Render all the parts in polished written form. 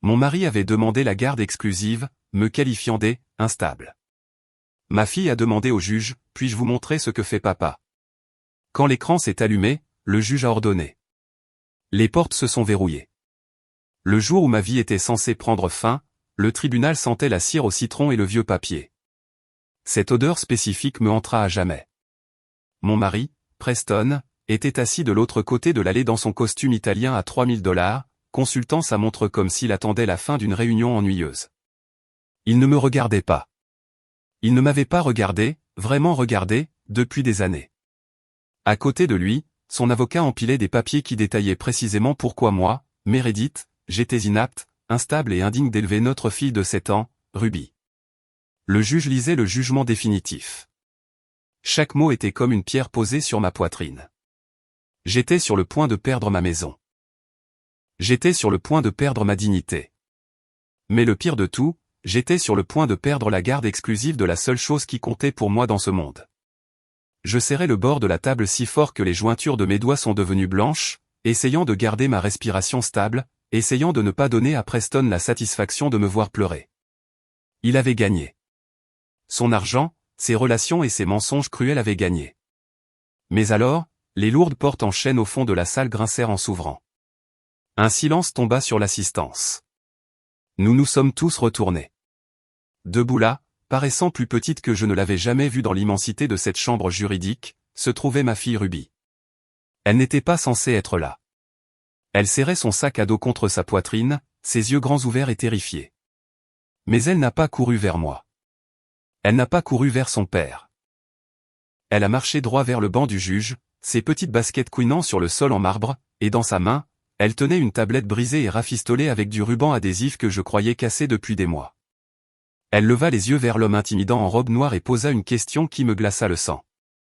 Mon mari avait demandé la garde exclusive, me qualifiant d'« instable ». Ma fille a demandé au juge, « Puis-je vous montrer ce que fait papa ?» Quand l'écran s'est allumé, le juge a ordonné. Les portes se sont verrouillées. Le jour où ma vie était censée prendre fin, le tribunal sentait la cire au citron et le vieux papier. Cette odeur spécifique me hantera à jamais. Mon mari, Preston, était assis de l'autre côté de l'allée dans son costume italien à $3000, consultant sa montre comme s'il attendait la fin d'une réunion ennuyeuse. Il ne me regardait pas. Il ne m'avait pas regardé, vraiment regardé, depuis des années. À côté de lui, son avocat empilait des papiers qui détaillaient précisément pourquoi moi, Meredith, j'étais inapte, instable et indigne d'élever notre fille de 7 ans, Ruby. Le juge lisait le jugement définitif. Chaque mot était comme une pierre posée sur ma poitrine. J'étais sur le point de perdre ma maison. J'étais sur le point de perdre ma dignité. Mais le pire de tout, j'étais sur le point de perdre la garde exclusive de la seule chose qui comptait pour moi dans ce monde. Je serrais le bord de la table si fort que les jointures de mes doigts sont devenues blanches, essayant de garder ma respiration stable, essayant de ne pas donner à Preston la satisfaction de me voir pleurer. Il avait gagné. Son argent, ses relations et ses mensonges cruels avaient gagné. Mais alors, les lourdes portes en chaîne au fond de la salle grincèrent en s'ouvrant. Un silence tomba sur l'assistance. Nous nous sommes tous retournés. Debout là, paraissant plus petite que je ne l'avais jamais vue dans l'immensité de cette chambre juridique, se trouvait ma fille Ruby. Elle n'était pas censée être là. Elle serrait son sac à dos contre sa poitrine, ses yeux grands ouverts et terrifiés. Mais elle n'a pas couru vers moi. Elle n'a pas couru vers son père. Elle a marché droit vers le banc du juge, ses petites baskets couinant sur le sol en marbre, et dans sa main, elle tenait une tablette brisée et rafistolée avec du ruban adhésif que je croyais cassé depuis des mois. Elle leva les yeux vers l'homme intimidant en robe noire et posa une question qui me glaça le sang.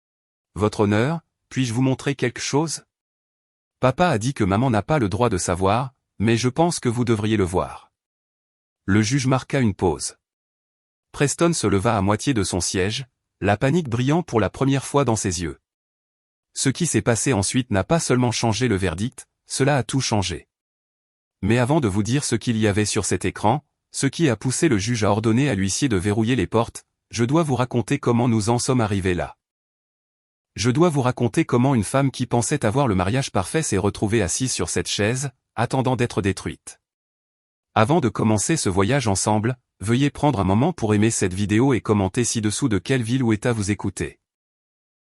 « Votre honneur, puis-je vous montrer quelque chose ? Papa a dit que maman n'a pas le droit de savoir, mais je pense que vous devriez le voir. » Le juge marqua une pause. Preston se leva à moitié de son siège, la panique brillant pour la première fois dans ses yeux. Ce qui s'est passé ensuite n'a pas seulement changé le verdict, cela a tout changé. Mais avant de vous dire ce qu'il y avait sur cet écran, ce qui a poussé le juge à ordonner à l'huissier de verrouiller les portes, je dois vous raconter comment nous en sommes arrivés là. Je dois vous raconter comment une femme qui pensait avoir le mariage parfait s'est retrouvée assise sur cette chaise, attendant d'être détruite. Avant de commencer ce voyage ensemble, veuillez prendre un moment pour aimer cette vidéo et commenter ci-dessous de quelle ville ou état vous écoutez.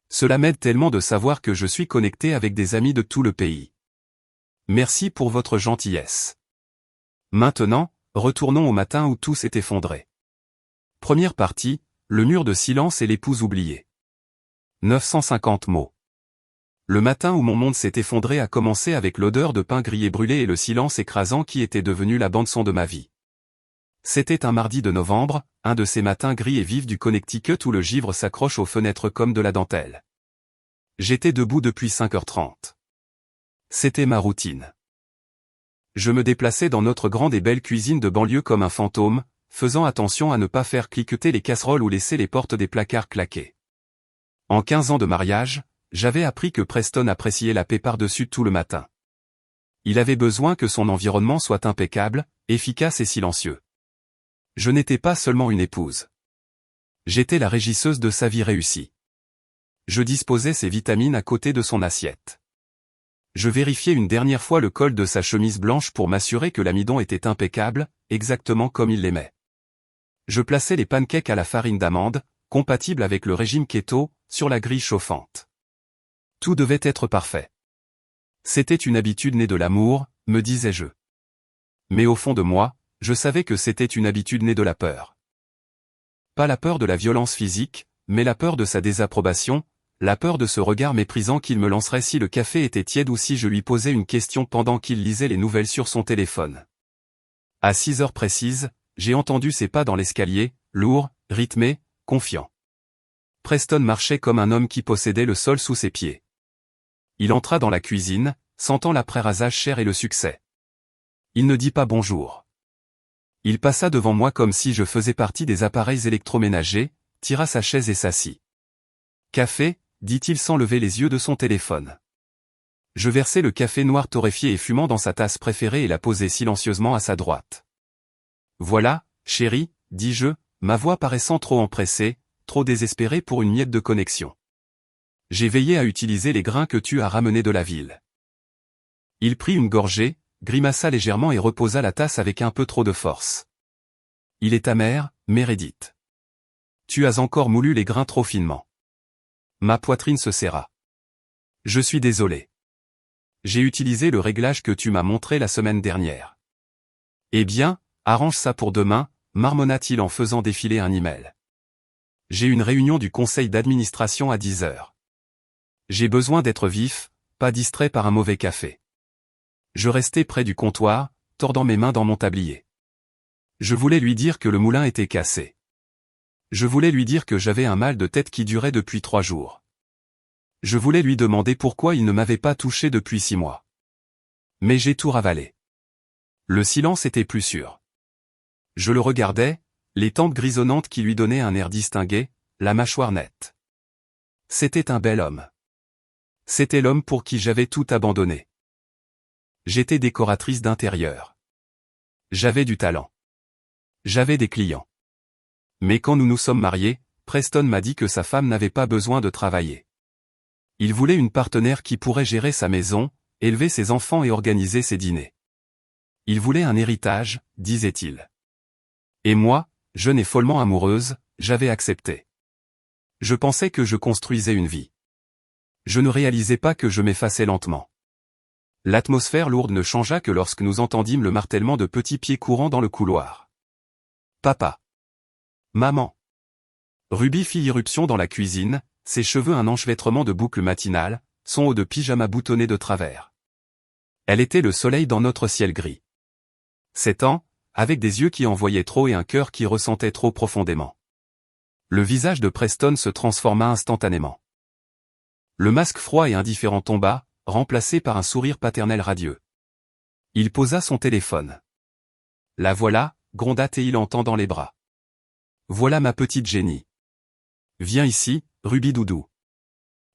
Cela m'aide tellement de savoir que je suis connecté avec des amis de tout le pays. Merci pour votre gentillesse. Maintenant, retournons au matin où tout s'est effondré. Première partie, le mur de silence et l'épouse oubliée. 950 mots. Le matin où mon monde s'est effondré a commencé avec l'odeur de pain grillé brûlé et le silence écrasant qui était devenu la bande-son de ma vie. C'était un mardi de novembre, un de ces matins gris et vifs du Connecticut où le givre s'accroche aux fenêtres comme de la dentelle. J'étais debout depuis 5h30. C'était ma routine. Je me déplaçais dans notre grande et belle cuisine de banlieue comme un fantôme, faisant attention à ne pas faire cliqueter les casseroles ou laisser les portes des placards claquer. En 15 ans de mariage, j'avais appris que Preston appréciait la paix par-dessus tout le matin. Il avait besoin que son environnement soit impeccable, efficace et silencieux. Je n'étais pas seulement une épouse. J'étais la régisseuse de sa vie réussie. Je disposais ses vitamines à côté de son assiette. Je vérifiais une dernière fois le col de sa chemise blanche pour m'assurer que l'amidon était impeccable, exactement comme il l'aimait. Je plaçais les pancakes à la farine d'amande, compatible avec le régime keto, sur la grille chauffante. Tout devait être parfait. C'était une habitude née de l'amour, me disais-je. Mais au fond de moi, je savais que c'était une habitude née de la peur. Pas la peur de la violence physique, mais la peur de sa désapprobation, la peur de ce regard méprisant qu'il me lancerait si le café était tiède ou si je lui posais une question pendant qu'il lisait les nouvelles sur son téléphone. À 6 heures précises, j'ai entendu ses pas dans l'escalier, lourds, rythmés, confiants. Preston marchait comme un homme qui possédait le sol sous ses pieds. Il entra dans la cuisine, sentant l'après-rasage cher et le succès. Il ne dit pas bonjour. Il passa devant moi comme si je faisais partie des appareils électroménagers, tira sa chaise et s'assit. « Café » dit-il sans lever les yeux de son téléphone. Je versai le café noir torréfié et fumant dans sa tasse préférée et la posai silencieusement à sa droite. Voilà, chérie, dis-je, ma voix paraissant trop empressée, trop désespérée pour une miette de connexion. J'ai veillé à utiliser les grains que tu as ramenés de la ville. Il prit une gorgée, grimaça légèrement et reposa la tasse avec un peu trop de force. Il est amer, Meredith. Tu as encore moulu les grains trop finement. Ma poitrine se serra. Je suis désolé. J'ai utilisé le réglage que tu m'as montré la semaine dernière. Eh bien, arrange ça pour demain, marmonna-t-il en faisant défiler un email. J'ai une réunion du conseil d'administration à 10 heures. J'ai besoin d'être vif, pas distrait par un mauvais café. Je restai près du comptoir, tordant mes mains dans mon tablier. Je voulais lui dire que le moulin était cassé. Je voulais lui dire que j'avais un mal de tête qui durait depuis 3 jours. Je voulais lui demander pourquoi il ne m'avait pas touché depuis 6 mois. Mais j'ai tout ravalé. Le silence était plus sûr. Je le regardais, les tempes grisonnantes qui lui donnaient un air distingué, la mâchoire nette. C'était un bel homme. C'était l'homme pour qui j'avais tout abandonné. J'étais décoratrice d'intérieur. J'avais du talent. J'avais des clients. Mais quand nous nous sommes mariés, Preston m'a dit que sa femme n'avait pas besoin de travailler. Il voulait une partenaire qui pourrait gérer sa maison, élever ses enfants et organiser ses dîners. Il voulait un héritage, disait-il. Et moi, jeune et follement amoureuse, j'avais accepté. Je pensais que je construisais une vie. Je ne réalisais pas que je m'effaçais lentement. L'atmosphère lourde ne changea que lorsque nous entendîmes le martèlement de petits pieds courant dans le couloir. Papa. Maman. Ruby fit irruption dans la cuisine, ses cheveux un enchevêtrement de boucles matinales, son haut de pyjama boutonné de travers. Elle était le soleil dans notre ciel gris. 7 ans, avec des yeux qui en voyaient trop et un cœur qui ressentait trop profondément. Le visage de Preston se transforma instantanément. Le masque froid et indifférent tomba, remplacé par un sourire paternel radieux. Il posa son téléphone. La voilà, gronda-t-il en tendant les bras. Voilà ma petite Jenny. Viens ici, Ruby doudou.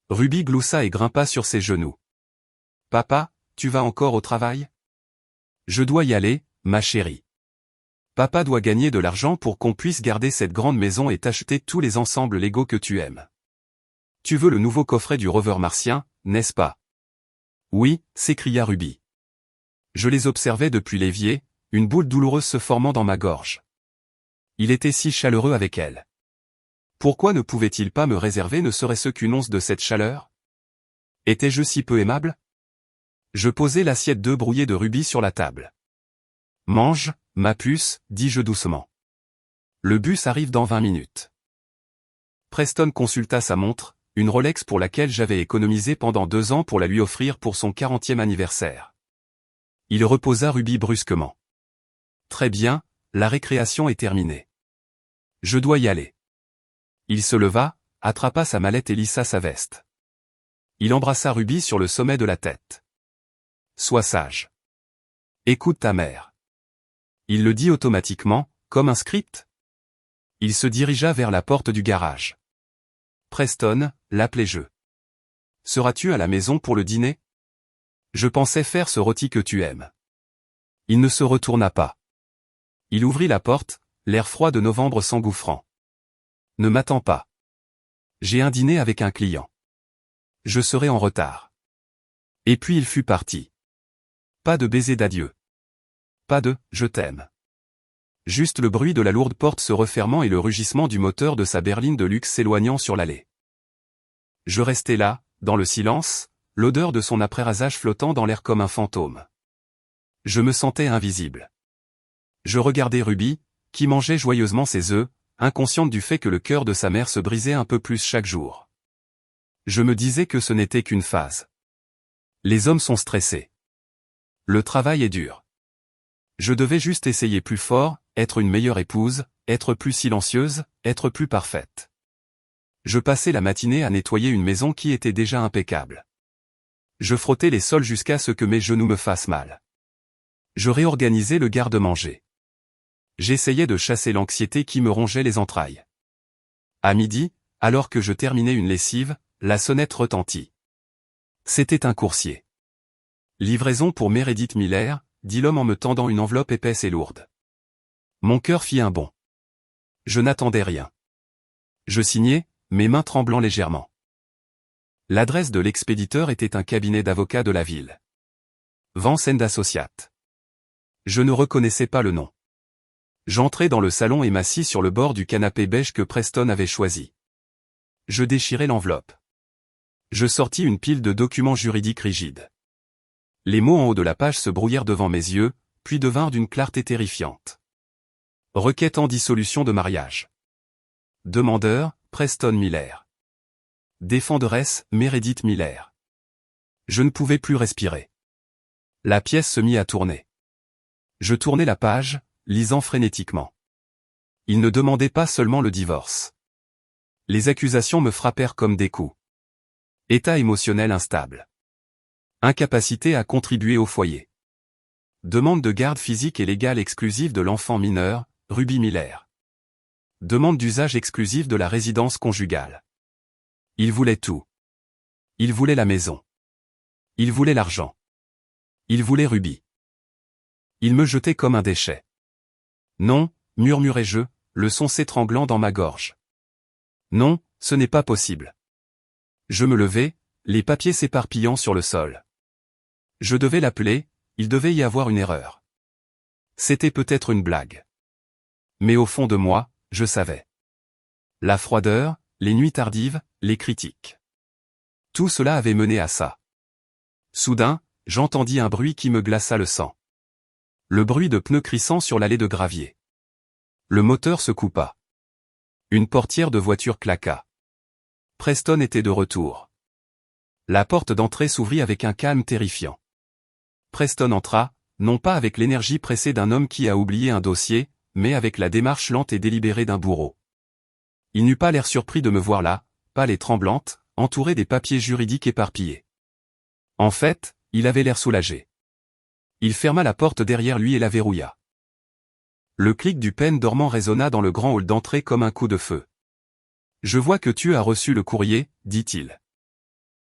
Ruby gloussa et grimpa sur ses genoux. Papa, tu vas encore au travail? Je dois y aller, ma chérie. Papa doit gagner de l'argent pour qu'on puisse garder cette grande maison et t'acheter tous les ensembles Lego que tu aimes. Tu veux le nouveau coffret du rover martien, n'est-ce pas? Oui, s'écria Ruby. Je les observais depuis l'évier, une boule douloureuse se formant dans ma gorge. Il était si chaleureux avec elle. Pourquoi ne pouvait-il pas me réserver ne serait-ce qu'une once de cette chaleur? Étais-je si peu aimable? Je posai l'assiette d'œufs brouillés de Ruby sur la table. Mange, ma puce, dis-je doucement. Le bus arrive dans 20 minutes. Preston consulta sa montre, une Rolex pour laquelle j'avais économisé pendant 2 ans pour la lui offrir pour son 40e anniversaire. Il reposa Ruby brusquement. Très bien, la récréation est terminée. Je dois y aller. Il se leva, attrapa sa mallette et lissa sa veste. Il embrassa Ruby sur le sommet de la tête. Sois sage. Écoute ta mère. Il le dit automatiquement, comme un script. Il se dirigea vers la porte du garage. Preston, l'appelai-je. Seras-tu à la maison pour le dîner? Je pensais faire ce rôti que tu aimes. Il ne se retourna pas. Il ouvrit la porte, l'air froid de novembre s'engouffrant. Ne m'attends pas. J'ai un dîner avec un client. Je serai en retard. Et puis il fut parti. Pas de baiser d'adieu. Pas de « je t'aime ». Juste le bruit de la lourde porte se refermant et le rugissement du moteur de sa berline de luxe s'éloignant sur l'allée. Je restais là, dans le silence, l'odeur de son après-rasage flottant dans l'air comme un fantôme. Je me sentais invisible. Je regardais Ruby, qui mangeait joyeusement ses œufs, inconsciente du fait que le cœur de sa mère se brisait un peu plus chaque jour. Je me disais que ce n'était qu'une phase. Les hommes sont stressés. Le travail est dur. Je devais juste essayer plus fort, être une meilleure épouse, être plus silencieuse, être plus parfaite. Je passais la matinée à nettoyer une maison qui était déjà impeccable. Je frottais les sols jusqu'à ce que mes genoux me fassent mal. Je réorganisais le garde-manger. J'essayais de chasser l'anxiété qui me rongeait les entrailles. À midi, alors que je terminais une lessive, la sonnette retentit. C'était un coursier. Livraison pour Meredith Miller, dit l'homme en me tendant une enveloppe épaisse et lourde. Mon cœur fit un bond. Je n'attendais rien. Je signai, mes mains tremblant légèrement. L'adresse de l'expéditeur était un cabinet d'avocats de la ville. Vance & Associates. Je ne reconnaissais pas le nom. J'entrai dans le salon et m'assis sur le bord du canapé beige que Preston avait choisi. Je déchirai l'enveloppe. Je sortis une pile de documents juridiques rigides. Les mots en haut de la page se brouillèrent devant mes yeux, puis devinrent d'une clarté terrifiante. Requête en dissolution de mariage. Demandeur, Preston Miller. Défenderesse, Meredith Miller. Je ne pouvais plus respirer. La pièce se mit à tourner. Je tournai la page, lisant frénétiquement. Il ne demandait pas seulement le divorce. Les accusations me frappèrent comme des coups. État émotionnel instable. Incapacité à contribuer au foyer. Demande de garde physique et légale exclusive de l'enfant mineur, Ruby Miller. Demande d'usage exclusif de la résidence conjugale. Il voulait tout. Il voulait la maison. Il voulait l'argent. Il voulait Ruby. Il me jetait comme un déchet. Non, murmurai-je, le son s'étranglant dans ma gorge. Non, ce n'est pas possible. Je me levai, les papiers s'éparpillant sur le sol. Je devais l'appeler, il devait y avoir une erreur. C'était peut-être une blague. Mais au fond de moi, je savais. La froideur, les nuits tardives, les critiques. Tout cela avait mené à ça. Soudain, j'entendis un bruit qui me glaça le sang. Le bruit de pneus crissant sur l'allée de gravier. Le moteur se coupa. Une portière de voiture claqua. Preston était de retour. La porte d'entrée s'ouvrit avec un calme terrifiant. Preston entra, non pas avec l'énergie pressée d'un homme qui a oublié un dossier, mais avec la démarche lente et délibérée d'un bourreau. Il n'eut pas l'air surpris de me voir là, pâle et tremblante, entourée des papiers juridiques éparpillés. En fait, il avait l'air soulagé. Il ferma la porte derrière lui et la verrouilla. Le clic du pen dormant résonna dans le grand hall d'entrée comme un coup de feu. « Je vois que tu as reçu le courrier, dit-il. »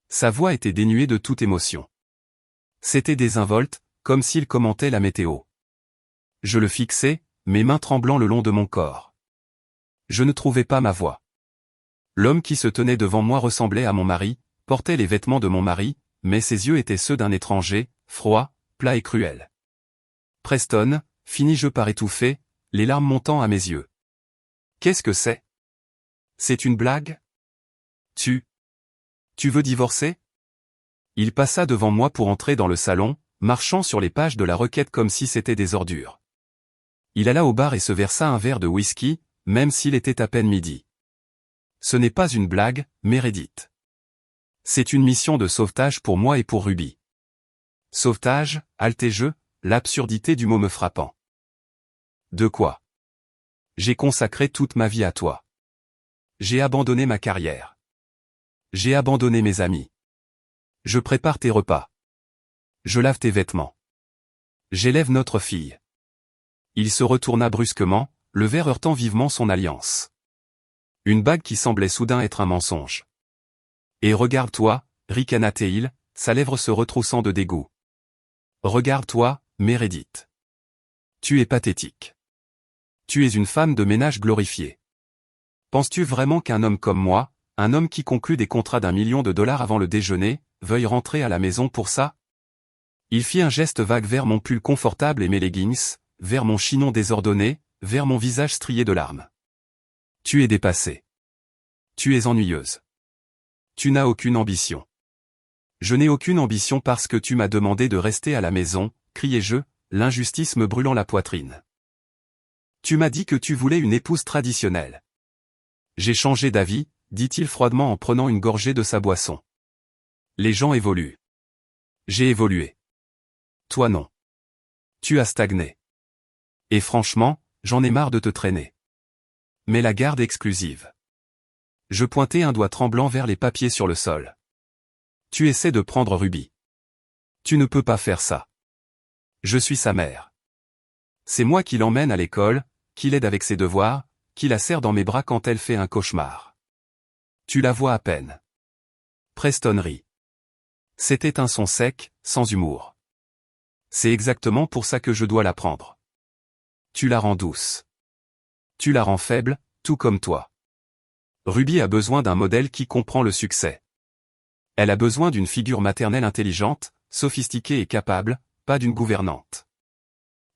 Sa voix était dénuée de toute émotion. C'était désinvolte, comme s'il commentait la météo. Je le fixais, mes mains tremblant le long de mon corps. Je ne trouvais pas ma voix. L'homme qui se tenait devant moi ressemblait à mon mari, portait les vêtements de mon mari, mais ses yeux étaient ceux d'un étranger, froid, plat et cruel. Preston, finis-je par étouffer, les larmes montant à mes yeux. Qu'est-ce que c'est? C'est une blague? Tu veux divorcer? Il passa devant moi pour entrer dans le salon, marchant sur les pages de la requête comme si c'était des ordures. Il alla au bar et se versa un verre de whisky, même s'il était à peine midi. Ce n'est pas une blague, Meredith. C'est une mission de sauvetage pour moi et pour Ruby. Sauvetage, haltai-je, l'absurdité du mot me frappant. De quoi? J'ai consacré toute ma vie à toi. J'ai abandonné ma carrière. J'ai abandonné mes amis. Je prépare tes repas. Je lave tes vêtements. J'élève notre fille. Il se retourna brusquement, le verre heurtant vivement son alliance. Une bague qui semblait soudain être un mensonge. Et regarde-toi, ricana-t-il, sa lèvre se retroussant de dégoût. Regarde-toi, Meredith. Tu es pathétique. Tu es une femme de ménage glorifiée. Penses-tu vraiment qu'un homme comme moi, un homme qui conclut des contrats d'1 million de dollars avant le déjeuner, veuille rentrer à la maison pour ça? Il fit un geste vague vers mon pull confortable et mes leggings, vers mon chignon désordonné, vers mon visage strié de larmes. Tu es dépassée. Tu es ennuyeuse. Tu n'as aucune ambition. Je n'ai aucune ambition parce que tu m'as demandé de rester à la maison, criai-je, l'injustice me brûlant la poitrine. Tu m'as dit que tu voulais une épouse traditionnelle. J'ai changé d'avis, dit-il froidement en prenant une gorgée de sa boisson. Les gens évoluent. J'ai évolué. Toi non. Tu as stagné. Et franchement, j'en ai marre de te traîner. Mais la garde exclusive. Je pointai un doigt tremblant vers les papiers sur le sol. Tu essaies de prendre Ruby. Tu ne peux pas faire ça. Je suis sa mère. C'est moi qui l'emmène à l'école, qui l'aide avec ses devoirs, qui la serre dans mes bras quand elle fait un cauchemar. Tu la vois à peine. Preston rit. C'était un son sec, sans humour. C'est exactement pour ça que je dois la prendre. Tu la rends douce. Tu la rends faible, tout comme toi. Ruby a besoin d'un modèle qui comprend le succès. Elle a besoin d'une figure maternelle intelligente, sophistiquée et capable, pas d'une gouvernante.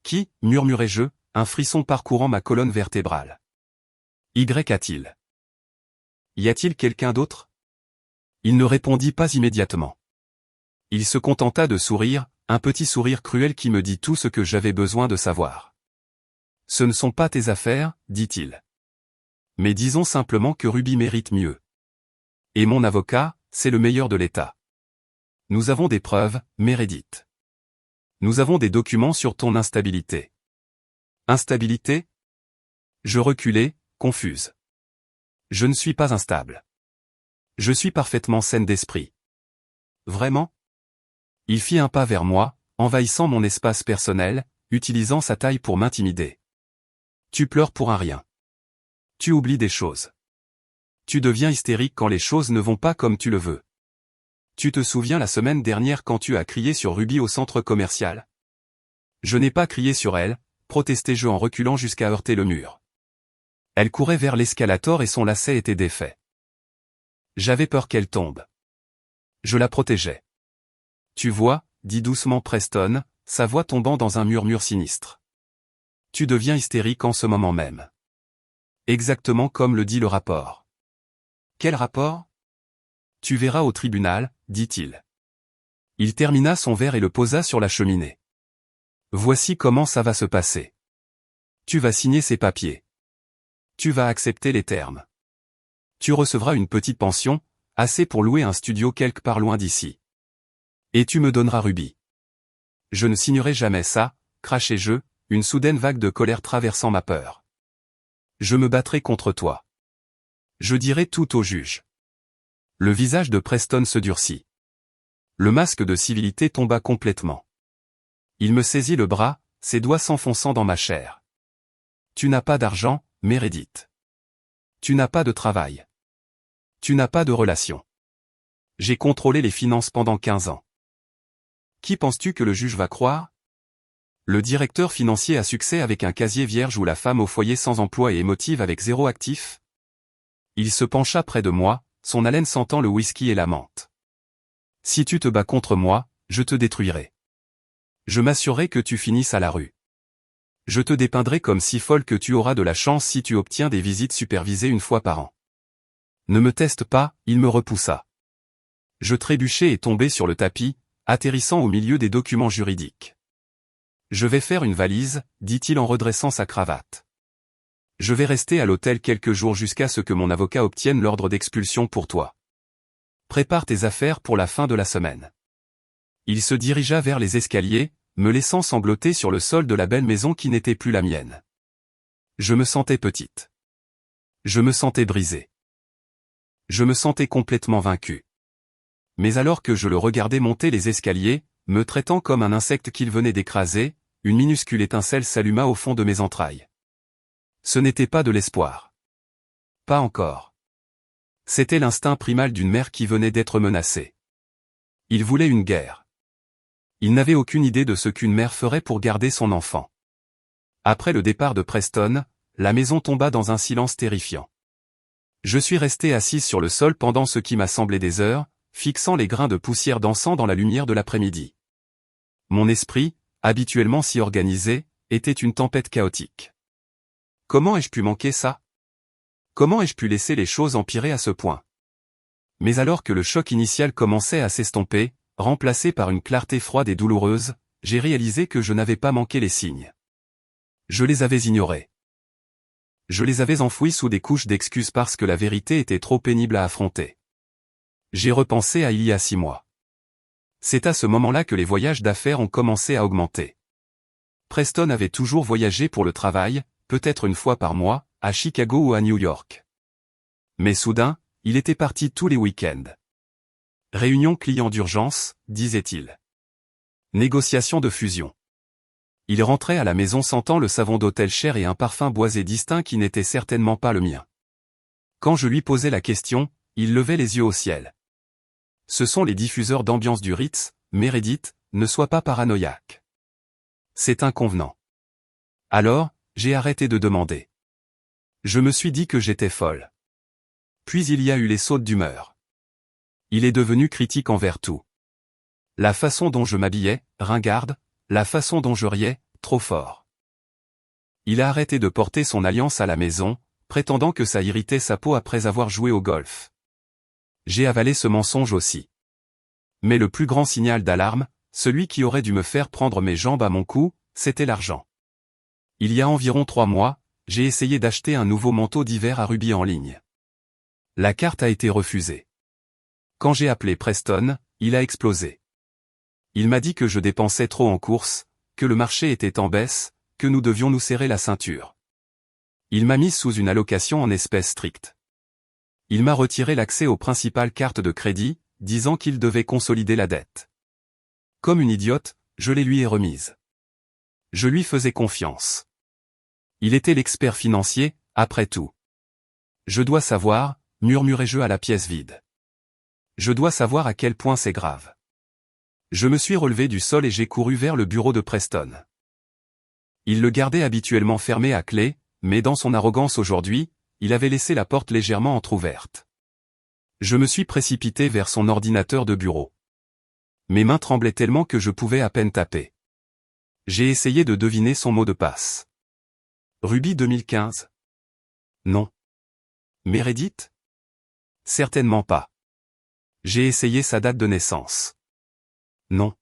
Qui, murmurai-je, un frisson parcourant ma colonne vertébrale. Y a-t-il? Y a-t-il quelqu'un d'autre? Il ne répondit pas immédiatement. Il se contenta de sourire, un petit sourire cruel qui me dit tout ce que j'avais besoin de savoir. Ce ne sont pas tes affaires, dit-il. Mais disons simplement que Ruby mérite mieux. Et mon avocat, c'est le meilleur de l'État. Nous avons des preuves, Meredith. Nous avons des documents sur ton instabilité. Instabilité? Je reculai, confuse. Je ne suis pas instable. Je suis parfaitement saine d'esprit. Vraiment? Il fit un pas vers moi, envahissant mon espace personnel, utilisant sa taille pour m'intimider. Tu pleures pour un rien. Tu oublies des choses. Tu deviens hystérique quand les choses ne vont pas comme tu le veux. Tu te souviens la semaine dernière quand tu as crié sur Ruby au centre commercial? Je n'ai pas crié sur elle, protestai-je en reculant jusqu'à heurter le mur. Elle courait vers l'escalator et son lacet était défait. J'avais peur qu'elle tombe. Je la protégeais. Tu vois, dit doucement Preston, sa voix tombant dans un murmure sinistre. Tu deviens hystérique en ce moment même. Exactement comme le dit le rapport. Quel rapport? Tu verras au tribunal, dit-il. Il termina son verre et le posa sur la cheminée. Voici comment ça va se passer. Tu vas signer ces papiers. Tu vas accepter les termes. Tu recevras une petite pension, assez pour louer un studio quelque part loin d'ici. Et tu me donneras Ruby. Je ne signerai jamais ça, crachai-je, une soudaine vague de colère traversant ma peur. Je me battrai contre toi. Je dirai tout au juge. Le visage de Preston se durcit. Le masque de civilité tomba complètement. Il me saisit le bras, ses doigts s'enfonçant dans ma chair. Tu n'as pas d'argent, Meredith. Tu n'as pas de travail. Tu n'as pas de relation. J'ai contrôlé les finances pendant 15 ans. Qui penses-tu que le juge va croire? Le directeur financier à succès avec un casier vierge ou la femme au foyer sans emploi et émotive avec 0 actif? Il se pencha près de moi, son haleine sentant le whisky et la menthe. Si tu te bats contre moi, je te détruirai. Je m'assurerai que tu finisses à la rue. Je te dépeindrai comme si folle que tu auras de la chance si tu obtiens des visites supervisées une fois par an. Ne me teste pas, il me repoussa. Je trébuchai et tombai sur le tapis, atterrissant au milieu des documents juridiques. Je vais faire une valise, dit-il en redressant sa cravate. Je vais rester à l'hôtel quelques jours jusqu'à ce que mon avocat obtienne l'ordre d'expulsion pour toi. Prépare tes affaires pour la fin de la semaine. Il se dirigea vers les escaliers, me laissant sangloter sur le sol de la belle maison qui n'était plus la mienne. Je me sentais petite. Je me sentais brisée. Je me sentais complètement vaincu. Mais alors que je le regardais monter les escaliers, me traitant comme un insecte qu'il venait d'écraser, une minuscule étincelle s'alluma au fond de mes entrailles. Ce n'était pas de l'espoir. Pas encore. C'était l'instinct primal d'une mère qui venait d'être menacée. Il voulait une guerre. Il n'avait aucune idée de ce qu'une mère ferait pour garder son enfant. Après le départ de Preston, la maison tomba dans un silence terrifiant. Je suis resté assise sur le sol pendant ce qui m'a semblé des heures, fixant les grains de poussière dansant dans la lumière de l'après-midi. Mon esprit, habituellement si organisé, était une tempête chaotique. Comment ai-je pu manquer ça? Comment ai-je pu laisser les choses empirer à ce point? Mais alors que le choc initial commençait à s'estomper, remplacé par une clarté froide et douloureuse, j'ai réalisé que je n'avais pas manqué les signes. Je les avais ignorés. Je les avais enfouis sous des couches d'excuses parce que la vérité était trop pénible à affronter. J'ai repensé à il y a 6 mois. C'est à ce moment-là que les voyages d'affaires ont commencé à augmenter. Preston avait toujours voyagé pour le travail, peut-être une fois par mois, à Chicago ou à New York. Mais soudain, il était parti tous les week-ends. Réunion client d'urgence, disait-il. Négociation de fusion. Il rentrait à la maison sentant le savon d'hôtel cher et un parfum boisé distinct qui n'était certainement pas le mien. Quand je lui posais la question, il levait les yeux au ciel. Ce sont les diffuseurs d'ambiance du Ritz, Meredith, ne sois pas paranoïaque. C'est inconvenant. Alors, j'ai arrêté de demander. Je me suis dit que j'étais folle. Puis il y a eu les sautes d'humeur. Il est devenu critique envers tout. La façon dont je m'habillais, ringarde, la façon dont je riais, trop fort. Il a arrêté de porter son alliance à la maison, prétendant que ça irritait sa peau après avoir joué au golf. J'ai avalé ce mensonge aussi. Mais le plus grand signal d'alarme, celui qui aurait dû me faire prendre mes jambes à mon cou, c'était l'argent. Il y a environ 3 mois, j'ai essayé d'acheter un nouveau manteau d'hiver à Ruby en ligne. La carte a été refusée. Quand j'ai appelé Preston, il a explosé. Il m'a dit que je dépensais trop en courses, que le marché était en baisse, que nous devions nous serrer la ceinture. Il m'a mis sous une allocation en espèces strictes. Il m'a retiré l'accès aux principales cartes de crédit, disant qu'il devait consolider la dette. Comme une idiote, je les lui ai remises. Je lui faisais confiance. Il était l'expert financier, après tout. Je dois savoir, murmurai-je à la pièce vide. Je dois savoir à quel point c'est grave. Je me suis relevé du sol et j'ai couru vers le bureau de Preston. Il le gardait habituellement fermé à clé, mais dans son arrogance aujourd'hui, il avait laissé la porte légèrement entr'ouverte. Je me suis précipité vers son ordinateur de bureau. Mes mains tremblaient tellement que je pouvais à peine taper. J'ai essayé de deviner son mot de passe. Ruby 2015. Non. Meredith? Certainement pas. J'ai essayé sa date de naissance. Non.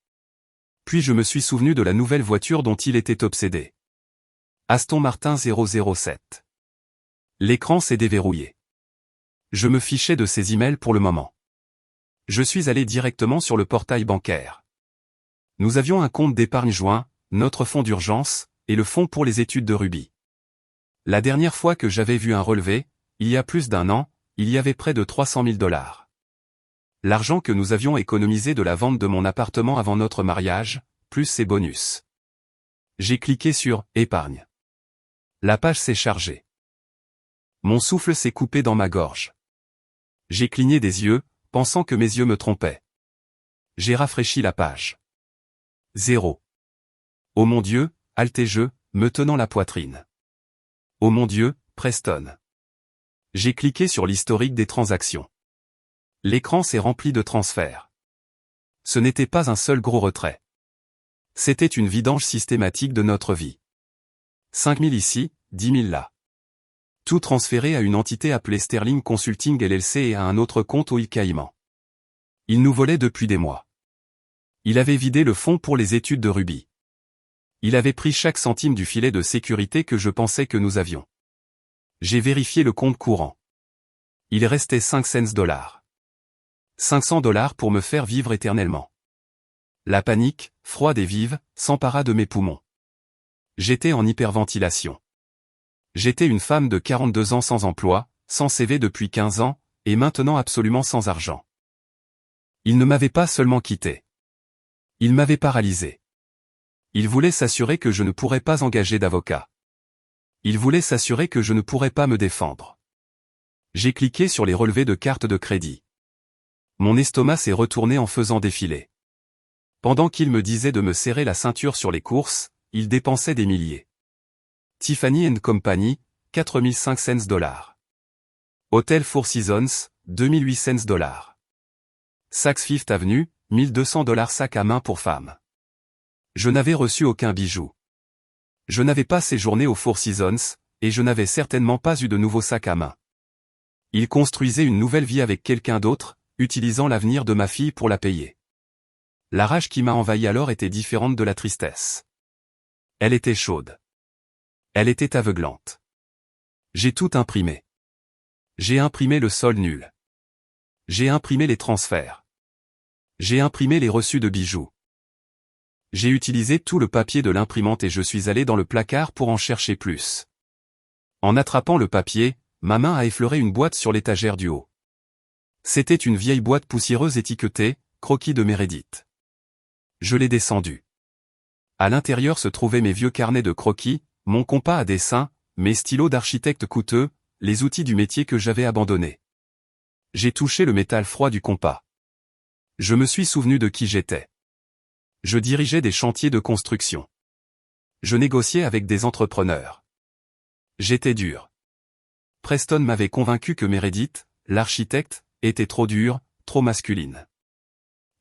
Puis je me suis souvenu de la nouvelle voiture dont il était obsédé. Aston Martin 007. L'écran s'est déverrouillé. Je me fichais de ses emails pour le moment. Je suis allé directement sur le portail bancaire. Nous avions un compte d'épargne joint, notre fonds d'urgence, et le fonds pour les études de Ruby. La dernière fois que j'avais vu un relevé, il y a plus d'1 an, il y avait près de 300 000 $. L'argent que nous avions économisé de la vente de mon appartement avant notre mariage, plus ses bonus. J'ai cliqué sur « Épargne ». La page s'est chargée. Mon souffle s'est coupé dans ma gorge. J'ai cligné des yeux, pensant que mes yeux me trompaient. J'ai rafraîchi la page. 0. Oh mon Dieu, haltai-je, me tenant la poitrine. Oh mon Dieu, Preston. J'ai cliqué sur l'historique des transactions. L'écran s'est rempli de transferts. Ce n'était pas un seul gros retrait. C'était une vidange systématique de notre vie. 5 000 ici, 10 000 là. Tout transféré à une entité appelée Sterling Consulting LLC et à un autre compte au Caïman. Il nous volait depuis des mois. Il avait vidé le fonds pour les études de Ruby. Il avait pris chaque centime du filet de sécurité que je pensais que nous avions. J'ai vérifié le compte courant. Il restait 5 cents $. 500 $ pour me faire vivre éternellement. La panique, froide et vive, s'empara de mes poumons. J'étais en hyperventilation. J'étais une femme de 42 ans sans emploi, sans CV depuis 15 ans, et maintenant absolument sans argent. Il ne m'avait pas seulement quitté. Il m'avait paralysé. Il voulait s'assurer que je ne pourrais pas engager d'avocat. Il voulait s'assurer que je ne pourrais pas me défendre. J'ai cliqué sur les relevés de cartes de crédit. Mon estomac s'est retourné en faisant défiler. Pendant qu'il me disait de me serrer la ceinture sur les courses, il dépensait des milliers. Tiffany & Company, 4 500 $. Hotel Four Seasons, 2 800 $. Saks Fifth Avenue, 1 200 $ sac à main pour femmes. Je n'avais reçu aucun bijou. Je n'avais pas séjourné au Four Seasons, et je n'avais certainement pas eu de nouveau sac à main. Il construisait une nouvelle vie avec quelqu'un d'autre, utilisant l'avenir de ma fille pour la payer. La rage qui m'a envahi alors était différente de la tristesse. Elle était chaude. Elle était aveuglante. J'ai tout imprimé. J'ai imprimé le sol nul. J'ai imprimé les transferts. J'ai imprimé les reçus de bijoux. J'ai utilisé tout le papier de l'imprimante et je suis allé dans le placard pour en chercher plus. En attrapant le papier, ma main a effleuré une boîte sur l'étagère du haut. C'était une vieille boîte poussiéreuse étiquetée « Croquis de Meredith ». Je l'ai descendue. À l'intérieur se trouvaient mes vieux carnets de croquis, mon compas à dessin, mes stylos d'architecte coûteux, les outils du métier que j'avais abandonnés. J'ai touché le métal froid du compas. Je me suis souvenu de qui j'étais. Je dirigeais des chantiers de construction. Je négociais avec des entrepreneurs. J'étais dur. Preston m'avait convaincu que Meredith, l'architecte, était trop dure, trop masculine.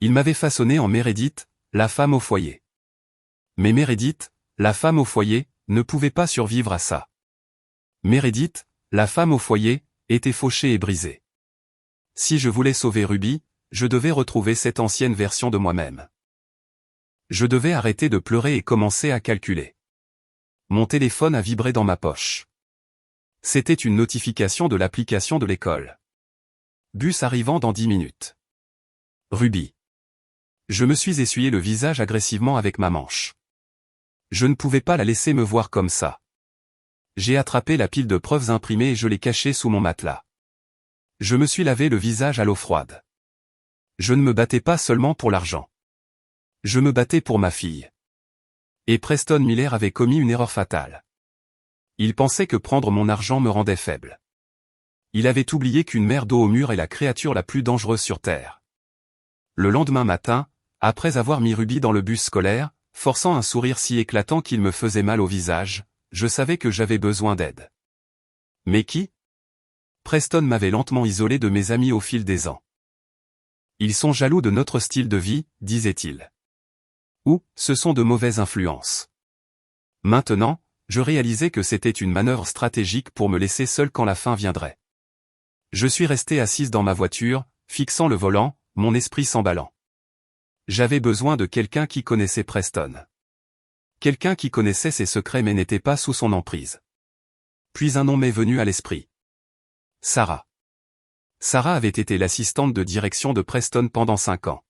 Il m'avait façonné en Meredith, la femme au foyer. Mais Meredith, la femme au foyer, ne pouvait pas survivre à ça. Meredith, la femme au foyer, était fauchée et brisée. Si je voulais sauver Ruby, je devais retrouver cette ancienne version de moi-même. Je devais arrêter de pleurer et commencer à calculer. Mon téléphone a vibré dans ma poche. C'était une notification de l'application de l'école. Bus arrivant dans 10 minutes. Ruby. Je me suis essuyé le visage agressivement avec ma manche. Je ne pouvais pas la laisser me voir comme ça. J'ai attrapé la pile de preuves imprimées et je l'ai cachée sous mon matelas. Je me suis lavé le visage à l'eau froide. Je ne me battais pas seulement pour l'argent. Je me battais pour ma fille. Et Preston Miller avait commis une erreur fatale. Il pensait que prendre mon argent me rendait faible. Il avait oublié qu'une mère dos au mur est la créature la plus dangereuse sur Terre. Le lendemain matin, après avoir mis Ruby dans le bus scolaire, forçant un sourire si éclatant qu'il me faisait mal au visage, je savais que j'avais besoin d'aide. Mais qui ? Preston m'avait lentement isolé de mes amis au fil des ans. Ils sont jaloux de notre style de vie, disait-il. Ou, ce sont de mauvaises influences. Maintenant, je réalisais que c'était une manœuvre stratégique pour me laisser seul quand la fin viendrait. Je suis resté assise dans ma voiture, fixant le volant, mon esprit s'emballant. J'avais besoin de quelqu'un qui connaissait Preston. Quelqu'un qui connaissait ses secrets mais n'était pas sous son emprise. Puis un nom m'est venu à l'esprit. Sarah. Sarah avait été l'assistante de direction de Preston pendant 5 ans.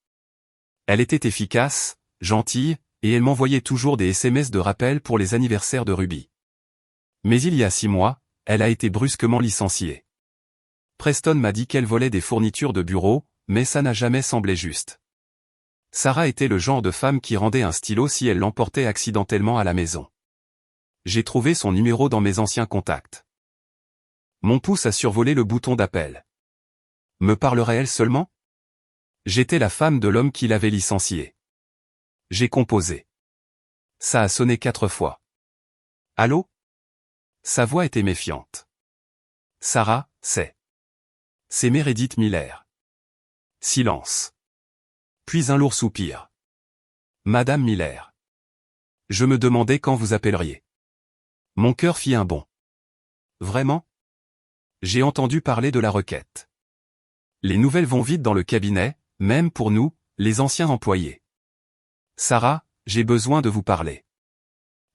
Elle était efficace, gentille, et elle m'envoyait toujours des SMS de rappel pour les anniversaires de Ruby. Mais il y a 6 mois, elle a été brusquement licenciée. Preston m'a dit qu'elle volait des fournitures de bureau, mais ça n'a jamais semblé juste. Sarah était le genre de femme qui rendait un stylo si elle l'emportait accidentellement à la maison. J'ai trouvé son numéro dans mes anciens contacts. Mon pouce a survolé le bouton d'appel. Me parlerait-elle seulement ? J'étais la femme de l'homme qui l'avait licenciée. J'ai composé. Ça a sonné 4 fois. Allô ? Sa voix était méfiante. Sarah, c'est Meredith Miller. Silence. Puis un lourd soupir. Madame Miller. Je me demandais quand vous appelleriez. Mon cœur fit un bond. Vraiment ? J'ai entendu parler de la requête. Les nouvelles vont vite dans le cabinet, même pour nous, les anciens employés. Sarah, j'ai besoin de vous parler.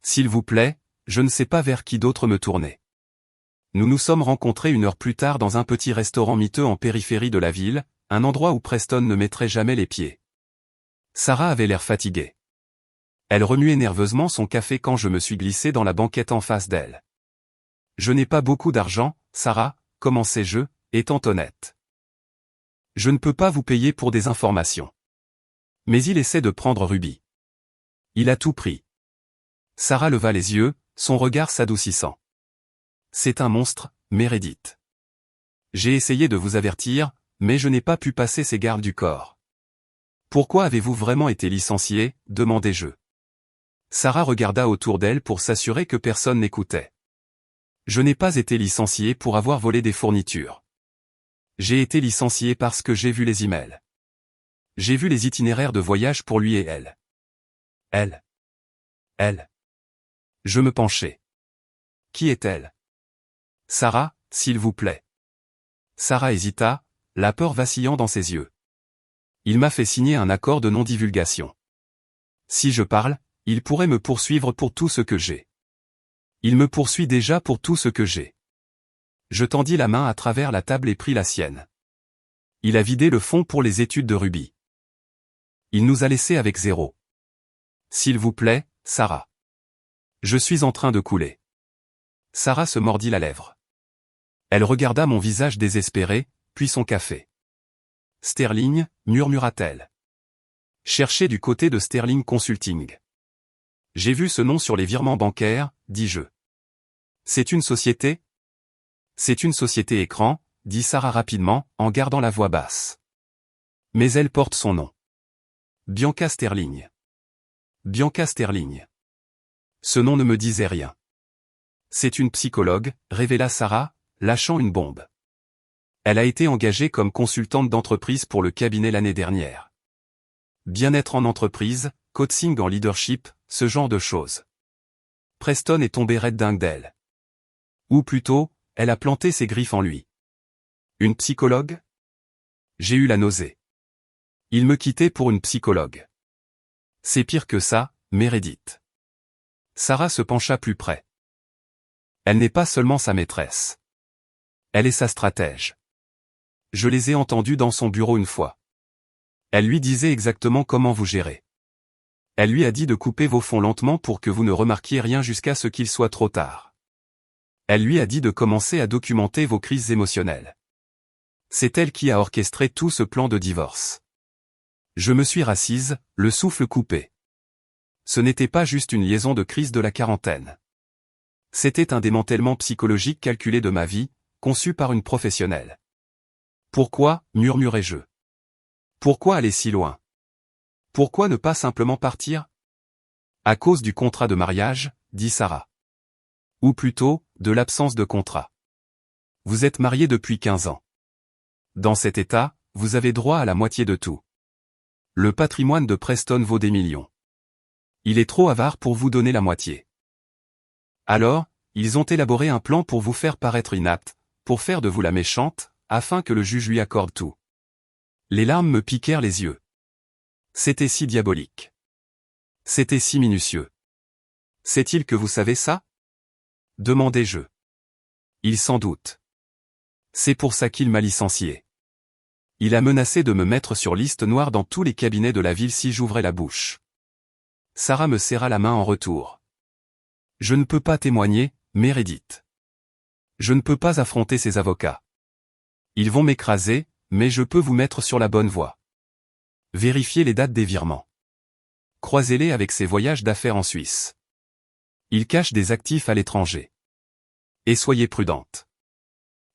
S'il vous plaît, je ne sais pas vers qui d'autre me tourner. Nous nous sommes rencontrés 1 heure plus tard dans un petit restaurant miteux en périphérie de la ville, un endroit où Preston ne mettrait jamais les pieds. Sarah avait l'air fatiguée. Elle remuait nerveusement son café quand je me suis glissé dans la banquette en face d'elle. Je n'ai pas beaucoup d'argent, Sarah, commençai-je, étant honnête. Je ne peux pas vous payer pour des informations. Mais il essaie de prendre Ruby. Il a tout pris. Sarah leva les yeux, son regard s'adoucissant. C'est un monstre, Meredith. J'ai essayé de vous avertir, mais je n'ai pas pu passer ces gardes du corps. Pourquoi avez-vous vraiment été licencié ? Demandai-je. Sarah regarda autour d'elle pour s'assurer que personne n'écoutait. Je n'ai pas été licencié pour avoir volé des fournitures. J'ai été licencié parce que j'ai vu les emails. J'ai vu les itinéraires de voyage pour lui et elle. Elle. Je me penchai. Qui est-elle ? Sarah, s'il vous plaît. Sarah hésita, la peur vacillant dans ses yeux. Il m'a fait signer un accord de non-divulgation. Si je parle, il pourrait me poursuivre pour tout ce que j'ai. Il me poursuit déjà pour tout ce que j'ai. Je tendis la main à travers la table et pris la sienne. Il a vidé le fonds pour les études de Ruby. Il nous a laissés avec 0. S'il vous plaît, Sarah. Je suis en train de couler. Sarah se mordit la lèvre. Elle regarda mon visage désespéré, puis son café. Sterling, murmura-t-elle. Cherchez du côté de Sterling Consulting. J'ai vu ce nom sur les virements bancaires, dis-je. C'est une société ? C'est une société écran, dit Sarah rapidement, en gardant la voix basse. Mais elle porte son nom. Bianca Sterling. Bianca Sterling. Ce nom ne me disait rien. C'est une psychologue, révéla Sarah, lâchant une bombe. Elle a été engagée comme consultante d'entreprise pour le cabinet l'année dernière. Bien-être en entreprise, coaching en leadership, ce genre de choses. Preston est tombé raide dingue d'elle. Ou plutôt, elle a planté ses griffes en lui. Une psychologue? J'ai eu la nausée. Il me quittait pour une psychologue. C'est pire que ça, Meredith. Sarah se pencha plus près. Elle n'est pas seulement sa maîtresse. Elle est sa stratège. Je les ai entendus dans son bureau une fois. Elle lui disait exactement comment vous gérer. Elle lui a dit de couper vos fonds lentement pour que vous ne remarquiez rien jusqu'à ce qu'il soit trop tard. Elle lui a dit de commencer à documenter vos crises émotionnelles. C'est elle qui a orchestré tout ce plan de divorce. Je me suis rassise, le souffle coupé. Ce n'était pas juste une liaison de crise de la quarantaine. C'était un démantèlement psychologique calculé de ma vie, conçu par une professionnelle. Pourquoi, murmurai-je. Pourquoi aller si loin? Pourquoi ne pas simplement partir? À cause du contrat de mariage, dit Sarah. Ou plutôt, de l'absence de contrat. Vous êtes mariés depuis 15 ans. Dans cet état, vous avez droit à la moitié de tout. Le patrimoine de Preston vaut des millions. Il est trop avare pour vous donner la moitié. Alors, ils ont élaboré un plan pour vous faire paraître inapte, pour faire de vous la méchante, afin que le juge lui accorde tout. Les larmes me piquèrent les yeux. C'était si diabolique. C'était si minutieux. Sait-il que vous savez ça? Demandai-je. Il s'en doute. C'est pour ça qu'il m'a licencié. Il a menacé de me mettre sur liste noire dans tous les cabinets de la ville si j'ouvrais la bouche. Sarah me serra la main en retour. Je ne peux pas témoigner, Meredith. Je ne peux pas affronter ces avocats. Ils vont m'écraser, mais je peux vous mettre sur la bonne voie. Vérifiez les dates des virements. Croisez-les avec ses voyages d'affaires en Suisse. Il cache des actifs à l'étranger. Et soyez prudente.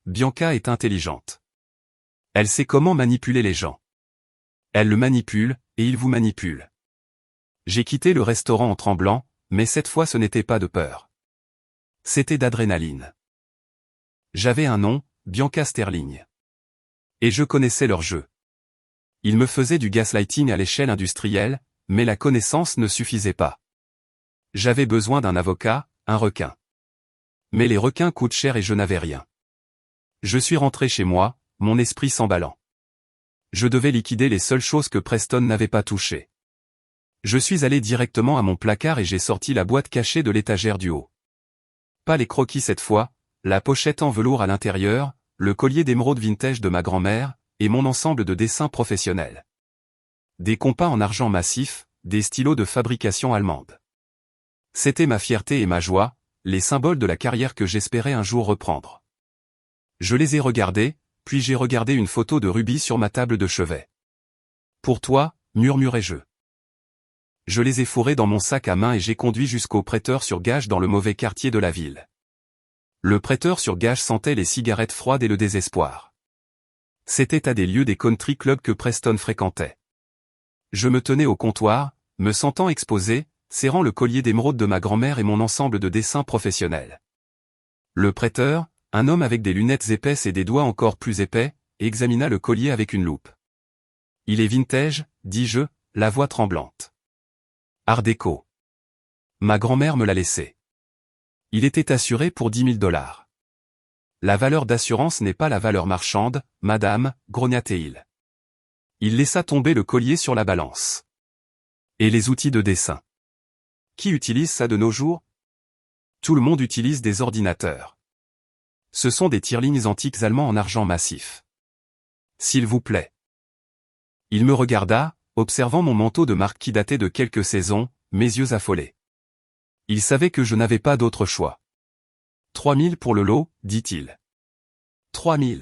Bianca est intelligente. Elle sait comment manipuler les gens. Elle le manipule, et il vous manipule. J'ai quitté le restaurant en tremblant, mais cette fois ce n'était pas de peur. C'était d'adrénaline. J'avais un nom, Bianca Sterling. Et je connaissais leur jeu. Ils me faisaient du gaslighting à l'échelle industrielle, mais la connaissance ne suffisait pas. J'avais besoin d'un avocat, un requin. Mais les requins coûtent cher et je n'avais rien. Je suis rentré chez moi, mon esprit s'emballant. Je devais liquider les seules choses que Preston n'avait pas touchées. Je suis allé directement à mon placard et j'ai sorti la boîte cachée de l'étagère du haut. Pas les croquis cette fois, la pochette en velours à l'intérieur, le collier d'émeraude vintage de ma grand-mère, et mon ensemble de dessins professionnels. Des compas en argent massif, des stylos de fabrication allemande. C'était ma fierté et ma joie, les symboles de la carrière que j'espérais un jour reprendre. Je les ai regardés, puis j'ai regardé une photo de Ruby sur ma table de chevet. Pour toi, murmurai-je. Je les ai fourrés dans mon sac à main et j'ai conduit jusqu'au prêteur sur gage dans le mauvais quartier de la ville. Le prêteur sur gage sentait les cigarettes froides et le désespoir. C'était à des lieux des country clubs que Preston fréquentait. Je me tenais au comptoir, me sentant exposé, serrant le collier d'émeraude de ma grand-mère et mon ensemble de dessins professionnels. Le prêteur, un homme avec des lunettes épaisses et des doigts encore plus épais, examina le collier avec une loupe. Il est vintage, dis-je, la voix tremblante. Art déco. Ma grand-mère me l'a laissé. Il était assuré pour 10 000 $. La valeur d'assurance n'est pas la valeur marchande, madame, grogna-t-il. Il laissa tomber le collier sur la balance. Et les outils de dessin. Qui utilise ça de nos jours? Tout le monde utilise des ordinateurs. Ce sont des tire-lignes antiques allemands en argent massif. S'il vous plaît. Il me regarda, observant mon manteau de marque qui datait de quelques saisons, mes yeux affolés. Il savait que je n'avais pas d'autre choix. 3 000 pour le lot, dit-il. 3 000.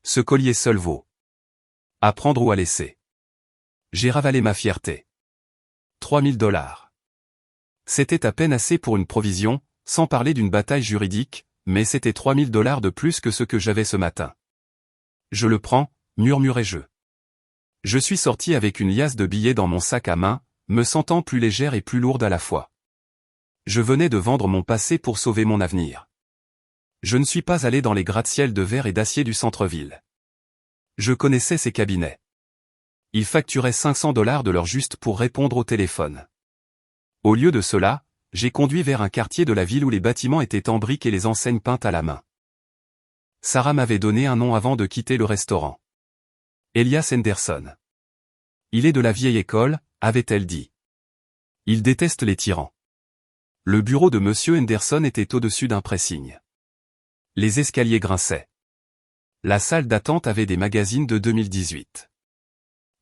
Ce collier seul vaut. À prendre ou à laisser. J'ai ravalé ma fierté. 3 000 $. C'était à peine assez pour une provision, sans parler d'une bataille juridique, mais c'était 3 000 $ de plus que ce que j'avais ce matin. Je le prends, murmurai-je. Je suis sorti avec une liasse de billets dans mon sac à main, me sentant plus légère et plus lourde à la fois. Je venais de vendre mon passé pour sauver mon avenir. Je ne suis pas allé dans les gratte-ciel de verre et d'acier du centre-ville. Je connaissais ces cabinets. Ils facturaient $500 de leur juste pour répondre au téléphone. Au lieu de cela, j'ai conduit vers un quartier de la ville où les bâtiments étaient en briques et les enseignes peintes à la main. Sarah m'avait donné un nom avant de quitter le restaurant. Elias Henderson. Il est de la vieille école, avait-elle dit. Il déteste les tyrans. Le bureau de Monsieur Henderson était au-dessus d'un pressing. Les escaliers grinçaient. La salle d'attente avait des magazines de 2018.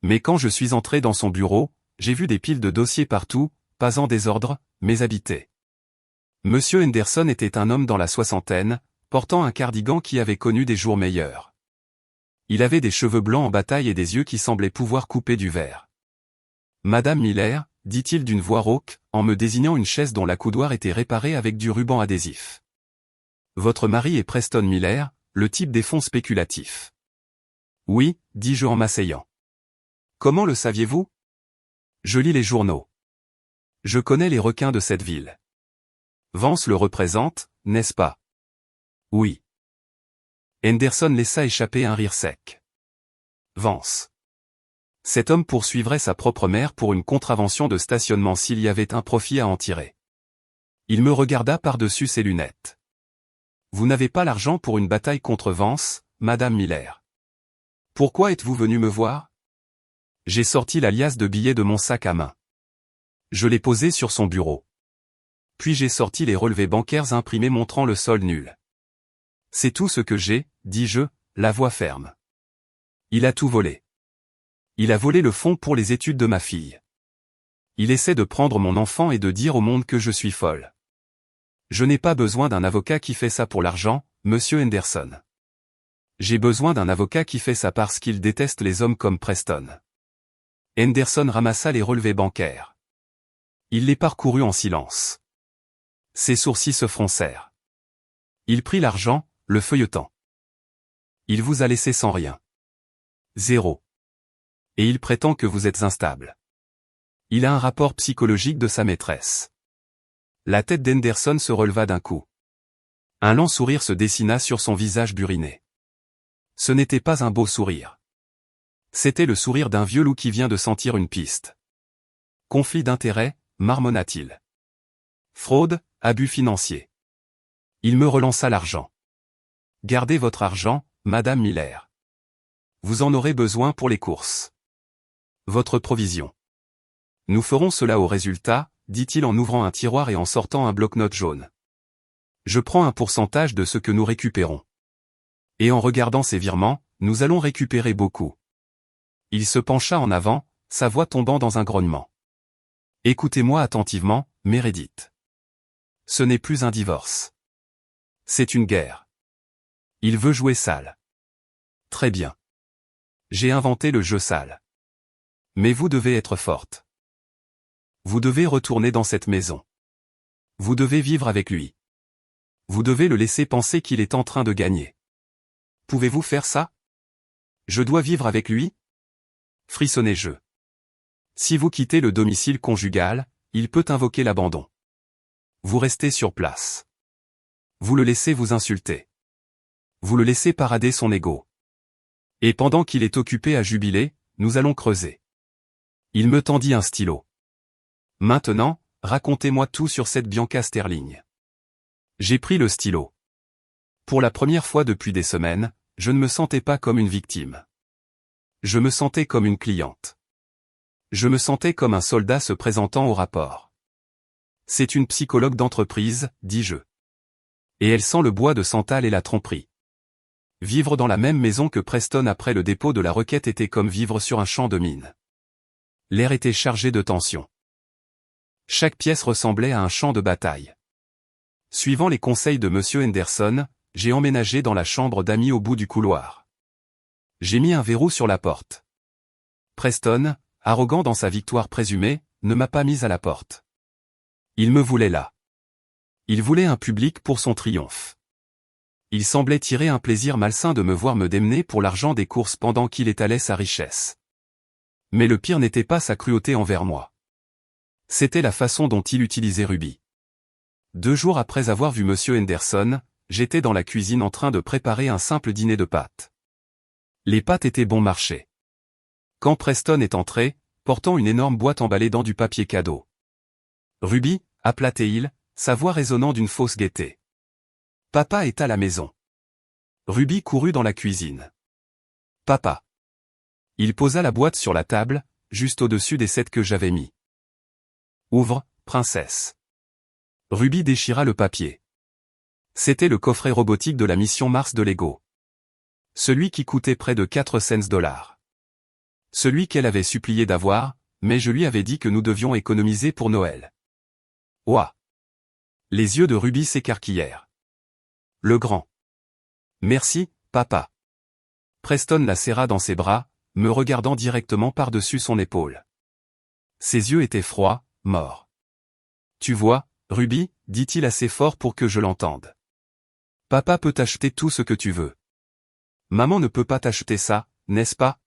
Mais quand je suis entré dans son bureau, j'ai vu des piles de dossiers partout, pas en désordre, mais habités. Monsieur Henderson était un homme dans la soixantaine, portant un cardigan qui avait connu des jours meilleurs. Il avait des cheveux blancs en bataille et des yeux qui semblaient pouvoir couper du verre. Madame Miller, dit-il d'une voix rauque, en me désignant une chaise dont l'accoudoir était réparé avec du ruban adhésif. Votre mari est Preston Miller, le type des fonds spéculatifs. Oui, dis-je en m'asseyant. Comment le saviez-vous? Je lis les journaux. Je connais les requins de cette ville. Vance le représente, n'est-ce pas? Oui. Henderson laissa échapper un rire sec. Vance. Cet homme poursuivrait sa propre mère pour une contravention de stationnement s'il y avait un profit à en tirer. Il me regarda par-dessus ses lunettes. Vous n'avez pas l'argent pour une bataille contre Vance, Madame Miller. Pourquoi êtes-vous venu me voir? J'ai sorti la liasse de billets de mon sac à main. Je l'ai posé sur son bureau. Puis j'ai sorti les relevés bancaires imprimés montrant le sol nul. C'est tout ce que j'ai, dis-je, la voix ferme. Il a tout volé. Il a volé le fonds pour les études de ma fille. Il essaie de prendre mon enfant et de dire au monde que je suis folle. Je n'ai pas besoin d'un avocat qui fait ça pour l'argent, Monsieur Henderson. J'ai besoin d'un avocat qui fait ça parce qu'il déteste les hommes comme Preston. Henderson ramassa les relevés bancaires. Il les parcourut en silence. Ses sourcils se froncèrent. Il prit l'argent, le feuilletant. Il vous a laissé sans rien. 0. Et il prétend que vous êtes instable. Il a un rapport psychologique de sa maîtresse. La tête d'Henderson se releva d'un coup. Un lent sourire se dessina sur son visage buriné. Ce n'était pas un beau sourire. C'était le sourire d'un vieux loup qui vient de sentir une piste. Conflit d'intérêts, marmonna-t-il. Fraude, abus financier. Il me relança l'argent. Gardez votre argent, Madame Miller. Vous en aurez besoin pour les courses. Votre provision. Nous ferons cela au résultat, dit-il en ouvrant un tiroir et en sortant un bloc-notes jaune. Je prends un pourcentage de ce que nous récupérons. Et en regardant ces virements, nous allons récupérer beaucoup. Il se pencha en avant, sa voix tombant dans un grognement. Écoutez-moi attentivement, Meredith. Ce n'est plus un divorce. C'est une guerre. Il veut jouer sale. Très bien. J'ai inventé le jeu sale. Mais vous devez être forte. Vous devez retourner dans cette maison. Vous devez vivre avec lui. Vous devez le laisser penser qu'il est en train de gagner. Pouvez-vous faire ça? Je dois vivre avec lui? Frissonnai-je. Si vous quittez le domicile conjugal, il peut invoquer l'abandon. Vous restez sur place. Vous le laissez vous insulter. Vous le laissez parader son ego. Et pendant qu'il est occupé à jubiler, nous allons creuser. Il me tendit un stylo. Maintenant, racontez-moi tout sur cette Bianca Sterling. J'ai pris le stylo. Pour la première fois depuis des semaines, je ne me sentais pas comme une victime. Je me sentais comme une cliente. Je me sentais comme un soldat se présentant au rapport. C'est une psychologue d'entreprise, dis-je. Et elle sent le bois de santal et la tromperie. Vivre dans la même maison que Preston après le dépôt de la requête était comme vivre sur un champ de mines. L'air était chargé de tension. Chaque pièce ressemblait à un champ de bataille. Suivant les conseils de Monsieur Henderson, j'ai emménagé dans la chambre d'amis au bout du couloir. J'ai mis un verrou sur la porte. Preston, arrogant dans sa victoire présumée, ne m'a pas mis à la porte. Il me voulait là. Il voulait un public pour son triomphe. Il semblait tirer un plaisir malsain de me voir me démener pour l'argent des courses pendant qu'il étalait sa richesse. Mais le pire n'était pas sa cruauté envers moi. C'était la façon dont il utilisait Ruby. 2 jours après avoir vu Monsieur Henderson, j'étais dans la cuisine en train de préparer un simple dîner de pâtes. Les pâtes étaient bon marché. Quand Preston est entré, portant une énorme boîte emballée dans du papier cadeau. Ruby, appela-t-il, sa voix résonnant d'une fausse gaieté. Papa est à la maison. Ruby courut dans la cuisine. Papa. Il posa la boîte sur la table, juste au-dessus des 7 que j'avais mis. Ouvre, princesse. Ruby déchira le papier. C'était le coffret robotique de la mission Mars de Lego. Celui qui coûtait près de 4 cents. Celui qu'elle avait supplié d'avoir, mais je lui avais dit que nous devions économiser pour Noël. Ouah! Les yeux de Ruby s'écarquillèrent. Le grand. Merci, papa. Preston la serra dans ses bras, me regardant directement par-dessus son épaule. Ses yeux étaient froids, morts. Tu vois, Ruby, dit-il assez fort pour que je l'entende. Papa peut t'acheter tout ce que tu veux. Maman ne peut pas t'acheter ça, n'est-ce pas?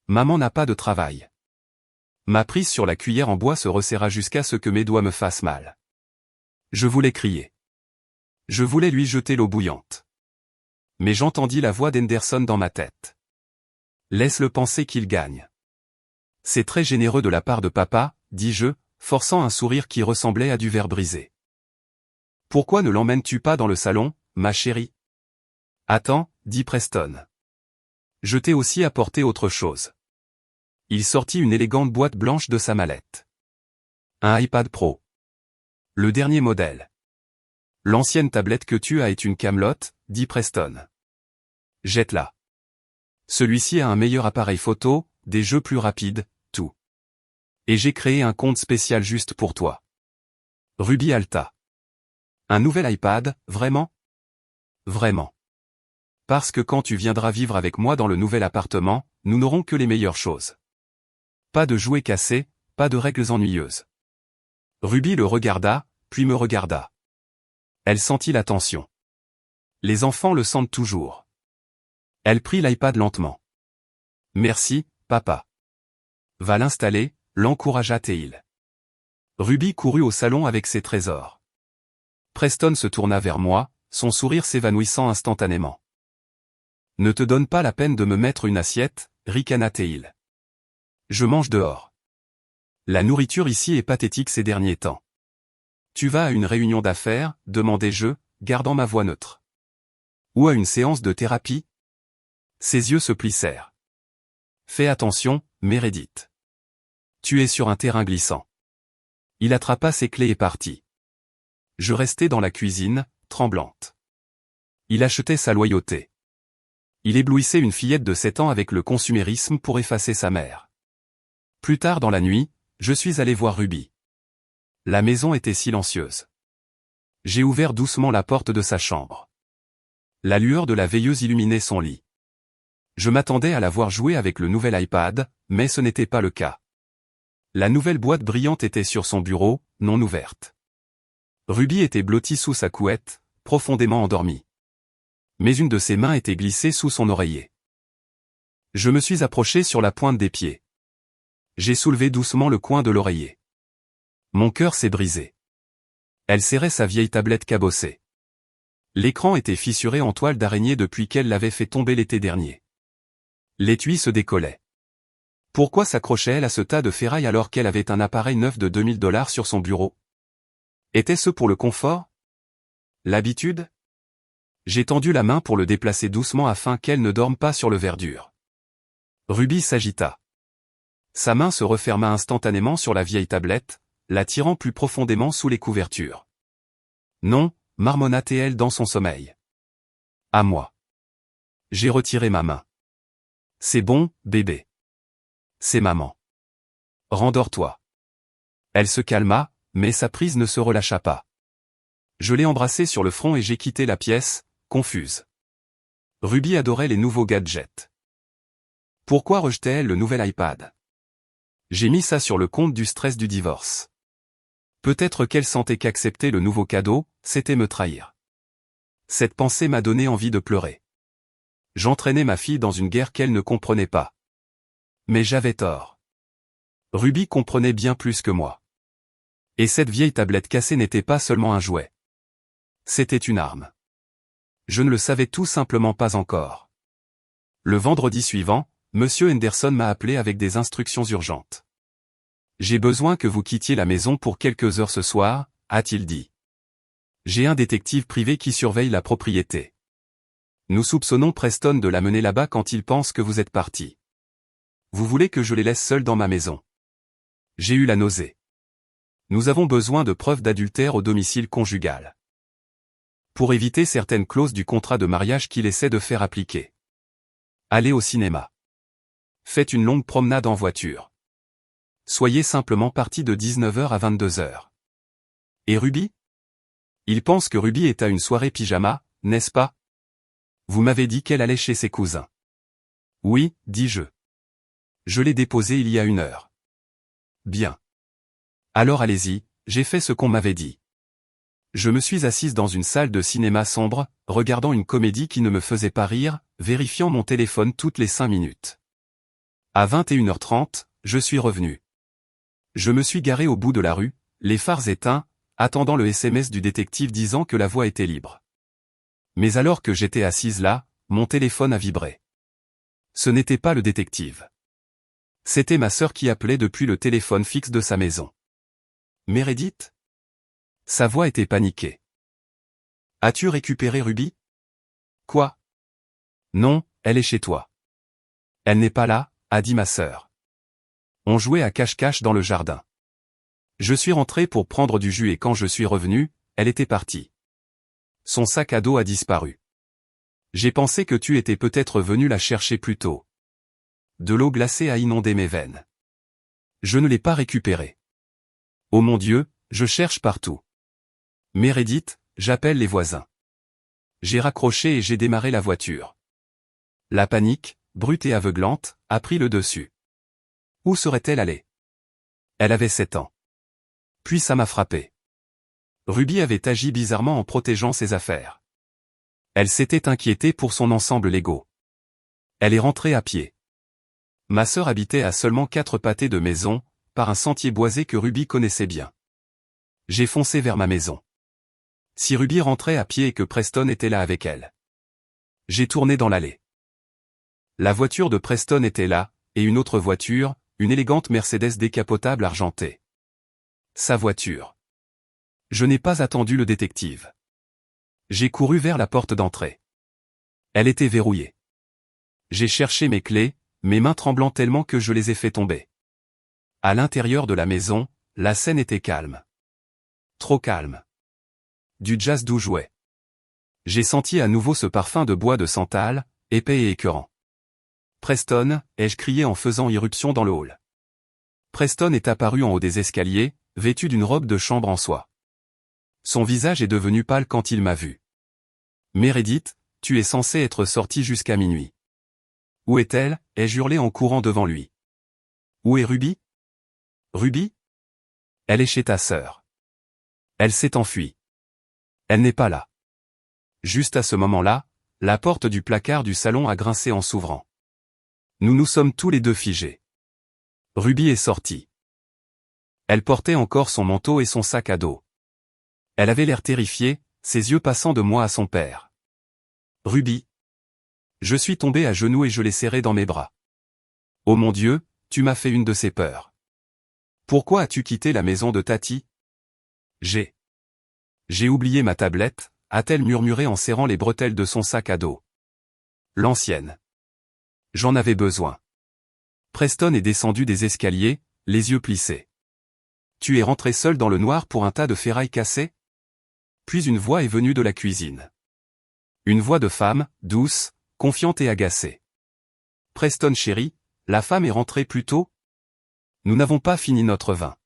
Maman n'a pas de travail. Ma prise sur la cuillère en bois se resserra jusqu'à ce que mes doigts me fassent mal. Je voulais crier. Je voulais lui jeter l'eau bouillante. Mais j'entendis la voix d'Henderson dans ma tête. Laisse-le penser qu'il gagne. C'est très généreux de la part de papa, dis-je, forçant un sourire qui ressemblait à du verre brisé. Pourquoi ne l'emmènes-tu pas dans le salon, ma chérie? Attends, dit Preston. Je t'ai aussi apporté autre chose. Il sortit une élégante boîte blanche de sa mallette. Un iPad Pro. Le dernier modèle. L'ancienne tablette que tu as est une camelote, dit Preston. Jette-la. Celui-ci a un meilleur appareil photo, des jeux plus rapides, tout. Et j'ai créé un compte spécial juste pour toi. Ruby halta. Un nouvel iPad, vraiment? Vraiment. Parce que quand tu viendras vivre avec moi dans le nouvel appartement, nous n'aurons que les meilleures choses. Pas de jouets cassés, pas de règles ennuyeuses. Ruby le regarda, puis me regarda. Elle sentit la tension. Les enfants le sentent toujours. Elle prit l'iPad lentement. Merci, papa. Va l'installer, l'encouragea-t-il. Ruby courut au salon avec ses trésors. Preston se tourna vers moi, son sourire s'évanouissant instantanément. Ne te donne pas la peine de me mettre une assiette, ricana-t-il. Je mange dehors. La nourriture ici est pathétique ces derniers temps. Tu vas à une réunion d'affaires, demandai-je, gardant ma voix neutre. Ou à une séance de thérapie? Ses yeux se plissèrent. Fais attention, Meredith. Tu es sur un terrain glissant. Il attrapa ses clés et partit. Je restai dans la cuisine, tremblante. Il achetait sa loyauté. Il éblouissait une fillette de 7 ans avec le consumérisme pour effacer sa mère. Plus tard dans la nuit, je suis allé voir Ruby. La maison était silencieuse. J'ai ouvert doucement la porte de sa chambre. La lueur de la veilleuse illuminait son lit. Je m'attendais à la voir jouer avec le nouvel iPad, mais ce n'était pas le cas. La nouvelle boîte brillante était sur son bureau, non ouverte. Ruby était blottie sous sa couette, profondément endormie. Mais une de ses mains était glissée sous son oreiller. Je me suis approché sur la pointe des pieds. J'ai soulevé doucement le coin de l'oreiller. Mon cœur s'est brisé. Elle serrait sa vieille tablette cabossée. L'écran était fissuré en toile d'araignée depuis qu'elle l'avait fait tomber l'été dernier. L'étui se décollait. Pourquoi s'accrochait-elle à ce tas de ferraille alors qu'elle avait un appareil neuf de $2000 sur son bureau? Était-ce pour le confort? L'habitude? J'ai tendu la main pour le déplacer doucement afin qu'elle ne dorme pas sur le verdure. Ruby s'agita. Sa main se referma instantanément sur la vieille tablette, la tirant plus profondément sous les couvertures. Non, marmonna-t-elle dans son sommeil. À moi. J'ai retiré ma main. C'est bon, bébé. C'est maman. Rendors-toi. Elle se calma, mais sa prise ne se relâcha pas. Je l'ai embrassée sur le front et j'ai quitté la pièce, confuse. Ruby adorait les nouveaux gadgets. Pourquoi rejetait-elle le nouvel iPad? J'ai mis ça sur le compte du stress du divorce. Peut-être qu'elle sentait qu'accepter le nouveau cadeau, c'était me trahir. Cette pensée m'a donné envie de pleurer. J'entraînais ma fille dans une guerre qu'elle ne comprenait pas. Mais j'avais tort. Ruby comprenait bien plus que moi. Et cette vieille tablette cassée n'était pas seulement un jouet. C'était une arme. Je ne le savais tout simplement pas encore. Le vendredi suivant, Monsieur Henderson m'a appelé avec des instructions urgentes. J'ai besoin que vous quittiez la maison pour quelques heures ce soir, a-t-il dit. J'ai un détective privé qui surveille la propriété. Nous soupçonnons Preston de la mener là-bas quand il pense que vous êtes parti. Vous voulez que je les laisse seuls dans ma maison. J'ai eu la nausée. Nous avons besoin de preuves d'adultère au domicile conjugal. Pour éviter certaines clauses du contrat de mariage qu'il essaie de faire appliquer. Allez au cinéma. Faites une longue promenade en voiture. Soyez simplement partis de 19h à 22h. Et Ruby? Il pense que Ruby est à une soirée pyjama, n'est-ce pas? Vous m'avez dit qu'elle allait chez ses cousins. Oui, dis-je. Je l'ai déposée il y a 1 heure. Bien. Alors allez-y, j'ai fait ce qu'on m'avait dit. Je me suis assise dans une salle de cinéma sombre, regardant une comédie qui ne me faisait pas rire, vérifiant mon téléphone toutes les 5 minutes. À 21h30, je suis revenu. Je me suis garé au bout de la rue, les phares éteints, attendant le SMS du détective disant que la voie était libre. Mais alors que j'étais assise là, mon téléphone a vibré. Ce n'était pas le détective. C'était ma sœur qui appelait depuis le téléphone fixe de sa maison. Meredith? Sa voix était paniquée. As-tu récupéré Ruby? Quoi? Non, elle est chez toi. Elle n'est pas là, a dit ma sœur. On jouait à cache-cache dans le jardin. Je suis rentré pour prendre du jus et quand je suis revenu, elle était partie. Son sac à dos a disparu. J'ai pensé que tu étais peut-être venu la chercher plus tôt. De l'eau glacée a inondé mes veines. Je ne l'ai pas récupérée. Oh mon Dieu, je cherche partout. Meredith, j'appelle les voisins. J'ai raccroché et j'ai démarré la voiture. La panique, brute et aveuglante, a pris le dessus. Où serait-elle allée? Elle avait 7 ans. Puis ça m'a frappé. Ruby avait agi bizarrement en protégeant ses affaires. Elle s'était inquiétée pour son ensemble Lego. Elle est rentrée à pied. Ma sœur habitait à seulement 4 pâtés de maison, par un sentier boisé que Ruby connaissait bien. J'ai foncé vers ma maison. Si Ruby rentrait à pied et que Preston était là avec elle. J'ai tourné dans l'allée. La voiture de Preston était là, et une autre voiture, une élégante Mercedes décapotable argentée. Sa voiture. Je n'ai pas attendu le détective. J'ai couru vers la porte d'entrée. Elle était verrouillée. J'ai cherché mes clés, mes mains tremblant tellement que je les ai fait tomber. À l'intérieur de la maison, la scène était calme. Trop calme. Du jazz doux jouait. J'ai senti à nouveau ce parfum de bois de santal, épais et écœurant. Preston, ai-je crié en faisant irruption dans le hall. Preston est apparu en haut des escaliers, vêtu d'une robe de chambre en soie. Son visage est devenu pâle quand il m'a vu. Meredith, tu es censée être sortie jusqu'à minuit. Où est-elle? Ai-je hurlé en courant devant lui. Où est Ruby? Ruby? Elle est chez ta sœur. Elle s'est enfuie. Elle n'est pas là. Juste à ce moment-là, la porte du placard du salon a grincé en s'ouvrant. Nous nous sommes tous les deux figés. Ruby est sortie. Elle portait encore son manteau et son sac à dos. Elle avait l'air terrifiée, ses yeux passant de moi à son père. Ruby. Je suis tombé à genoux et je l'ai serrée dans mes bras. Oh mon Dieu, tu m'as fait une de ces peurs. Pourquoi as-tu quitté la maison de Tati? J'ai oublié ma tablette, a-t-elle murmuré en serrant les bretelles de son sac à dos. L'ancienne. J'en avais besoin. Preston est descendu des escaliers, les yeux plissés. Tu es rentré seul dans le noir pour un tas de ferrailles cassées? Puis une voix est venue de la cuisine. Une voix de femme, douce, confiante et agacée. Preston chéri, la femme est rentrée plus tôt? Nous n'avons pas fini notre vin.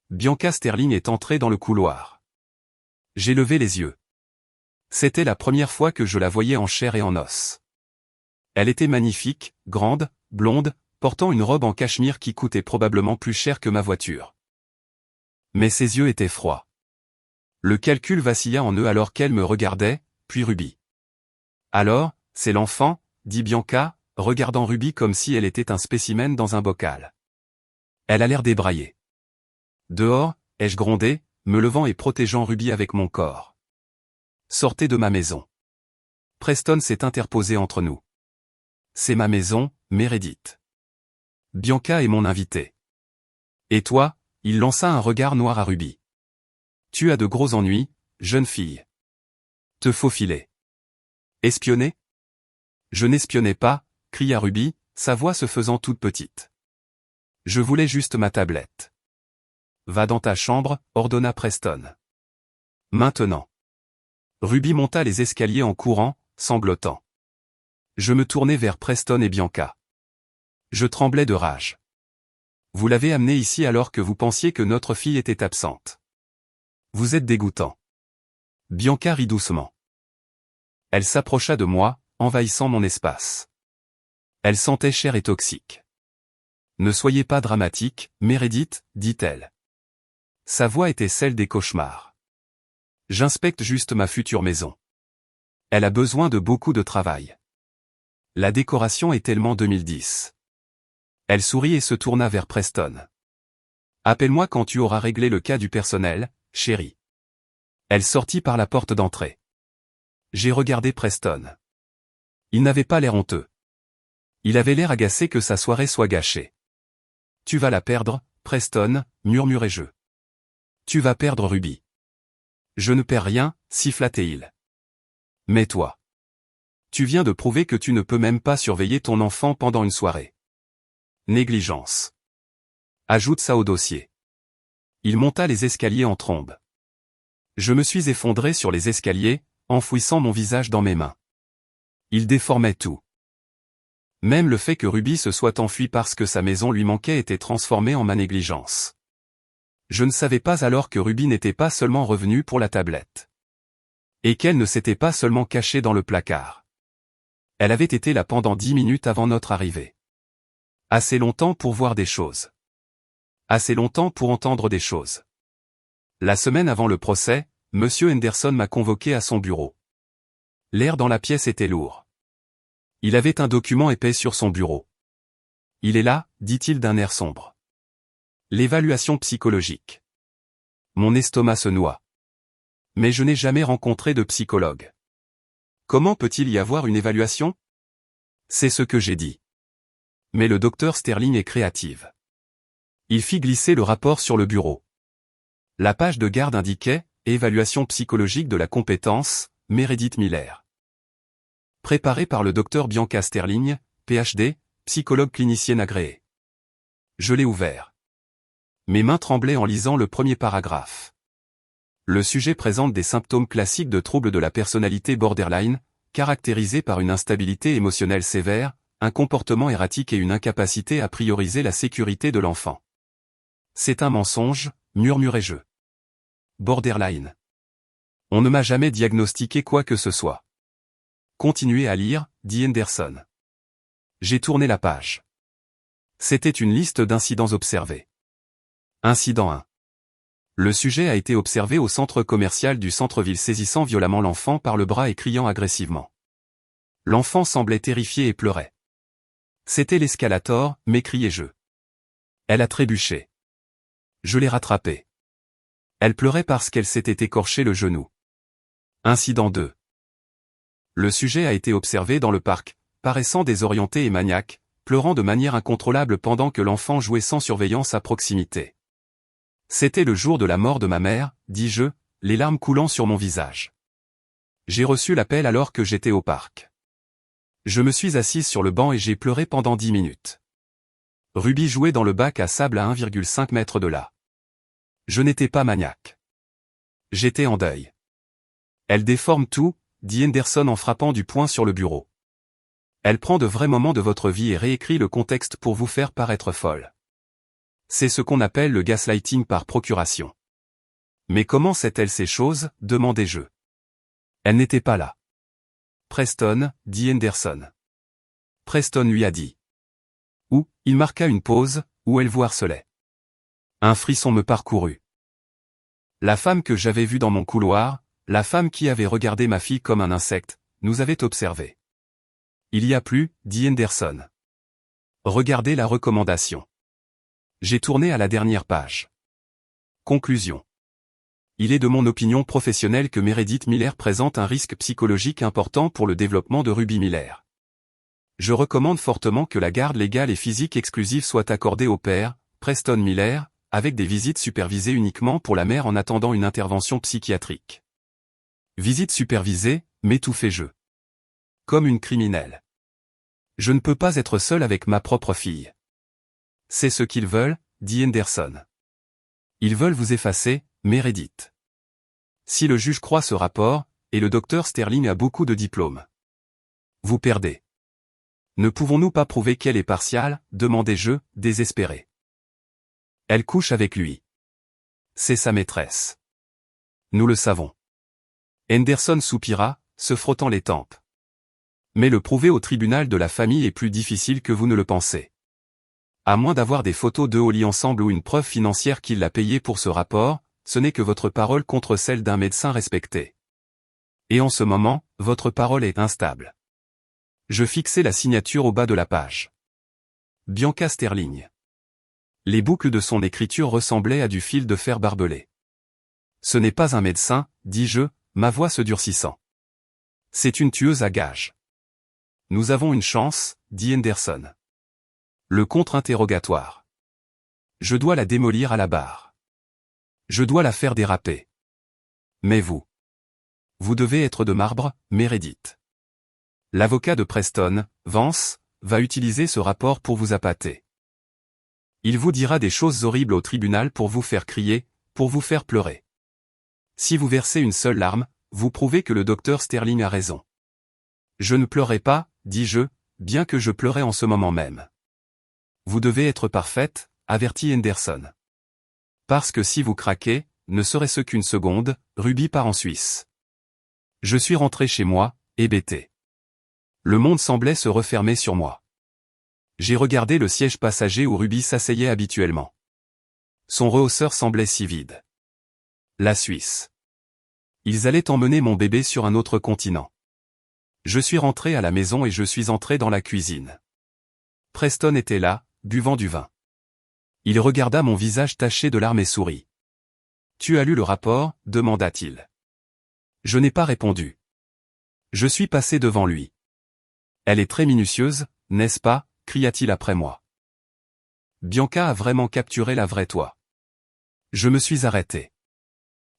Bianca Sterling est entrée dans le couloir. J'ai levé les yeux. C'était la première fois que je la voyais en chair et en os. Elle était magnifique, grande, blonde, portant une robe en cachemire qui coûtait probablement plus cher que ma voiture. Mais ses yeux étaient froids. Le calcul vacilla en eux alors qu'elle me regardait, puis Ruby. Alors, c'est l'enfant, dit Bianca, regardant Ruby comme si elle était un spécimen dans un bocal. Elle a l'air débraillée. Dehors, ai-je grondé, me levant et protégeant Ruby avec mon corps. Sortez de ma maison. Preston s'est interposé entre nous. C'est ma maison, Meredith. Bianca est mon invitée. Et toi? Il lança un regard noir à Ruby. Tu as de gros ennuis, jeune fille. Te faufiler. Espionner? Je n'espionnais pas, cria Ruby, sa voix se faisant toute petite. Je voulais juste ma tablette. Va dans ta chambre, ordonna Preston. Maintenant. Ruby monta les escaliers en courant, sanglotant. Je me tournai vers Preston et Bianca. Je tremblais de rage. Vous l'avez amenée ici alors que vous pensiez que notre fille était absente. Vous êtes dégoûtant. Bianca rit doucement. Elle s'approcha de moi, envahissant mon espace. Elle sentait chère et toxique. Ne soyez pas dramatique, Meredith, dit-elle. Sa voix était celle des cauchemars. J'inspecte juste ma future maison. Elle a besoin de beaucoup de travail. La décoration est tellement 2010. Elle sourit et se tourna vers Preston. Appelle-moi quand tu auras réglé le cas du personnel, chérie. Elle sortit par la porte d'entrée. J'ai regardé Preston. Il n'avait pas l'air honteux. Il avait l'air agacé que sa soirée soit gâchée. Tu vas la perdre, Preston, murmurai-je. Tu vas perdre Ruby. Je ne perds rien, siffla-t-il. Mais toi. Tu viens de prouver que tu ne peux même pas surveiller ton enfant pendant une soirée. Négligence. Ajoute ça au dossier. Il monta les escaliers en trombe. Je me suis effondré sur les escaliers, enfouissant mon visage dans mes mains. Il déformait tout. Même le fait que Ruby se soit enfuie parce que sa maison lui manquait était transformé en ma négligence. Je ne savais pas alors que Ruby n'était pas seulement revenue pour la tablette. Et qu'elle ne s'était pas seulement cachée dans le placard. Elle avait été là pendant 10 minutes avant notre arrivée. Assez longtemps pour voir des choses. Assez longtemps pour entendre des choses. La semaine avant le procès, M. Henderson m'a convoqué à son bureau. L'air dans la pièce était lourd. Il avait un document épais sur son bureau. Il est là, dit-il d'un air sombre. L'évaluation psychologique. Mon estomac se noie. Mais je n'ai jamais rencontré de psychologue. Comment peut-il y avoir une évaluation? C'est ce que j'ai dit. Mais le docteur Sterling est créative. Il fit glisser le rapport sur le bureau. La page de garde indiquait « Évaluation psychologique de la compétence, Meredith Miller ». Préparé par le docteur Bianca Sterling, Ph.D., psychologue clinicienne agréée. Je l'ai ouvert. Mes mains tremblaient en lisant le premier paragraphe. Le sujet présente des symptômes classiques de troubles de la personnalité borderline, caractérisés par une instabilité émotionnelle sévère, un comportement erratique et une incapacité à prioriser la sécurité de l'enfant. C'est un mensonge, murmurai-je. Borderline. On ne m'a jamais diagnostiqué quoi que ce soit. Continuez à lire, dit Henderson. J'ai tourné la page. C'était une liste d'incidents observés. Incident 1. Le sujet a été observé au centre commercial du centre-ville saisissant violemment l'enfant par le bras et criant agressivement. L'enfant semblait terrifié et pleurait. C'était l'escalator, m'écriai-je. Elle a trébuché. Je l'ai rattrapée. Elle pleurait parce qu'elle s'était écorché le genou. Incident 2. Le sujet a été observé dans le parc, paraissant désorienté et maniaque, pleurant de manière incontrôlable pendant que l'enfant jouait sans surveillance à proximité. C'était le jour de la mort de ma mère, dis-je, les larmes coulant sur mon visage. J'ai reçu l'appel alors que j'étais au parc. Je me suis assise sur le banc et j'ai pleuré pendant 10 minutes. Ruby jouait dans le bac à sable à 1,5 mètre de là. Je n'étais pas maniaque. J'étais en deuil. Elle déforme tout, dit Henderson en frappant du poing sur le bureau. Elle prend de vrais moments de votre vie et réécrit le contexte pour vous faire paraître folle. C'est ce qu'on appelle le gaslighting par procuration. Mais comment sait-elle ces choses, demandai-je. Elle n'était pas là. Preston, dit Henderson. Preston lui a dit. Où, il marqua une pause, où elle vous harcelait. Un frisson me parcourut. La femme que j'avais vue dans mon couloir, la femme qui avait regardé ma fille comme un insecte, nous avait observé. Il y a plus, dit Henderson. Regardez la recommandation. J'ai tourné à la dernière page. Conclusion. Il est de mon opinion professionnelle que Meredith Miller présente un risque psychologique important pour le développement de Ruby Miller. Je recommande fortement que la garde légale et physique exclusive soit accordée au père, Preston Miller, avec des visites supervisées uniquement pour la mère en attendant une intervention psychiatrique. Visite supervisée, mais tout fait jeu. Comme une criminelle. Je ne peux pas être seul avec ma propre fille. C'est ce qu'ils veulent, dit Henderson. Ils veulent vous effacer, Meredith. Si le juge croit ce rapport, et le docteur Sterling a beaucoup de diplômes. Vous perdez. Ne pouvons-nous pas prouver qu'elle est partiale, demandai-je, désespéré. Elle couche avec lui. C'est sa maîtresse. Nous le savons. Henderson soupira, se frottant les tempes. Mais le prouver au tribunal de la famille est plus difficile que vous ne le pensez. À moins d'avoir des photos d'eux au lit ensemble ou une preuve financière qu'il l'a payé pour ce rapport, ce n'est que votre parole contre celle d'un médecin respecté. Et en ce moment, votre parole est instable. Je fixai la signature au bas de la page. Bianca Sterling. Les boucles de son écriture ressemblaient à du fil de fer barbelé. Ce n'est pas un médecin, dis-je, ma voix se durcissant. C'est une tueuse à gages. Nous avons une chance, dit Henderson. Le contre-interrogatoire. Je dois la démolir à la barre. Je dois la faire déraper. Mais vous. Vous devez être de marbre, Meredith. L'avocat de Preston, Vance, va utiliser ce rapport pour vous appâter. Il vous dira des choses horribles au tribunal pour vous faire crier, pour vous faire pleurer. Si vous versez une seule larme, vous prouvez que le docteur Sterling a raison. Je ne pleurais pas, dis-je, bien que je pleurais en ce moment même. Vous devez être parfaite, avertit Henderson. Parce que si vous craquez, ne serait-ce qu'une seconde, Ruby part en Suisse. Je suis rentré chez moi, hébété. Le monde semblait se refermer sur moi. J'ai regardé le siège passager où Ruby s'asseyait habituellement. Son rehausseur semblait si vide. La Suisse. Ils allaient emmener mon bébé sur un autre continent. Je suis rentré à la maison et je suis entré dans la cuisine. Preston était là, buvant du vin. Il regarda mon visage taché de larmes et sourit. « Tu as lu le rapport ?» demanda-t-il. Je n'ai pas répondu. Je suis passé devant lui. « Elle est très minutieuse, n'est-ce pas ?» cria-t-il après moi. Bianca a vraiment capturé la vraie toi. Je me suis arrêté.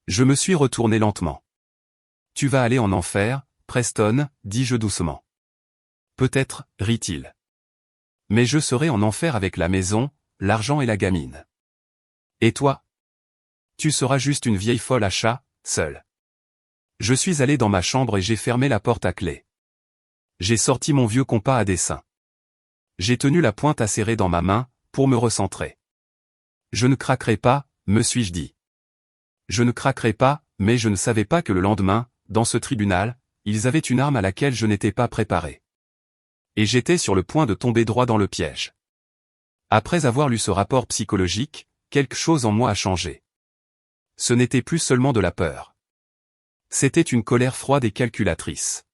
Je me suis retourné lentement. « Tu vas aller en enfer, Preston, dis-je doucement. Peut-être, rit-il. Mais je serai en enfer avec la maison, l'argent et la gamine. Et toi? Tu seras juste une vieille folle à chat, seule. Je suis allé dans ma chambre et j'ai fermé la porte à clé. J'ai sorti mon vieux compas à dessin. J'ai tenu la pointe acérée dans ma main, pour me recentrer. Je ne craquerai pas, me suis-je dit. Je ne craquerai pas, mais je ne savais pas que le lendemain, dans ce tribunal, ils avaient une arme à laquelle je n'étais pas préparé. Et j'étais sur le point de tomber droit dans le piège. Après avoir lu ce rapport psychologique, quelque chose en moi a changé. Ce n'était plus seulement de la peur. C'était une colère froide et calculatrice.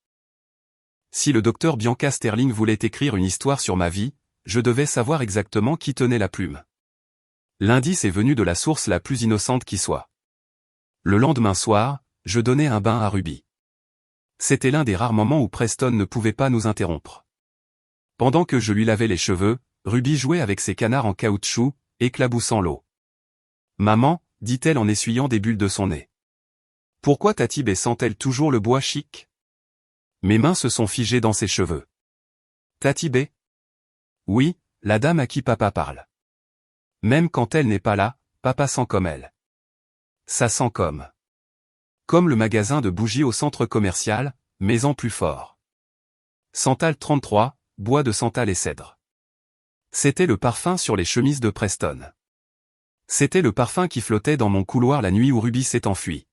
Si le docteur Bianca Sterling voulait écrire une histoire sur ma vie, je devais savoir exactement qui tenait la plume. L'indice est venu de la source la plus innocente qui soit. Le lendemain soir, je donnai un bain à Ruby. C'était l'un des rares moments où Preston ne pouvait pas nous interrompre. Pendant que je lui lavais les cheveux, Ruby jouait avec ses canards en caoutchouc, éclaboussant l'eau. « Maman » dit-elle en essuyant des bulles de son nez. « Pourquoi Tati B sent-elle toujours le bois chic ?» Mes mains se sont figées dans ses cheveux. « Tati B » ? Oui, la dame à qui papa parle. Même quand elle n'est pas là, papa sent comme elle. Ça sent comme. Comme le magasin de bougies au centre commercial, mais en plus fort. Santal 33, bois de santal et cèdre. C'était le parfum sur les chemises de Preston. C'était le parfum qui flottait dans mon couloir la nuit où Ruby s'est enfuie.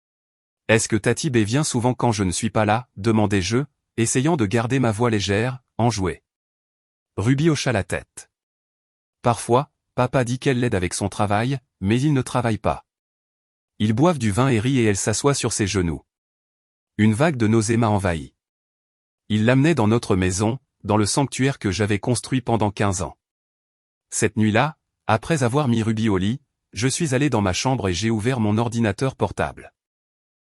« Est-ce que Tati B vient souvent quand je ne suis pas là ?» demandai-je, essayant de garder ma voix légère, enjouée. Ruby hocha la tête. « Parfois, papa dit qu'elle l'aide avec son travail, mais il ne travaille pas. Ils boivent du vin et rient et elle s'assoit sur ses genoux. » Une vague de nausée m'a envahi. Il l'amenait dans notre maison, dans le sanctuaire que j'avais construit pendant 15 ans. Cette nuit-là, après avoir mis Ruby au lit, Je suis allé dans ma chambre et j'ai ouvert mon ordinateur portable.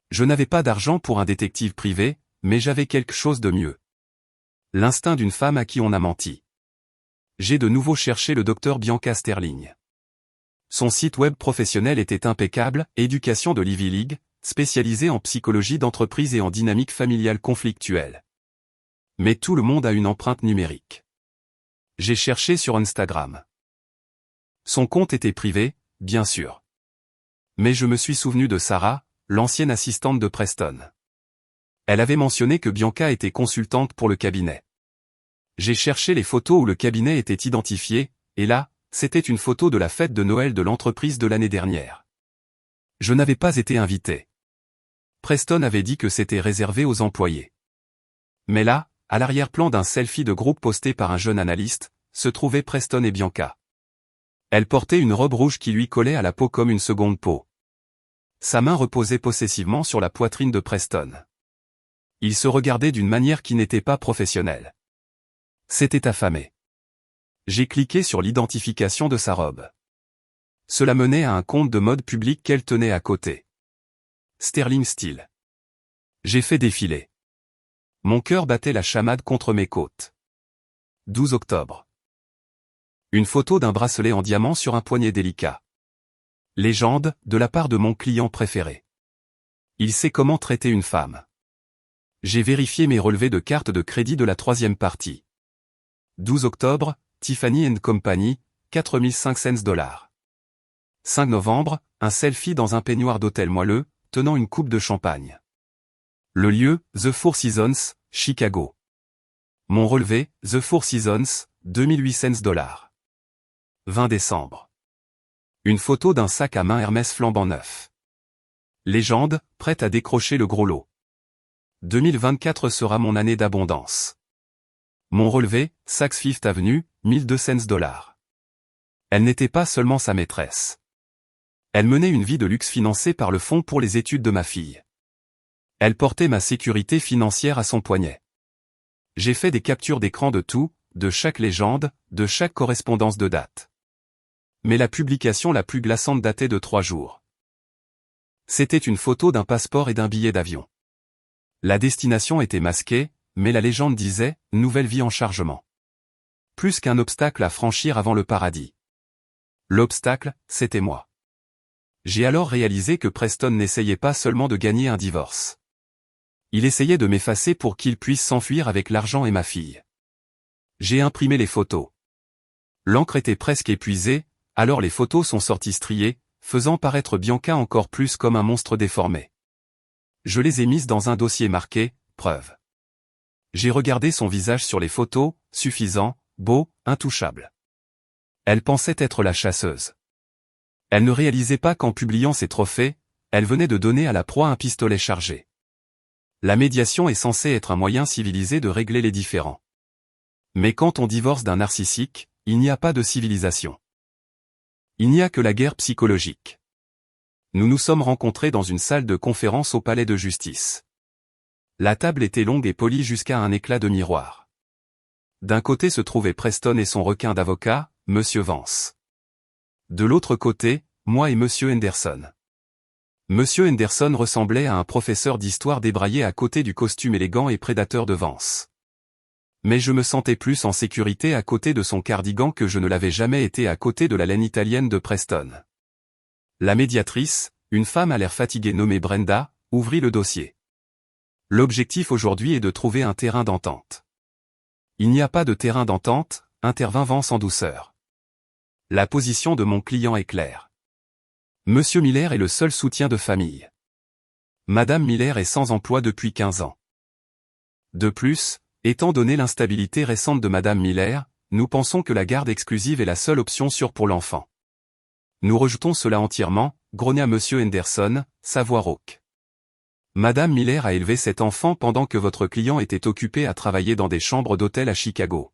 Je n'avais pas d'argent pour un détective privé, mais j'avais quelque chose de mieux. L'instinct d'une femme à qui on a menti. J'ai de nouveau cherché le docteur Bianca Sterling. Son site web professionnel était impeccable, Éducation de l'Ivy League, spécialisé en psychologie d'entreprise et en dynamique familiale conflictuelle. Mais tout le monde a une empreinte numérique. J'ai cherché sur Instagram. Son compte était privé, bien sûr. Mais je me suis souvenu de Sarah, l'ancienne assistante de Preston. Elle avait mentionné que Bianca était consultante pour le cabinet. J'ai cherché les photos où le cabinet était identifié, et là, c'était une photo de la fête de Noël de l'entreprise de l'année dernière. Je n'avais pas été invité. Preston avait dit que c'était réservé aux employés. Mais là, à l'arrière-plan d'un selfie de groupe posté par un jeune analyste, se trouvaient Preston et Bianca. Elle portait une robe rouge qui lui collait à la peau comme une seconde peau. Sa main reposait possessivement sur la poitrine de Preston. Ils se regardaient d'une manière qui n'était pas professionnelle. C'était affamé. J'ai cliqué sur l'identification de sa robe. Cela menait à un compte de mode public qu'elle tenait à côté. Sterling Style. J'ai fait défiler. Mon cœur battait la chamade contre mes côtes. 12 octobre. Une photo d'un bracelet en diamant sur un poignet délicat. Légende, de la part de mon client préféré. Il sait comment traiter une femme. J'ai vérifié mes relevés de carte de crédit de la 3e partie. 12 octobre, Tiffany & Company, 4500 $. 5 novembre, un selfie dans un peignoir d'hôtel moelleux, tenant une coupe de champagne. Le lieu, The Four Seasons, Chicago. Mon relevé, The Four Seasons, 2800 $. 20 décembre. Une photo d'un sac à main Hermès flambant neuf. Légende, prête à décrocher le gros lot. 2024 sera mon année d'abondance. Mon relevé, Saks Fifth Avenue, 1200 $. Elle n'était pas seulement sa maîtresse. Elle menait une vie de luxe financée par le fonds pour les études de ma fille. Elle portait ma sécurité financière à son poignet. J'ai fait des captures d'écran de tout, de chaque légende, de chaque correspondance de date. Mais la publication la plus glaçante datait de 3 jours. C'était une photo d'un passeport et d'un billet d'avion. La destination était masquée, mais la légende disait « Nouvelle vie en chargement ». Plus qu'un obstacle à franchir avant le paradis. L'obstacle, c'était moi. J'ai alors réalisé que Preston n'essayait pas seulement de gagner un divorce. Il essayait de m'effacer pour qu'il puisse s'enfuir avec l'argent et ma fille. J'ai imprimé les photos. L'encre était presque épuisée, alors les photos sont sorties striées, faisant paraître Bianca encore plus comme un monstre déformé. Je les ai mises dans un dossier marqué « Preuve ». J'ai regardé son visage sur les photos, suffisant, beau, intouchable. Elle pensait être la chasseuse. Elle ne réalisait pas qu'en publiant ses trophées, elle venait de donner à la proie un pistolet chargé. La médiation est censée être un moyen civilisé de régler les différends. Mais quand on divorce d'un narcissique, il n'y a pas de civilisation. Il n'y a que la guerre psychologique. Nous nous sommes rencontrés dans une salle de conférence au palais de justice. La table était longue et polie jusqu'à un éclat de miroir. D'un côté se trouvait Preston et son requin d'avocat, Monsieur Vance. De l'autre côté, moi et Monsieur Henderson. Monsieur Henderson ressemblait à un professeur d'histoire débraillé à côté du costume élégant et prédateur de Vance. Mais je me sentais plus en sécurité à côté de son cardigan que je ne l'avais jamais été à côté de la laine italienne de Preston. La médiatrice, une femme à l'air fatiguée nommée Brenda, ouvrit le dossier. L'objectif aujourd'hui est de trouver un terrain d'entente. Il n'y a pas de terrain d'entente, intervint Vance en douceur. La position de mon client est claire. Monsieur Miller est le seul soutien de famille. Madame Miller est sans emploi depuis 15 ans. De plus, étant donné l'instabilité récente de Madame Miller, nous pensons que la garde exclusive est la seule option sûre pour l'enfant. Nous rejetons cela entièrement, grogna Monsieur Henderson, sa voix rauque. Madame Miller a élevé cet enfant pendant que votre client était occupé à travailler dans des chambres d'hôtel à Chicago.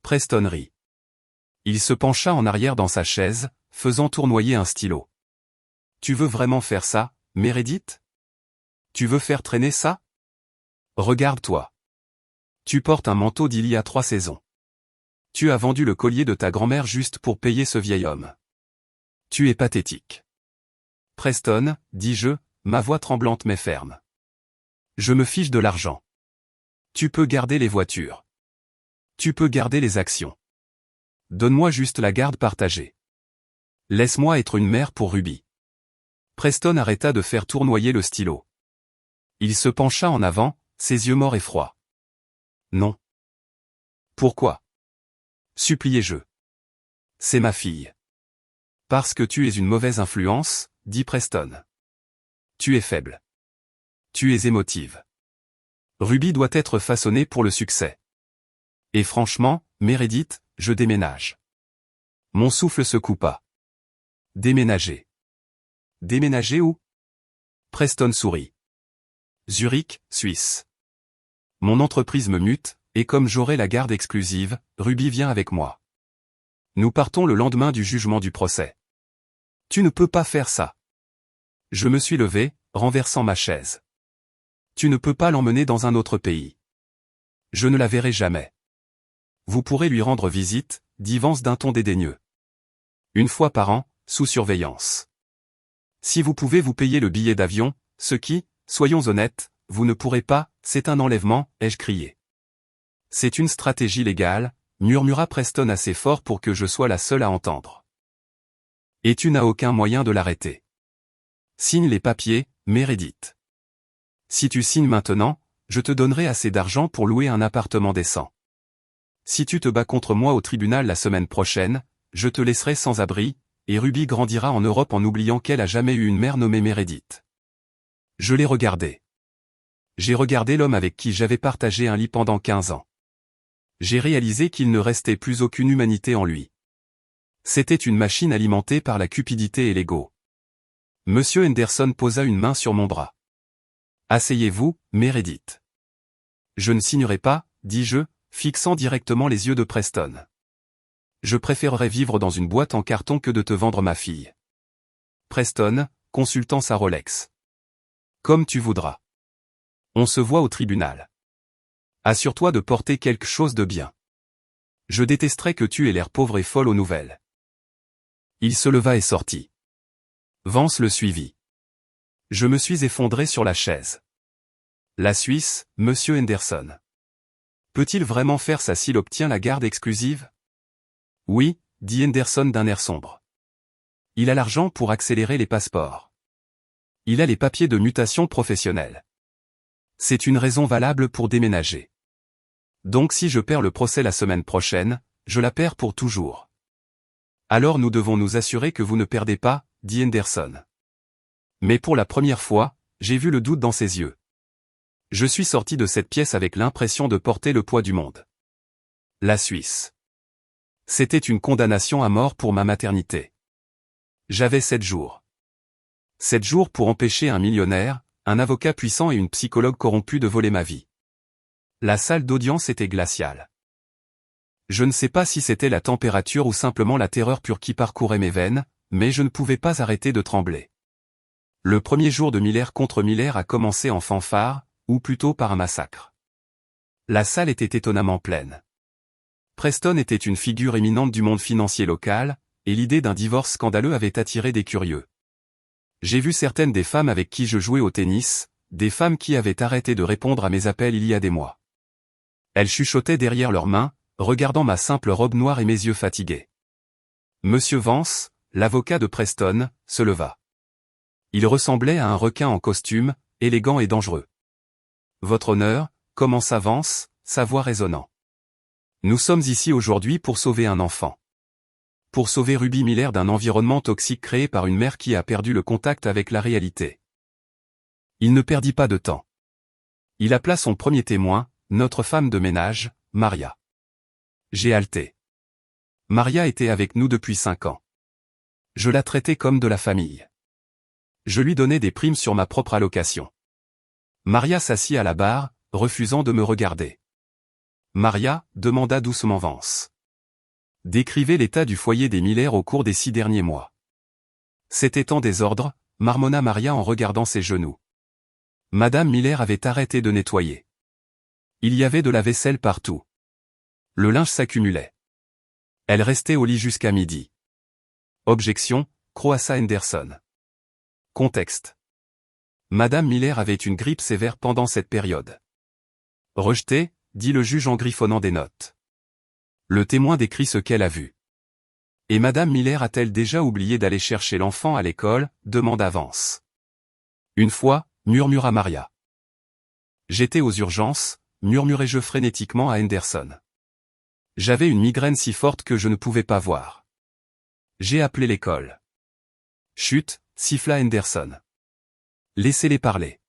Preston rit. Il se pencha en arrière dans sa chaise, faisant tournoyer un stylo. Tu veux vraiment faire ça, Meredith? Tu veux faire traîner ça? Regarde-toi. Tu portes un manteau d'il y a 3 saisons. Tu as vendu le collier de ta grand-mère juste pour payer ce vieil homme. Tu es pathétique. Preston, dis-je, ma voix tremblante mais ferme. Je me fiche de l'argent. Tu peux garder les voitures. Tu peux garder les actions. Donne-moi juste la garde partagée. Laisse-moi être une mère pour Ruby. Preston arrêta de faire tournoyer le stylo. Il se pencha en avant, ses yeux morts et froids. Non. Pourquoi? Suppliai-je. C'est ma fille. Parce que tu es une mauvaise influence, dit Preston. Tu es faible. Tu es émotive. Ruby doit être façonnée pour le succès. Et franchement, Meredith, je déménage. Mon souffle se coupa. Déménager. Déménager où? Preston sourit. Zurich, Suisse. Mon entreprise me mute, et comme j'aurai la garde exclusive, Ruby vient avec moi. Nous partons le lendemain du jugement du procès. Tu ne peux pas faire ça. Je me suis levé, renversant ma chaise. Tu ne peux pas l'emmener dans un autre pays. Je ne la verrai jamais. Vous pourrez lui rendre visite, dit Vance d'un ton dédaigneux. Une fois par an, sous surveillance. Si vous pouvez vous payer le billet d'avion, ce qui, soyons honnêtes, vous ne pourrez pas, c'est un enlèvement, ai-je crié. C'est une stratégie légale, murmura Preston assez fort pour que je sois la seule à entendre. Et tu n'as aucun moyen de l'arrêter. Signe les papiers, Meredith. Si tu signes maintenant, je te donnerai assez d'argent pour louer un appartement décent. Si tu te bats contre moi au tribunal la semaine prochaine, je te laisserai sans abri, et Ruby grandira en Europe en oubliant qu'elle a jamais eu une mère nommée Meredith. Je l'ai regardé. J'ai regardé l'homme avec qui j'avais partagé un lit pendant 15 ans. J'ai réalisé qu'il ne restait plus aucune humanité en lui. C'était une machine alimentée par la cupidité et l'ego. Monsieur Henderson posa une main sur mon bras. Asseyez-vous, Meredith. Je ne signerai pas, dis-je, fixant directement les yeux de Preston. Je préférerais vivre dans une boîte en carton que de te vendre ma fille. Preston, consultant sa Rolex. Comme tu voudras. On se voit au tribunal. Assure-toi de porter quelque chose de bien. Je détesterais que tu aies l'air pauvre et folle aux nouvelles. Il se leva et sortit. Vance le suivit. Je me suis effondré sur la chaise. La Suisse, Monsieur Henderson. Peut-il vraiment faire ça s'il obtient la garde exclusive? Oui, dit Henderson d'un air sombre. Il a l'argent pour accélérer les passeports. Il a les papiers de mutation professionnelle. C'est une raison valable pour déménager. Donc si je perds le procès la semaine prochaine, je la perds pour toujours. Alors nous devons nous assurer que vous ne perdez pas, dit Henderson. Mais pour la première fois, j'ai vu le doute dans ses yeux. Je suis sorti de cette pièce avec l'impression de porter le poids du monde. La Suisse. C'était une condamnation à mort pour ma maternité. J'avais 7 jours. 7 jours pour empêcher un millionnaire, un avocat puissant et une psychologue corrompue de voler ma vie. La salle d'audience était glaciale. Je ne sais pas si c'était la température ou simplement la terreur pure qui parcourait mes veines, mais je ne pouvais pas arrêter de trembler. Le premier jour de Miller contre Miller a commencé en fanfare, ou plutôt par un massacre. La salle était étonnamment pleine. Preston était une figure éminente du monde financier local, et l'idée d'un divorce scandaleux avait attiré des curieux. J'ai vu certaines des femmes avec qui je jouais au tennis, des femmes qui avaient arrêté de répondre à mes appels il y a des mois. Elles chuchotaient derrière leurs mains, regardant ma simple robe noire et mes yeux fatigués. Monsieur Vance, l'avocat de Preston, se leva. Il ressemblait à un requin en costume, élégant et dangereux. Votre honneur, commença Vance, sa voix résonnant. Nous sommes ici aujourd'hui pour sauver un enfant. Pour sauver Ruby Miller d'un environnement toxique créé par une mère qui a perdu le contact avec la réalité. Il ne perdit pas de temps. Il appela son premier témoin, notre femme de ménage, Maria. J'ai halté. Maria était avec nous depuis 5 ans. Je la traitais comme de la famille. Je lui donnais des primes sur ma propre allocation. Maria s'assit à la barre, refusant de me regarder. Maria, demanda doucement Vance. Décrivez l'état du foyer des Miller au cours des 6 derniers mois. C'était en désordre, marmonna Maria en regardant ses genoux. Madame Miller avait arrêté de nettoyer. Il y avait de la vaisselle partout. Le linge s'accumulait. Elle restait au lit jusqu'à midi. Objection, Croassa Henderson. Contexte. Madame Miller avait une grippe sévère pendant cette période. Rejeté, dit le juge en griffonnant des notes. Le témoin décrit ce qu'elle a vu. Et Madame Miller a-t-elle déjà oublié d'aller chercher l'enfant à l'école, demanda Vance. Une fois, murmura Maria. J'étais aux urgences, murmurai-je frénétiquement à Henderson. J'avais une migraine si forte que je ne pouvais pas voir. J'ai appelé l'école. Chut, siffla Henderson. Laissez-les parler.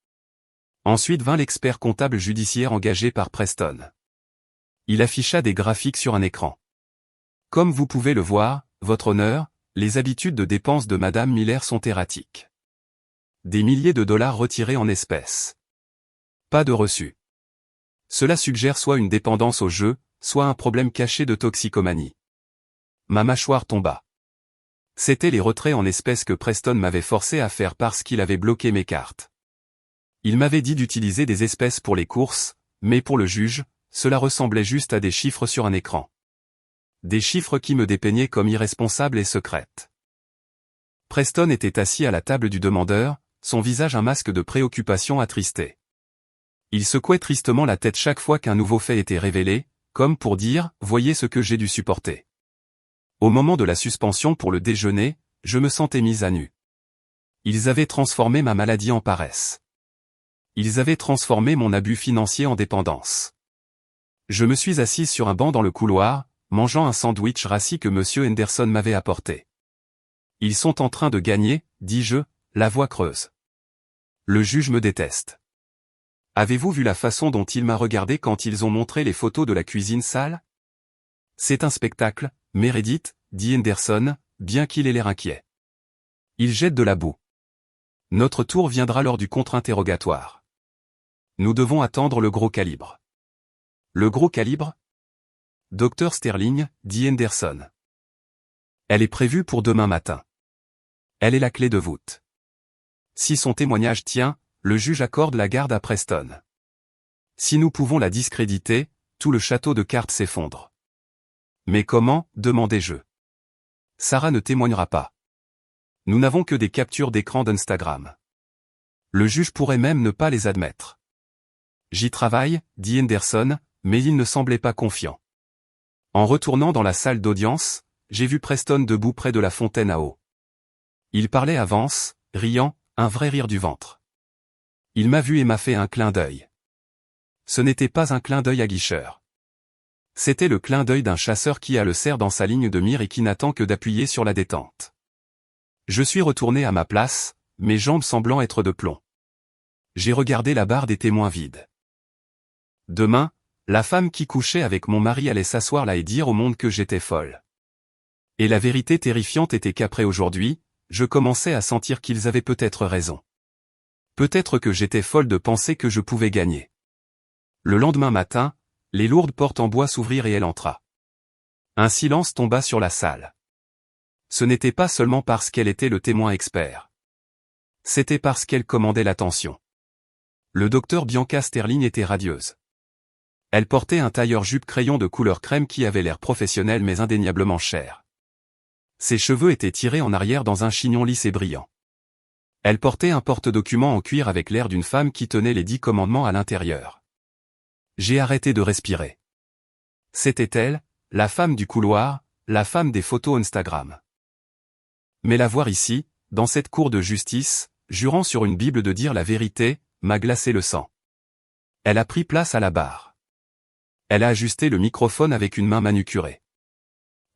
Ensuite vint l'expert comptable judiciaire engagé par Preston. Il afficha des graphiques sur un écran. Comme vous pouvez le voir, votre honneur, les habitudes de dépenses de Madame Miller sont erratiques. Des milliers de dollars retirés en espèces. Pas de reçu. Cela suggère soit une dépendance au jeu, soit un problème caché de toxicomanie. Ma mâchoire tomba. C'étaient les retraits en espèces que Preston m'avait forcé à faire parce qu'il avait bloqué mes cartes. Il m'avait dit d'utiliser des espèces pour les courses, mais pour le juge, cela ressemblait juste à des chiffres sur un écran. Des chiffres qui me dépeignaient comme irresponsable et secrète. Preston était assis à la table du demandeur, son visage un masque de préoccupation attristé. Il secouait tristement la tête chaque fois qu'un nouveau fait était révélé, comme pour dire « Voyez ce que j'ai dû supporter ». Au moment de la suspension pour le déjeuner, je me sentais mise à nu. Ils avaient transformé ma maladie en paresse. Ils avaient transformé mon abus financier en dépendance. Je me suis assise sur un banc dans le couloir, mangeant un sandwich rassis que M. Henderson m'avait apporté. Ils sont en train de gagner, dis-je, la voix creuse. Le juge me déteste. Avez-vous vu la façon dont il m'a regardé quand ils ont montré les photos de la cuisine sale? C'est un spectacle, Meredith, dit Henderson, bien qu'il ait l'air inquiet. Il jette de la boue. Notre tour viendra lors du contre-interrogatoire. Nous devons attendre le gros calibre. Le gros calibre? Dr Sterling, dit Henderson. Elle est prévue pour demain matin. Elle est la clé de voûte. Si son témoignage tient, le juge accorde la garde à Preston. Si nous pouvons la discréditer, tout le château de cartes s'effondre. Mais comment, demandai-je. Sarah ne témoignera pas. Nous n'avons que des captures d'écran d'Instagram. Le juge pourrait même ne pas les admettre. J'y travaille, dit Henderson, mais il ne semblait pas confiant. En retournant dans la salle d'audience, j'ai vu Preston debout près de la fontaine à eau. Il parlait à Vance, riant, un vrai rire du ventre. Il m'a vu et m'a fait un clin d'œil. Ce n'était pas un clin d'œil aguicheur. C'était le clin d'œil d'un chasseur qui a le cerf dans sa ligne de mire et qui n'attend que d'appuyer sur la détente. Je suis retourné à ma place, mes jambes semblant être de plomb. J'ai regardé la barre des témoins vide. Demain, la femme qui couchait avec mon mari allait s'asseoir là et dire au monde que j'étais folle. Et la vérité terrifiante était qu'après aujourd'hui, je commençais à sentir qu'ils avaient peut-être raison. Peut-être que j'étais folle de penser que je pouvais gagner. Le lendemain matin, les lourdes portes en bois s'ouvrirent et elle entra. Un silence tomba sur la salle. Ce n'était pas seulement parce qu'elle était le témoin expert. C'était parce qu'elle commandait l'attention. Le docteur Bianca Sterling était radieuse. Elle portait un tailleur-jupe crayon de couleur crème qui avait l'air professionnel mais indéniablement cher. Ses cheveux étaient tirés en arrière dans un chignon lisse et brillant. Elle portait un porte-documents en cuir avec l'air d'une femme qui tenait les 10 commandements à l'intérieur. J'ai arrêté de respirer. C'était elle, la femme du couloir, la femme des photos Instagram. Mais la voir ici, dans cette cour de justice, jurant sur une Bible de dire la vérité, m'a glacé le sang. Elle a pris place à la barre. Elle a ajusté le microphone avec une main manucurée.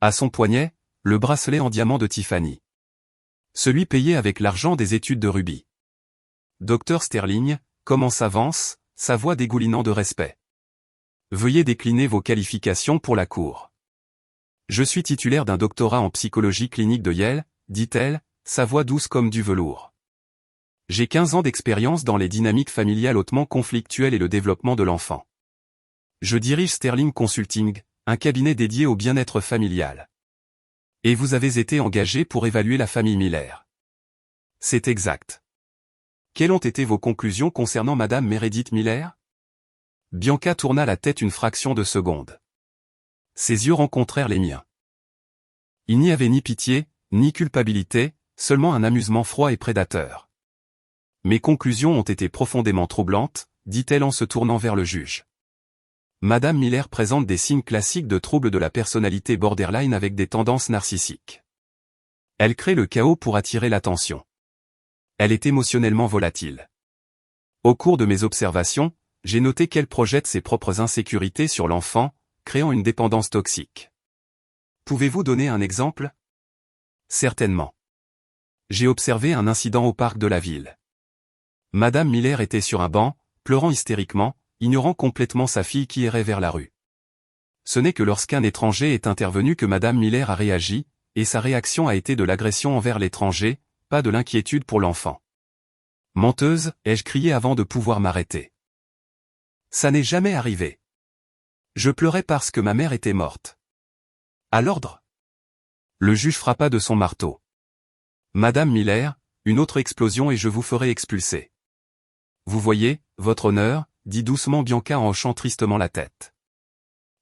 À son poignet, le bracelet en diamant de Tiffany. Celui payé avec l'argent des études de Ruby. Dr Sterling, comment s'avance, sa voix dégoulinant de respect. Veuillez décliner vos qualifications pour la cour. Je suis titulaire d'un doctorat en psychologie clinique de Yale, dit-elle, sa voix douce comme du velours. J'ai 15 ans d'expérience dans les dynamiques familiales hautement conflictuelles et le développement de l'enfant. Je dirige Sterling Consulting, un cabinet dédié au bien-être familial. Et vous avez été engagé pour évaluer la famille Miller. C'est exact. Quelles ont été vos conclusions concernant Madame Meredith Miller? Bianca tourna la tête une fraction de seconde. Ses yeux rencontrèrent les miens. Il n'y avait ni pitié, ni culpabilité, seulement un amusement froid et prédateur. Mes conclusions ont été profondément troublantes, dit-elle en se tournant vers le juge. Madame Miller présente des signes classiques de troubles de la personnalité borderline avec des tendances narcissiques. Elle crée le chaos pour attirer l'attention. Elle est émotionnellement volatile. Au cours de mes observations, j'ai noté qu'elle projette ses propres insécurités sur l'enfant, créant une dépendance toxique. Pouvez-vous donner un exemple? Certainement. J'ai observé un incident au parc de la ville. Madame Miller était sur un banc, pleurant hystériquement, ignorant complètement sa fille qui errait vers la rue. Ce n'est que lorsqu'un étranger est intervenu que Madame Miller a réagi, et sa réaction a été de l'agression envers l'étranger, pas de l'inquiétude pour l'enfant. Menteuse, ai-je crié avant de pouvoir m'arrêter. Ça n'est jamais arrivé. Je pleurais parce que ma mère était morte. À l'ordre. Le juge frappa de son marteau. Madame Miller, une autre explosion et je vous ferai expulser. Vous voyez, votre honneur, dit doucement Bianca en hochant tristement la tête.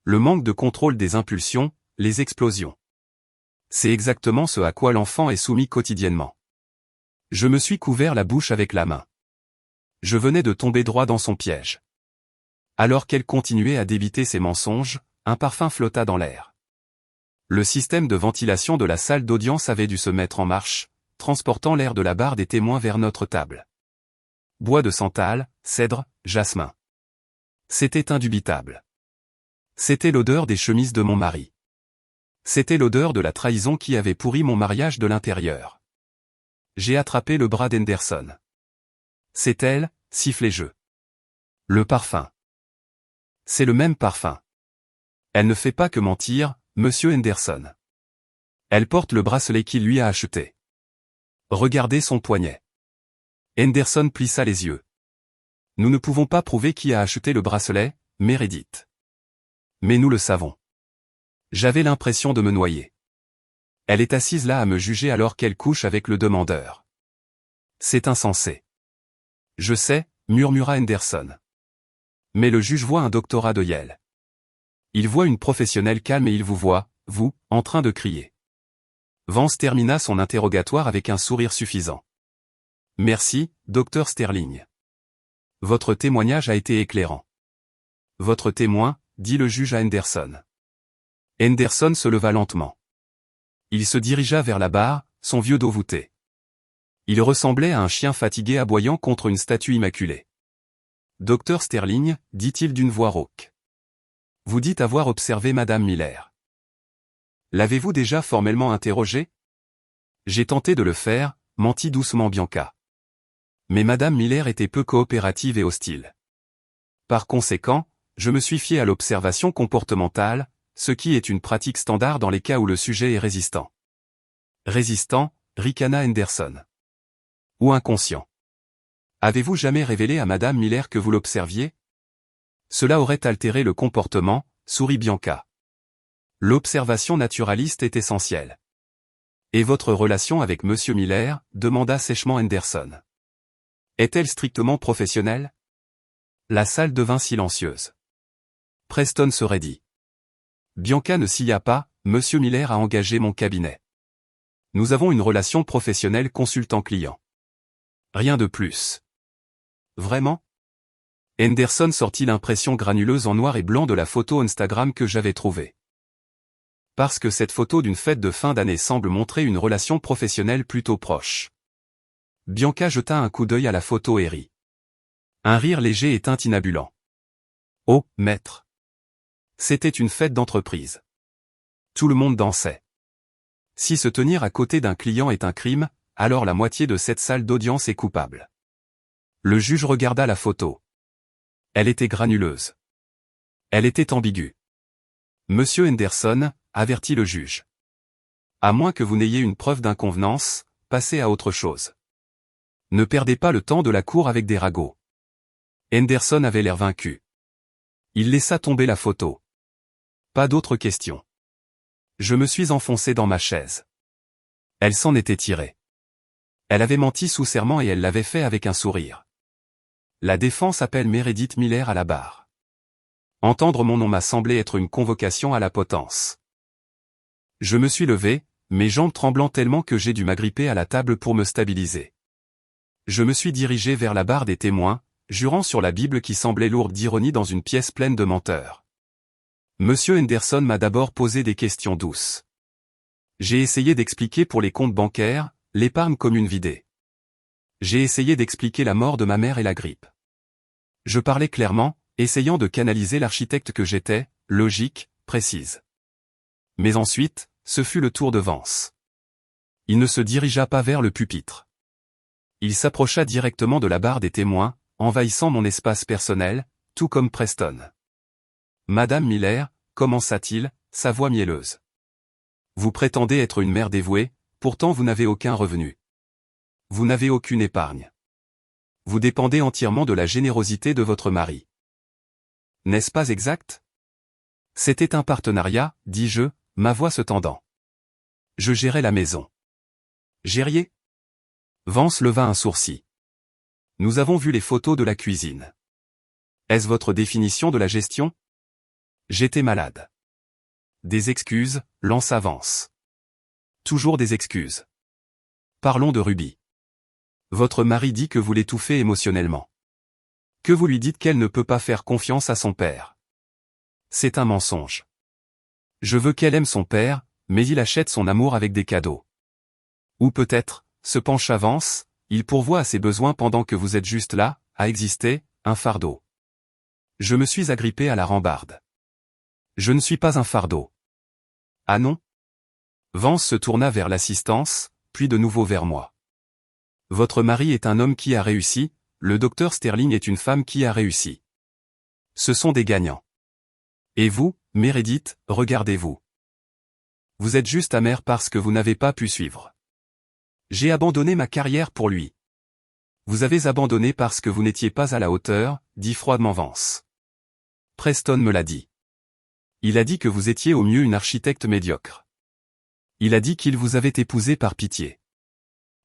Le manque de contrôle des impulsions, les explosions. C'est exactement ce à quoi l'enfant est soumis quotidiennement. Je me suis couvert la bouche avec la main. Je venais de tomber droit dans son piège. Alors qu'elle continuait à débiter ses mensonges, un parfum flotta dans l'air. Le système de ventilation de la salle d'audience avait dû se mettre en marche, transportant l'air de la barre des témoins vers notre table. Bois de santal, cèdre, jasmin. C'était indubitable. C'était l'odeur des chemises de mon mari. C'était l'odeur de la trahison qui avait pourri mon mariage de l'intérieur. J'ai attrapé le bras d'Henderson. C'est elle, sifflai-je. Le parfum. C'est le même parfum. Elle ne fait pas que mentir, monsieur Henderson. Elle porte le bracelet qu'il lui a acheté. Regardez son poignet. Henderson plissa les yeux. Nous ne pouvons pas prouver qui a acheté le bracelet, Meredith. Mais nous le savons. J'avais l'impression de me noyer. Elle est assise là à me juger alors qu'elle couche avec le demandeur. C'est insensé. Je sais, murmura Henderson. Mais le juge voit un doctorat de Yale. Il voit une professionnelle calme et il vous voit, vous, en train de crier. Vance termina son interrogatoire avec un sourire suffisant. Merci, docteur Sterling. Votre témoignage a été éclairant. Votre témoin, dit le juge à Henderson. Henderson se leva lentement. Il se dirigea vers la barre, son vieux dos voûté. Il ressemblait à un chien fatigué aboyant contre une statue immaculée. Docteur Sterling, dit-il d'une voix rauque. Vous dites avoir observé Madame Miller. L'avez-vous déjà formellement interrogée? J'ai tenté de le faire, mentit doucement Bianca. Mais Madame Miller était peu coopérative et hostile. Par conséquent, je me suis fié à l'observation comportementale, ce qui est une pratique standard dans les cas où le sujet est résistant. Résistant, ricana Henderson. Ou inconscient. Avez-vous jamais révélé à Madame Miller que vous l'observiez? Cela aurait altéré le comportement, sourit Bianca. L'observation naturaliste est essentielle. Et votre relation avec Monsieur Miller, demanda sèchement Henderson. Est-elle strictement professionnelle? La salle devint silencieuse. Preston se raidit. Bianca ne scia pas, Monsieur Miller a engagé mon cabinet. Nous avons une relation professionnelle consultant-client. Rien de plus. Vraiment? Henderson sortit l'impression granuleuse en noir et blanc de la photo Instagram que j'avais trouvée. Parce que cette photo d'une fête de fin d'année semble montrer une relation professionnelle plutôt proche. Bianca jeta un coup d'œil à la photo et rit. Un rire léger et tintinnabulent. Oh, maître. C'était une fête d'entreprise. Tout le monde dansait. Si se tenir à côté d'un client est un crime, alors la moitié de cette salle d'audience est coupable. Le juge regarda la photo. Elle était granuleuse. Elle était ambiguë. Monsieur Henderson, avertit le juge. À moins que vous n'ayez une preuve d'inconvenance, passez à autre chose. Ne perdez pas le temps de la cour avec des ragots. Henderson avait l'air vaincu. Il laissa tomber la photo. Pas d'autres questions. Je me suis enfoncé dans ma chaise. Elle s'en était tirée. Elle avait menti sous serment et elle l'avait fait avec un sourire. La défense appelle Meredith Miller à la barre. Entendre mon nom m'a semblé être une convocation à la potence. Je me suis levé, mes jambes tremblant tellement que j'ai dû m'agripper à la table pour me stabiliser. Je me suis dirigé vers la barre des témoins, jurant sur la Bible qui semblait lourde d'ironie dans une pièce pleine de menteurs. Monsieur Henderson m'a d'abord posé des questions douces. J'ai essayé d'expliquer pour les comptes bancaires, l'épargne commune vidée. J'ai essayé d'expliquer la mort de ma mère et la grippe. Je parlais clairement, essayant de canaliser l'architecte que j'étais, logique, précise. Mais ensuite, ce fut le tour de Vance. Il ne se dirigea pas vers le pupitre. Il s'approcha directement de la barre des témoins, envahissant mon espace personnel, tout comme Preston. Madame Miller, commença-t-il, sa voix mielleuse. Vous prétendez être une mère dévouée, pourtant vous n'avez aucun revenu. Vous n'avez aucune épargne. Vous dépendez entièrement de la générosité de votre mari. N'est-ce pas exact? C'était un partenariat, dis-je, ma voix se tendant. Je gérais la maison. Gériez? Vance leva un sourcil. Nous avons vu les photos de la cuisine. Est-ce votre définition de la gestion? J'étais malade. Des excuses, lança Vance. Toujours des excuses. Parlons de Ruby. Votre mari dit que vous l'étouffez émotionnellement. Que vous lui dites qu'elle ne peut pas faire confiance à son père. C'est un mensonge. Je veux qu'elle aime son père, mais il achète son amour avec des cadeaux. Ou peut-être, se penche Vance, il pourvoit à ses besoins pendant que vous êtes juste là, à exister, un fardeau. Je me suis agrippé à la rambarde. Je ne suis pas un fardeau. Ah non? Vance se tourna vers l'assistance, puis de nouveau vers moi. Votre mari est un homme qui a réussi, le docteur Sterling est une femme qui a réussi. Ce sont des gagnants. Et vous, Meredith, regardez-vous. Vous êtes juste amère parce que vous n'avez pas pu suivre. J'ai abandonné ma carrière pour lui. Vous avez abandonné parce que vous n'étiez pas à la hauteur, dit froidement Vance. Preston me l'a dit. Il a dit que vous étiez au mieux une architecte médiocre. Il a dit qu'il vous avait épousé par pitié.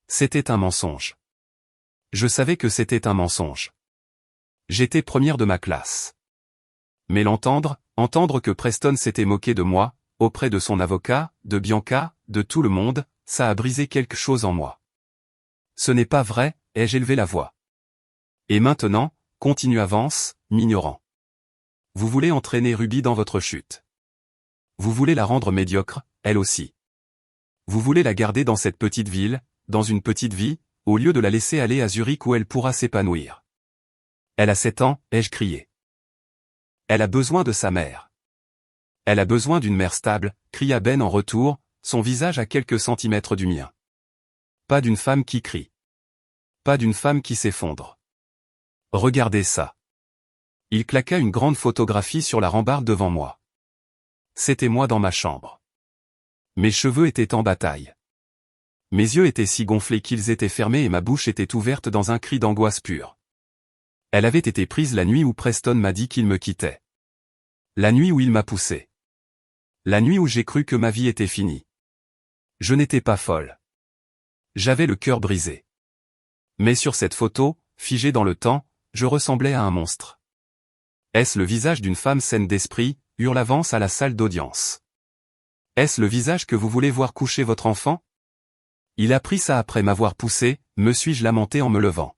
C'était un mensonge. Je savais que c'était un mensonge. J'étais première de ma classe. Mais entendre que Preston s'était moqué de moi, auprès de son avocat, de Bianca, de tout le monde, ça a brisé quelque chose en moi. Ce n'est pas vrai, ai-je élevé la voix. Et maintenant, continua Vance, m'ignorant. Vous voulez entraîner Ruby dans votre chute. Vous voulez la rendre médiocre, elle aussi. Vous voulez la garder dans cette petite ville, dans une petite vie, au lieu de la laisser aller à Zurich où elle pourra s'épanouir. Elle a 7 ans, ai-je crié. Elle a besoin de sa mère. Elle a besoin d'une mère stable, cria Ben en retour, son visage à quelques centimètres du mien. Pas d'une femme qui crie. Pas d'une femme qui s'effondre. Regardez ça. Il claqua une grande photographie sur la rambarde devant moi. C'était moi dans ma chambre. Mes cheveux étaient en bataille. Mes yeux étaient si gonflés qu'ils étaient fermés et ma bouche était ouverte dans un cri d'angoisse pure. Elle avait été prise la nuit où Preston m'a dit qu'il me quittait. La nuit où il m'a poussé. La nuit où j'ai cru que ma vie était finie. Je n'étais pas folle. J'avais le cœur brisé. Mais sur cette photo, figée dans le temps, je ressemblais à un monstre. Est-ce le visage d'une femme saine d'esprit, hurla Vance à la salle d'audience. Est-ce le visage que vous voulez voir coucher votre enfant? Il a pris ça après m'avoir poussé, me suis-je lamenté en me levant.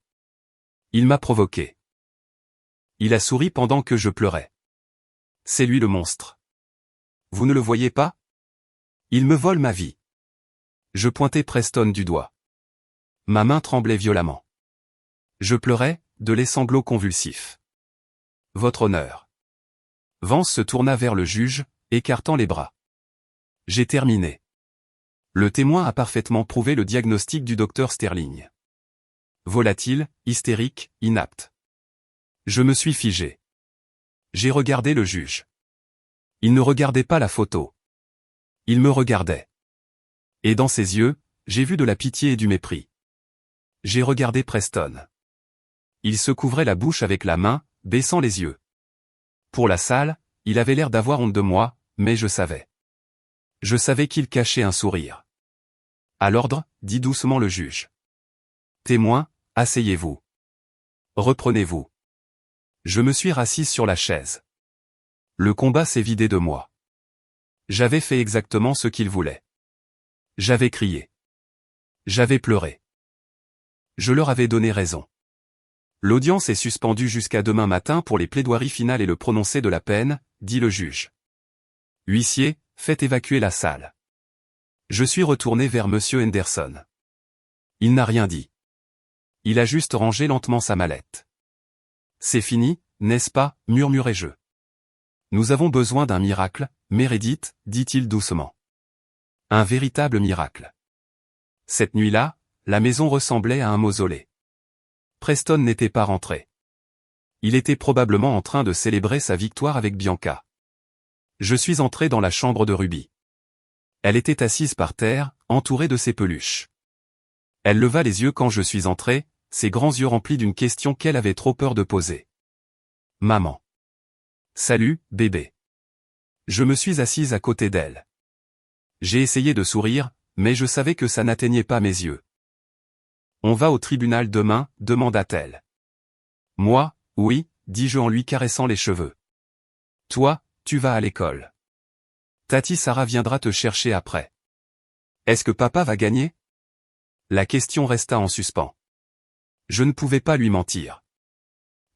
Il m'a provoqué. Il a souri pendant que je pleurais. C'est lui le monstre. Vous ne le voyez pas? Il me vole ma vie. Je pointai Preston du doigt. Ma main tremblait violemment. Je pleurais, de les sanglots convulsifs. Votre honneur. Vance se tourna vers le juge, écartant les bras. J'ai terminé. Le témoin a parfaitement prouvé le diagnostic du docteur Sterling. Volatile, hystérique, inapte. Je me suis figé. J'ai regardé le juge. Il ne regardait pas la photo. Il me regardait. Et dans ses yeux, j'ai vu de la pitié et du mépris. J'ai regardé Preston. Il se couvrait la bouche avec la main, baissant les yeux. Pour la salle, il avait l'air d'avoir honte de moi, mais je savais. Je savais qu'il cachait un sourire. À l'ordre, dit doucement le juge. Témoin, asseyez-vous. Reprenez-vous. Je me suis rassise sur la chaise. Le combat s'est vidé de moi. J'avais fait exactement ce qu'il voulait. J'avais crié. J'avais pleuré. Je leur avais donné raison. L'audience est suspendue jusqu'à demain matin pour les plaidoiries finales et le prononcé de la peine, dit le juge. Huissier, faites évacuer la salle. Je suis retourné vers monsieur Henderson. Il n'a rien dit. Il a juste rangé lentement sa mallette. C'est fini, n'est-ce pas, murmurai-je. Nous avons besoin d'un miracle, Meredith, dit-il doucement. Un véritable miracle. Cette nuit-là, la maison ressemblait à un mausolée. Preston n'était pas rentré. Il était probablement en train de célébrer sa victoire avec Bianca. Je suis entré dans la chambre de Ruby. Elle était assise par terre, entourée de ses peluches. Elle leva les yeux quand je suis entré, ses grands yeux remplis d'une question qu'elle avait trop peur de poser. Maman. Salut, bébé. Je me suis assise à côté d'elle. J'ai essayé de sourire, mais je savais que ça n'atteignait pas mes yeux. On va au tribunal demain, demanda-t-elle. Moi, oui, dis-je en lui caressant les cheveux. Toi, tu vas à l'école. Tati Sarah viendra te chercher après. Est-ce que papa va gagner? La question resta en suspens. Je ne pouvais pas lui mentir.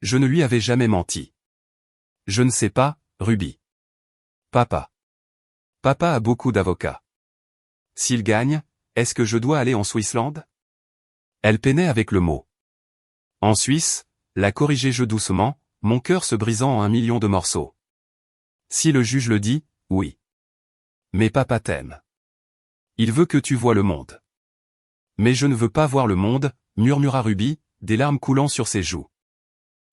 Je ne lui avais jamais menti. Je ne sais pas, Ruby. Papa. Papa a beaucoup d'avocats. S'il gagne, est-ce que je dois aller en Swissland? Elle peinait avec le mot. En Suisse, la corrigeai-je doucement, mon cœur se brisant en 1 million de morceaux. Si le juge le dit, oui. Mais papa t'aime. Il veut que tu vois le monde. Mais je ne veux pas voir le monde, murmura Ruby, des larmes coulant sur ses joues.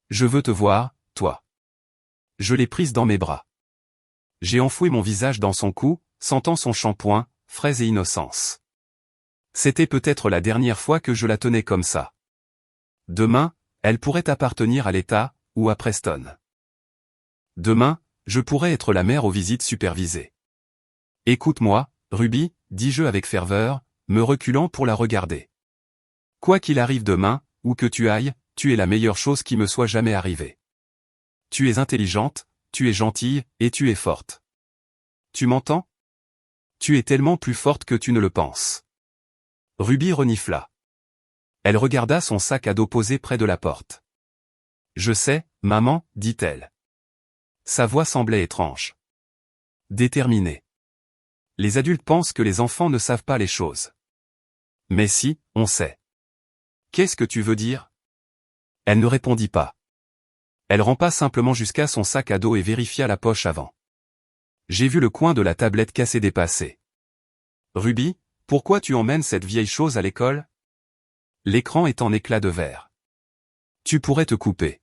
Je veux te voir, toi. Je l'ai prise dans mes bras. J'ai enfoui mon visage dans son cou, sentant son shampoing, fraise et innocence. C'était peut-être la dernière fois que je la tenais comme ça. Demain, elle pourrait appartenir à l'État, ou à Preston. Demain, je pourrais être la mère aux visites supervisées. Écoute-moi, Ruby, dis-je avec ferveur, me reculant pour la regarder. Quoi qu'il arrive demain, où que tu ailles, tu es la meilleure chose qui me soit jamais arrivée. Tu es intelligente, tu es gentille, et tu es forte. Tu m'entends? Tu es tellement plus forte que tu ne le penses. Ruby renifla. Elle regarda son sac à dos posé près de la porte. Je sais, maman, dit-elle. Sa voix semblait étrange. Déterminée. Les adultes pensent que les enfants ne savent pas les choses. Mais si, on sait. Qu'est-ce que tu veux dire? Elle ne répondit pas. Elle rampa simplement jusqu'à son sac à dos et vérifia la poche avant. J'ai vu le coin de la tablette cassée dépasser. Ruby, pourquoi tu emmènes cette vieille chose à l'école? L'écran est en éclat de verre. Tu pourrais te couper.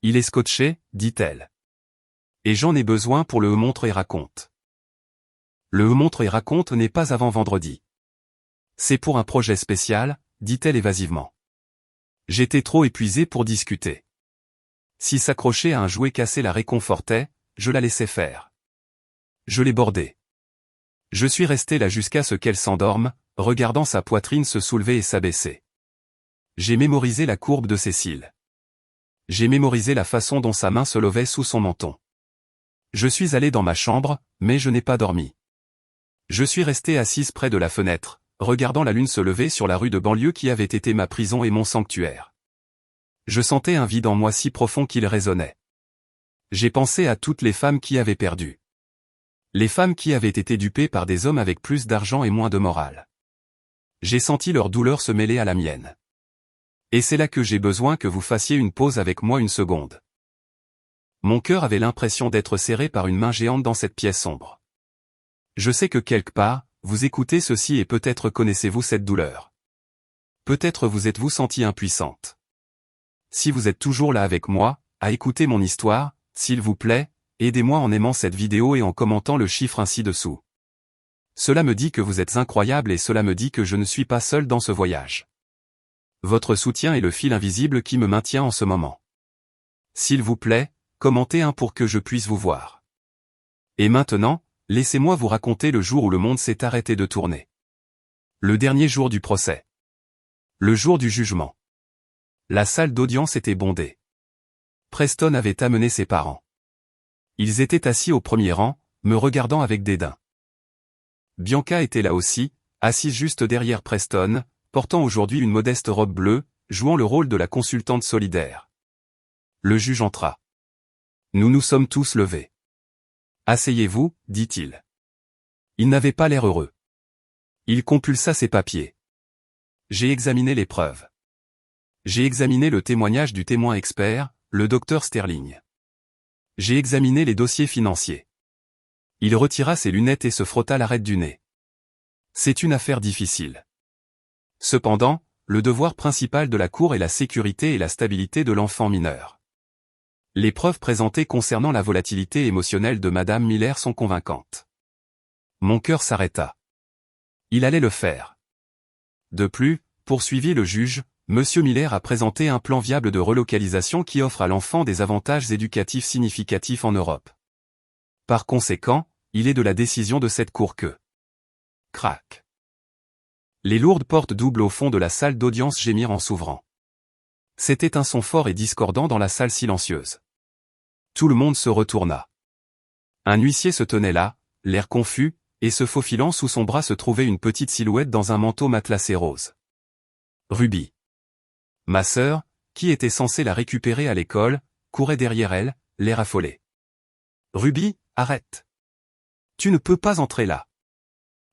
Il est scotché, dit-elle. Et j'en ai besoin pour le montre et raconte. Le montre et raconte n'est pas avant vendredi. C'est pour un projet spécial, dit-elle évasivement. J'étais trop épuisé pour discuter. Si s'accrocher à un jouet cassé la réconfortait, je la laissais faire. Je l'ai bordée. Je suis resté là jusqu'à ce qu'elle s'endorme, regardant sa poitrine se soulever et s'abaisser. J'ai mémorisé la courbe de ses cils. J'ai mémorisé la façon dont sa main se levait sous son menton. Je suis allé dans ma chambre, mais je n'ai pas dormi. Je suis resté assise près de la fenêtre, regardant la lune se lever sur la rue de banlieue qui avait été ma prison et mon sanctuaire. Je sentais un vide en moi si profond qu'il résonnait. J'ai pensé à toutes les femmes qui avaient perdu. Les femmes qui avaient été dupées par des hommes avec plus d'argent et moins de morale. J'ai senti leur douleur se mêler à la mienne. Et c'est là que j'ai besoin que vous fassiez une pause avec moi une seconde. Mon cœur avait l'impression d'être serré par une main géante dans cette pièce sombre. Je sais que quelque part, vous écoutez ceci et peut-être connaissez-vous cette douleur. Peut-être vous êtes-vous sentie impuissante. Si vous êtes toujours là avec moi, à écouter mon histoire, s'il vous plaît, aidez-moi en aimant cette vidéo et en commentant le chiffre ainsi dessous. Cela me dit que vous êtes incroyable et cela me dit que je ne suis pas seul dans ce voyage. Votre soutien est le fil invisible qui me maintient en ce moment. S'il vous plaît, commentez un pour que je puisse vous voir. Et maintenant, laissez-moi vous raconter le jour où le monde s'est arrêté de tourner. Le dernier jour du procès. Le jour du jugement. La salle d'audience était bondée. Preston avait amené ses parents. Ils étaient assis au premier rang, me regardant avec dédain. Bianca était là aussi, assise juste derrière Preston, portant aujourd'hui une modeste robe bleue, jouant le rôle de la consultante solidaire. Le juge entra. Nous nous sommes tous levés. Asseyez-vous, dit-il. Il n'avait pas l'air heureux. Il compulsa ses papiers. J'ai examiné les preuves. J'ai examiné le témoignage du témoin expert, le docteur Sterling. J'ai examiné les dossiers financiers. Il retira ses lunettes et se frotta l'arête du nez. C'est une affaire difficile. Cependant, le devoir principal de la Cour est la sécurité et la stabilité de l'enfant mineur. Les preuves présentées concernant la volatilité émotionnelle de Madame Miller sont convaincantes. Mon cœur s'arrêta. Il allait le faire. De plus, poursuivit le juge, Monsieur Miller a présenté un plan viable de relocalisation qui offre à l'enfant des avantages éducatifs significatifs en Europe. Par conséquent, il est de la décision de cette Cour que... Crac. Les lourdes portes doubles au fond de la salle d'audience gémirent en s'ouvrant. C'était un son fort et discordant dans la salle silencieuse. Tout le monde se retourna. Un huissier se tenait là, l'air confus, et se faufilant sous son bras se trouvait une petite silhouette dans un manteau matelassé rose. Ruby. Ma sœur, qui était censée la récupérer à l'école, courait derrière elle, l'air affolé. Ruby, arrête. Tu ne peux pas entrer là.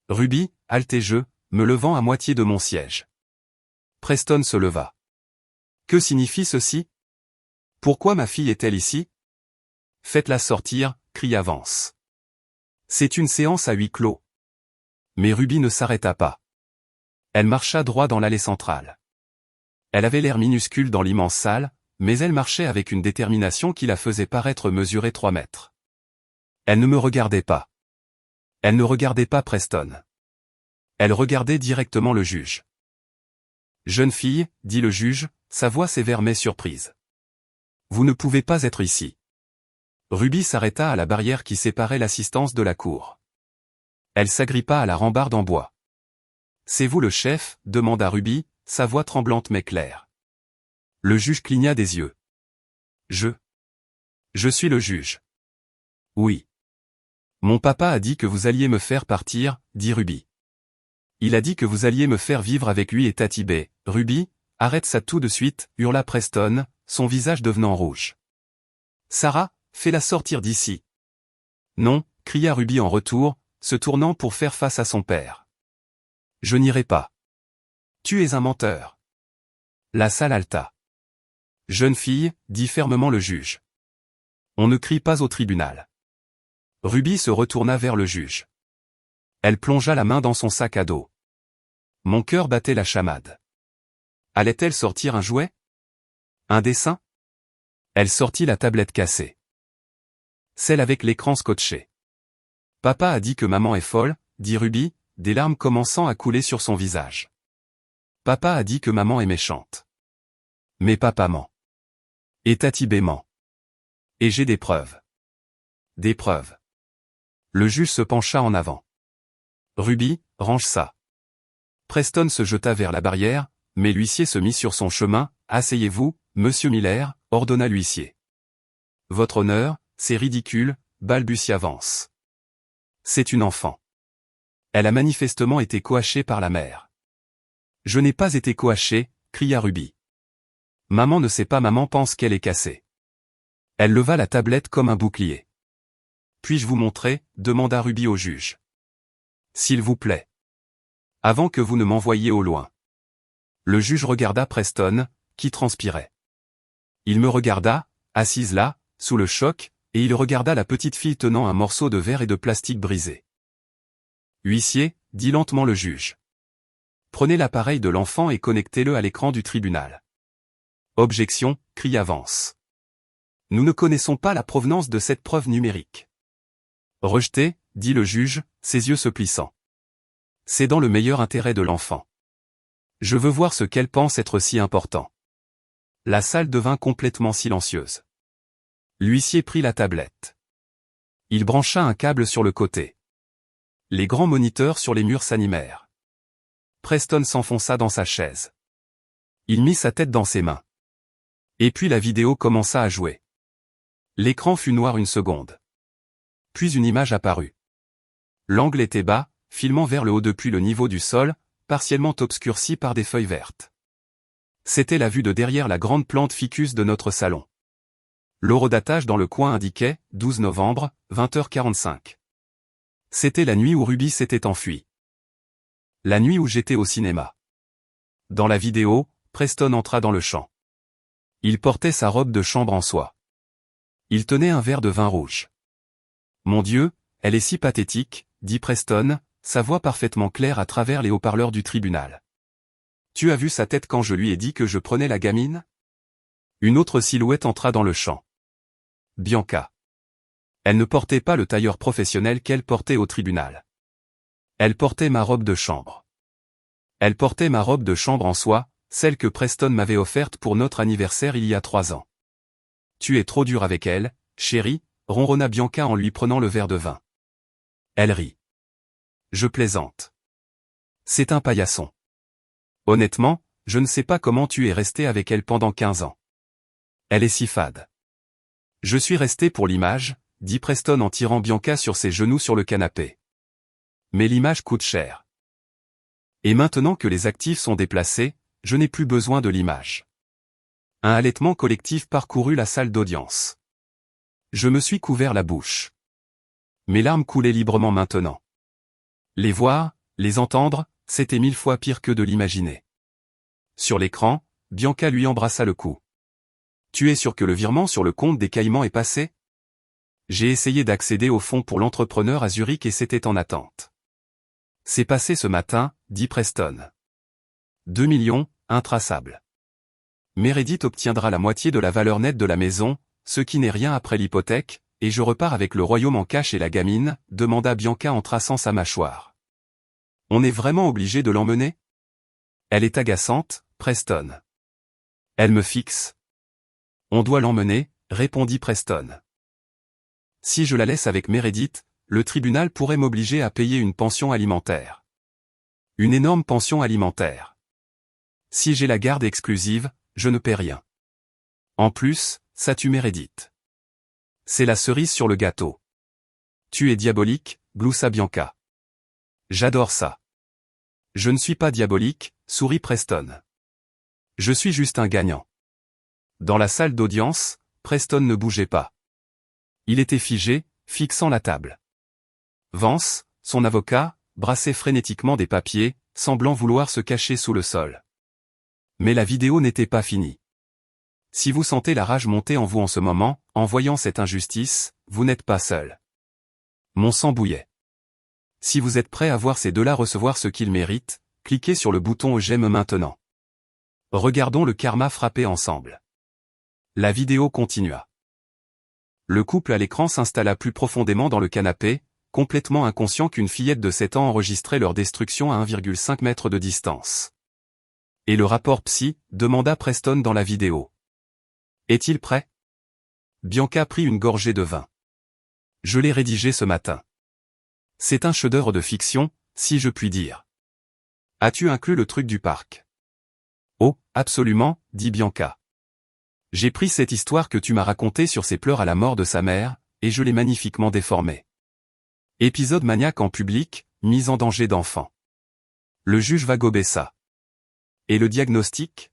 Ruby, haletai-je, me levant à moitié de mon siège. Preston se leva. Que signifie ceci? Pourquoi ma fille est-elle ici? Faites-la sortir, cria Vance. C'est une séance à huis clos. Mais Ruby ne s'arrêta pas. Elle marcha droit dans l'allée centrale. Elle avait l'air minuscule dans l'immense salle, mais elle marchait avec une détermination qui la faisait paraître mesurer 3 mètres. Elle ne me regardait pas. Elle ne regardait pas Preston. Elle regardait directement le juge. Jeune fille, dit le juge, sa voix sévère mais surprise. Vous ne pouvez pas être ici. Ruby s'arrêta à la barrière qui séparait l'assistance de la cour. Elle s'agrippa à la rambarde en bois. C'est vous le chef, demanda Ruby, sa voix tremblante mais claire. Le juge cligna des yeux. Je suis le juge. Oui. Mon papa a dit que vous alliez me faire partir, dit Ruby. Il a dit que vous alliez me faire vivre avec lui et Tatibé. Ruby, arrête ça tout de suite, hurla Preston, son visage devenant rouge. Sarah, fais-la sortir d'ici. Non, cria Ruby en retour, se tournant pour faire face à son père. Je n'irai pas. Tu es un menteur. La salle haleta. Jeune fille, dit fermement le juge. On ne crie pas au tribunal. Ruby se retourna vers le juge. Elle plongea la main dans son sac à dos. Mon cœur battait la chamade. Allait-elle sortir un jouet? Un dessin? Elle sortit la tablette cassée. Celle avec l'écran scotché. Papa a dit que maman est folle, dit Ruby, des larmes commençant à couler sur son visage. Papa a dit que maman est méchante. Mais papa ment. Et Tatibé ment. Et j'ai des preuves. Des preuves. Le juge se pencha en avant. Ruby, range ça. Preston se jeta vers la barrière, mais l'huissier se mit sur son chemin. Asseyez-vous, monsieur Miller, ordonna l'huissier. Votre honneur, c'est ridicule, balbutia Vance. C'est une enfant. Elle a manifestement été coachée par la mère. Je n'ai pas été coachée, cria Ruby. Maman ne sait pas, maman pense qu'elle est cassée. Elle leva la tablette comme un bouclier. Puis-je vous montrer, demanda Ruby au juge. S'il vous plaît. Avant que vous ne m'envoyiez au loin. Le juge regarda Preston, qui transpirait. Il me regarda, assise là, sous le choc, et il regarda la petite fille tenant un morceau de verre et de plastique brisé. Huissier, dit lentement le juge. Prenez l'appareil de l'enfant et connectez-le à l'écran du tribunal. Objection, cria Vance. Nous ne connaissons pas la provenance de cette preuve numérique. Rejeté, dit le juge, ses yeux se plissant. C'est dans le meilleur intérêt de l'enfant. Je veux voir ce qu'elle pense être si important. La salle devint complètement silencieuse. L'huissier prit la tablette. Il brancha un câble sur le côté. Les grands moniteurs sur les murs s'animèrent. Preston s'enfonça dans sa chaise. Il mit sa tête dans ses mains. Et puis la vidéo commença à jouer. L'écran fut noir une seconde. Puis une image apparut. L'angle était bas, filmant vers le haut depuis le niveau du sol, partiellement obscurci par des feuilles vertes. C'était la vue de derrière la grande plante ficus de notre salon. L'horodatage dans le coin indiquait, 12 novembre, 20h45. C'était la nuit où Ruby s'était enfuie. La nuit où j'étais au cinéma. Dans la vidéo, Preston entra dans le champ. Il portait sa robe de chambre en soie. Il tenait un verre de vin rouge. Mon Dieu, elle est si pathétique, dit Preston, sa voix parfaitement claire à travers les haut-parleurs du tribunal. Tu as vu sa tête quand je lui ai dit que je prenais la gamine? Une autre silhouette entra dans le champ. Bianca. Elle ne portait pas le tailleur professionnel qu'elle portait au tribunal. Elle portait ma robe de chambre. Elle portait ma robe de chambre en soie, celle que Preston m'avait offerte pour notre anniversaire il y a 3 ans. Tu es trop dur avec elle, chérie, ronronna Bianca en lui prenant le verre de vin. Elle rit. Je plaisante. C'est un paillasson. Honnêtement, je ne sais pas comment tu es resté avec elle pendant 15 ans. Elle est si fade. Je suis resté pour l'image, dit Preston en tirant Bianca sur ses genoux sur le canapé. Mais l'image coûte cher. Et maintenant que les actifs sont déplacés, je n'ai plus besoin de l'image. Un halètement collectif parcourut la salle d'audience. Je me suis couvert la bouche. Mes larmes coulaient librement maintenant. Les voir, les entendre, c'était 1000 fois pire que de l'imaginer. Sur l'écran, Bianca lui embrassa le cou. Tu es sûr que le virement sur le compte des Caïmans est passé? J'ai essayé d'accéder au fonds pour l'entrepreneur à Zurich et c'était en attente. C'est passé ce matin, dit Preston. 2 millions, intraçable. Meredith obtiendra la moitié de la valeur nette de la maison, ce qui n'est rien après l'hypothèque, et je repars avec le royaume en cash et la gamine, demanda Bianca en traçant sa mâchoire. On est vraiment obligé de l'emmener? Elle est agaçante, Preston. Elle me fixe. On doit l'emmener, répondit Preston. Si je la laisse avec Meredith, le tribunal pourrait m'obliger à payer une pension alimentaire. Une énorme pension alimentaire. Si j'ai la garde exclusive, je ne paie rien. En plus, ça tue Meredith. C'est la cerise sur le gâteau. Tu es diabolique, gloussa Bianca. J'adore ça. Je ne suis pas diabolique, sourit Preston. Je suis juste un gagnant. Dans la salle d'audience, Preston ne bougeait pas. Il était figé, fixant la table. Vance, son avocat, brassait frénétiquement des papiers, semblant vouloir se cacher sous le sol. Mais la vidéo n'était pas finie. Si vous sentez la rage monter en vous en ce moment, en voyant cette injustice, vous n'êtes pas seul. Mon sang bouillait. Si vous êtes prêt à voir ces deux-là recevoir ce qu'ils méritent, cliquez sur le bouton j'aime maintenant. Regardons le karma frapper ensemble. La vidéo continua. Le couple à l'écran s'installa plus profondément dans le canapé, complètement inconscient qu'une fillette de 7 ans enregistrait leur destruction à 1,5 mètre de distance. Et le rapport psy, demanda Preston dans la vidéo. Est-il prêt? Bianca prit une gorgée de vin. Je l'ai rédigé ce matin. C'est un chef-d'œuvre de fiction, si je puis dire. As-tu inclus le truc du parc? Oh, absolument, dit Bianca. J'ai pris cette histoire que tu m'as racontée sur ses pleurs à la mort de sa mère, et je l'ai magnifiquement déformée. Épisode maniaque en public, mise en danger d'enfant. Le juge va gober ça. Et le diagnostic?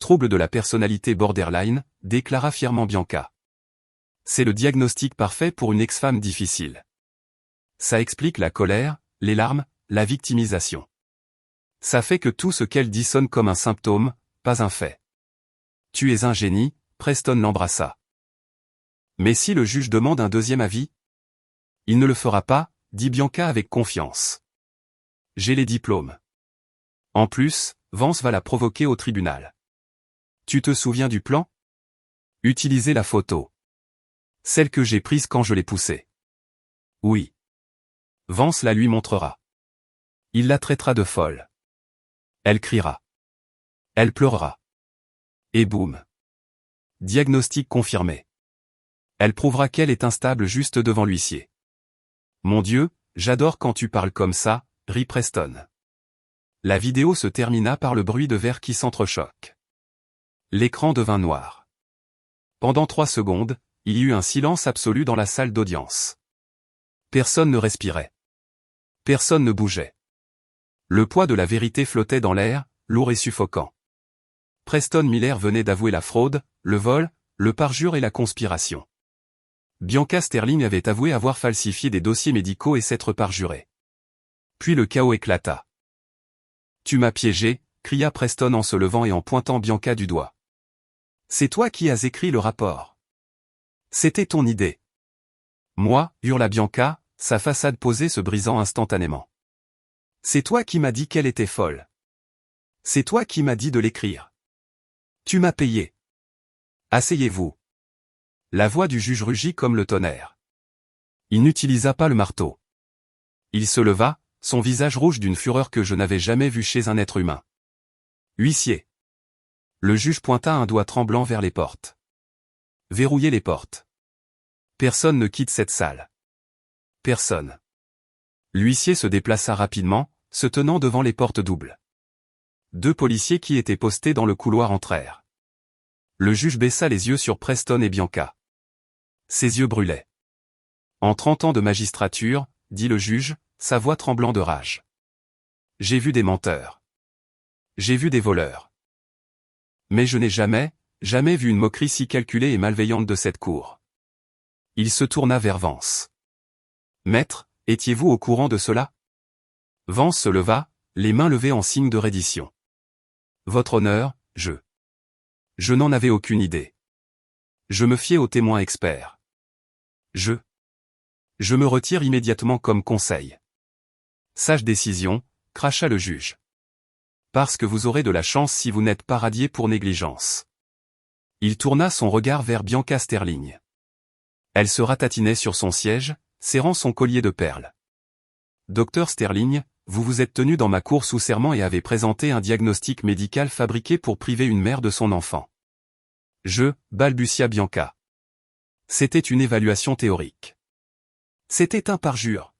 Trouble de la personnalité borderline, déclara fièrement Bianca. C'est le diagnostic parfait pour une ex-femme difficile. Ça explique la colère, les larmes, la victimisation. Ça fait que tout ce qu'elle dit sonne comme un symptôme, pas un fait. Tu es un génie, Preston l'embrassa. Mais si le juge demande un deuxième avis? Il ne le fera pas, dit Bianca avec confiance. J'ai les diplômes. En plus, Vance va la provoquer au tribunal. Tu te souviens du plan? Utiliser la photo. Celle que j'ai prise quand je l'ai poussée. Oui. Vance la lui montrera. Il la traitera de folle. Elle criera. Elle pleurera. Et boum. Diagnostic confirmé. Elle prouvera qu'elle est instable juste devant l'huissier. Mon Dieu, j'adore quand tu parles comme ça, rit Preston. La vidéo se termina par le bruit de verres qui s'entrechoquent. L'écran devint noir. Pendant 3 secondes, il y eut un silence absolu dans la salle d'audience. Personne ne respirait. Personne ne bougeait. Le poids de la vérité flottait dans l'air, lourd et suffocant. Preston Miller venait d'avouer la fraude, le vol, le parjure et la conspiration. Bianca Sterling avait avoué avoir falsifié des dossiers médicaux et s'être parjurée. Puis le chaos éclata. « Tu m'as piégé », cria Preston en se levant et en pointant Bianca du doigt. « C'est toi qui as écrit le rapport. C'était ton idée. » « Moi » hurla Bianca, sa façade posée se brisant instantanément. « C'est toi qui m'as dit qu'elle était folle. C'est toi qui m'as dit de l'écrire. Tu m'as payé. Asseyez-vous. » La voix du juge rugit comme le tonnerre. Il n'utilisa pas le marteau. Il se leva, son visage rouge d'une fureur que je n'avais jamais vue chez un être humain. « Huissier. » Le juge pointa un doigt tremblant vers les portes. « Verrouillez les portes. Personne ne quitte cette salle. Personne. » L'huissier se déplaça rapidement, se tenant devant les portes doubles. 2 policiers qui étaient postés dans le couloir entrèrent. Le juge baissa les yeux sur Preston et Bianca. Ses yeux brûlaient. « En 30 ans de magistrature, » dit le juge, sa voix tremblant de rage. « J'ai vu des menteurs. J'ai vu des voleurs. Mais je n'ai jamais vu une moquerie si calculée et malveillante de cette cour. » Il se tourna vers Vance. « Maître, étiez-vous au courant de cela ?» Vance se leva, les mains levées en signe de reddition. « Votre honneur, je n'en avais aucune idée. Je me fiais aux témoins experts. Je me retire immédiatement comme conseil. » Sage décision, cracha le juge. Parce que vous aurez de la chance si vous n'êtes pas radié pour négligence. Il tourna son regard vers Bianca Sterling. Elle se ratatinait sur son siège, serrant son collier de perles. Docteur Sterling, vous vous êtes tenu dans ma cour sous serment et avez présenté un diagnostic médical fabriqué pour priver une mère de son enfant. Balbutia Bianca. C'était une évaluation théorique. C'était un parjure.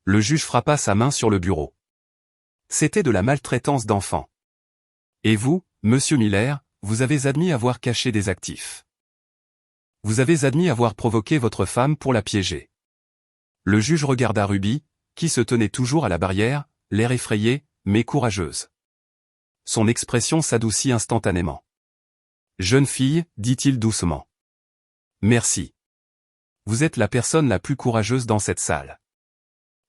Le juge frappa sa main sur le bureau. C'était de la maltraitance d'enfant. Et vous, monsieur Miller, vous avez admis avoir caché des actifs. Vous avez admis avoir provoqué votre femme pour la piéger. Le juge regarda Ruby, qui se tenait toujours à la barrière, l'air effrayé, mais courageuse. Son expression s'adoucit instantanément. « Jeune fille, dit-il doucement. Merci. Vous êtes la personne la plus courageuse dans cette salle. »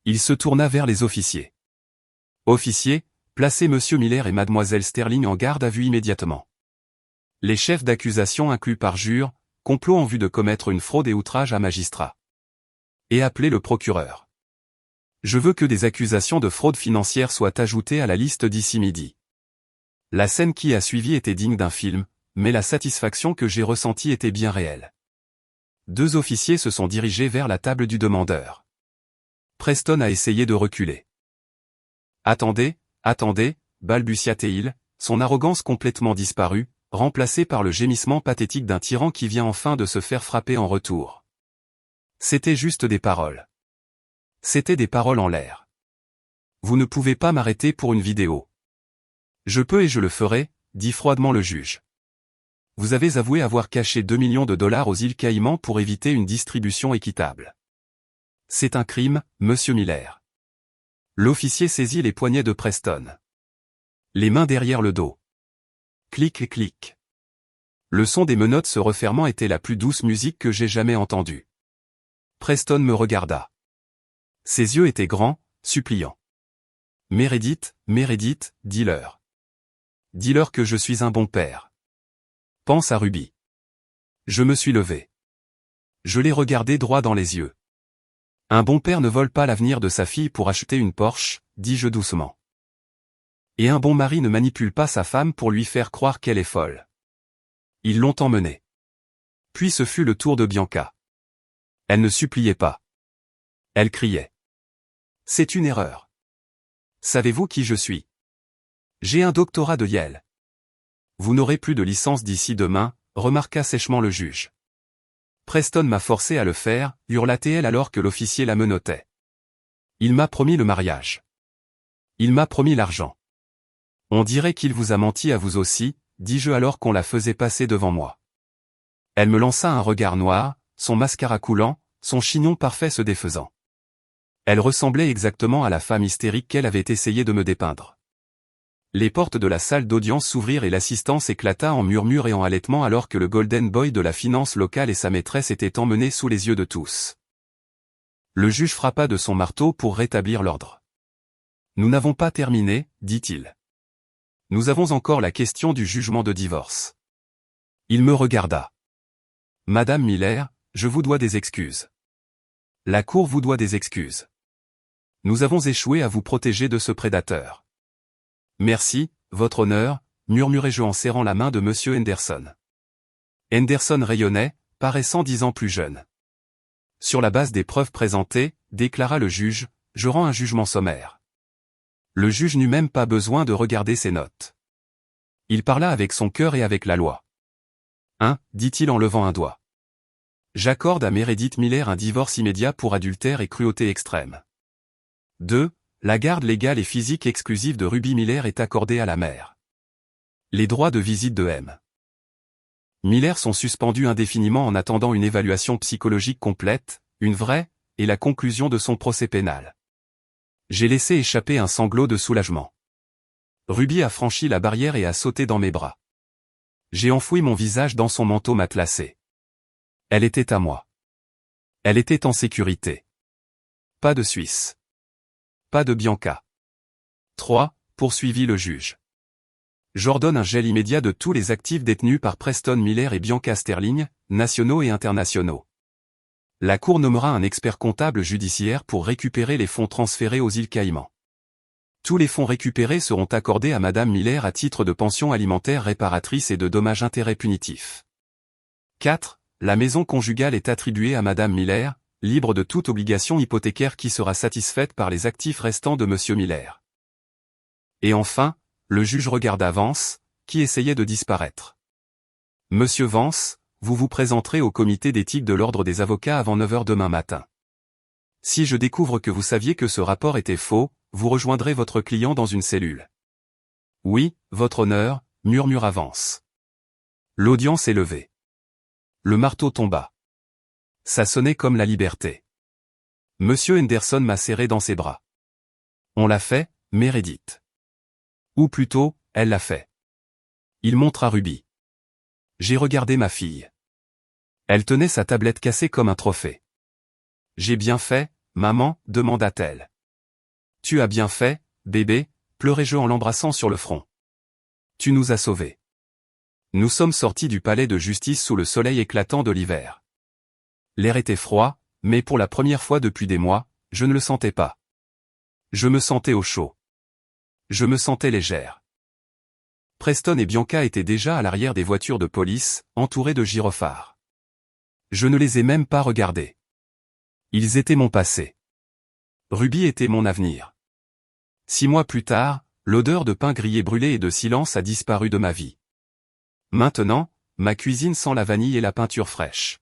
Il se tourna vers les officiers. « Officiers, placez monsieur Miller et mademoiselle Sterling en garde à vue immédiatement. Les chefs d'accusation incluent parjure, complot en vue de commettre une fraude et outrage à magistrat. Et appelez le procureur. Je veux que des accusations de fraude financière soient ajoutées à la liste d'ici midi. » La scène qui a suivi était digne d'un film, mais la satisfaction que j'ai ressentie était bien réelle. 2 officiers se sont dirigés vers la table du demandeur. Preston a essayé de reculer. « Attendez, balbutia-t-il, son arrogance complètement disparue, remplacée par le gémissement pathétique d'un tyran qui vient enfin de se faire frapper en retour. C'était juste des paroles. C'était des paroles en l'air. Vous ne pouvez pas m'arrêter pour une vidéo. Je peux et je le ferai, dit froidement le juge. Vous avez avoué avoir caché 2 millions de dollars aux îles Caïmans pour éviter une distribution équitable. C'est un crime, monsieur Miller. L'officier saisit les poignets de Preston. Les mains derrière le dos. Clic et clic. Le son des menottes se refermant était la plus douce musique que j'ai jamais entendue. Preston me regarda. Ses yeux étaient grands, suppliants. Meredith, dis-leur. Dis-leur que je suis un bon père. Pense à Ruby. Je me suis levé. Je l'ai regardé droit dans les yeux. Un bon père ne vole pas l'avenir de sa fille pour acheter une Porsche, dis-je doucement. Et un bon mari ne manipule pas sa femme pour lui faire croire qu'elle est folle. Ils l'ont emmenée. Puis ce fut le tour de Bianca. Elle ne suppliait pas. Elle criait. C'est une erreur. Savez-vous qui je suis? J'ai un doctorat de Yale. Vous n'aurez plus de licence d'ici demain, remarqua sèchement le juge. Preston m'a forcé à le faire, hurla-t-elle alors que l'officier la menottait. Il m'a promis le mariage. Il m'a promis l'argent. On dirait qu'il vous a menti à vous aussi, dis-je alors qu'on la faisait passer devant moi. Elle me lança un regard noir, son mascara coulant, son chignon parfait se défaisant. Elle ressemblait exactement à la femme hystérique qu'elle avait essayé de me dépeindre. Les portes de la salle d'audience s'ouvrirent et l'assistance éclata en murmures et en halètements alors que le Golden Boy de la finance locale et sa maîtresse étaient emmenés sous les yeux de tous. Le juge frappa de son marteau pour rétablir l'ordre. « Nous n'avons pas terminé, dit-il. Nous avons encore la question du jugement de divorce. » Il me regarda. « Madame Miller, je vous dois des excuses. La Cour vous doit des excuses. Nous avons échoué à vous protéger de ce prédateur. » « Merci, votre honneur, murmurai-je en serrant la main de Monsieur Henderson. Henderson rayonnait, paraissant 10 ans plus jeune. Sur la base des preuves présentées, déclara le juge, je rends un jugement sommaire. Le juge n'eut même pas besoin de regarder ses notes. Il parla avec son cœur et avec la loi. 1, dit-il en levant un doigt. J'accorde à Meredith Miller un divorce immédiat pour adultère et cruauté extrême. 2. La garde légale et physique exclusive de Ruby Miller est accordée à la mère. Les droits de visite de M. Miller sont suspendus indéfiniment en attendant une évaluation psychologique complète, une vraie, et la conclusion de son procès pénal. J'ai laissé échapper un sanglot de soulagement. Ruby a franchi la barrière et a sauté dans mes bras. J'ai enfoui mon visage dans son manteau matelassé. Elle était à moi. Elle était en sécurité. Pas de Suisse. Pas de Bianca. 3. Poursuivit le juge. J'ordonne un gel immédiat de tous les actifs détenus par Preston Miller et Bianca Sterling, nationaux et internationaux. La Cour nommera un expert comptable judiciaire pour récupérer les fonds transférés aux îles Caïmans. Tous les fonds récupérés seront accordés à Madame Miller à titre de pension alimentaire réparatrice et de dommages-intérêts punitifs. 4. La maison conjugale est attribuée à Madame Miller, libre de toute obligation hypothécaire qui sera satisfaite par les actifs restants de Monsieur Miller. Et enfin, le juge regarda Vance, qui essayait de disparaître. Monsieur Vance, vous vous présenterez au comité d'éthique de l'ordre des avocats avant 9 h demain matin. Si je découvre que vous saviez que ce rapport était faux, vous rejoindrez votre client dans une cellule. Oui, votre honneur, murmura Vance. L'audience est levée. Le marteau tomba. Ça sonnait comme la liberté. Monsieur Henderson m'a serré dans ses bras. On l'a fait, Meredith. Ou plutôt, elle l'a fait. Il montra Ruby. J'ai regardé ma fille. Elle tenait sa tablette cassée comme un trophée. J'ai bien fait, maman, demanda-t-elle. Tu as bien fait, bébé, pleurai-je en l'embrassant sur le front. Tu nous as sauvés. Nous sommes sortis du palais de justice sous le soleil éclatant de l'hiver. L'air était froid, mais pour la première fois depuis des mois, je ne le sentais pas. Je me sentais au chaud. Je me sentais légère. Preston et Bianca étaient déjà à l'arrière des voitures de police, entourés de gyrophares. Je ne les ai même pas regardés. Ils étaient mon passé. Ruby était mon avenir. 6 mois plus tard, l'odeur de pain grillé brûlé et de silence a disparu de ma vie. Maintenant, ma cuisine sent la vanille et la peinture fraîche.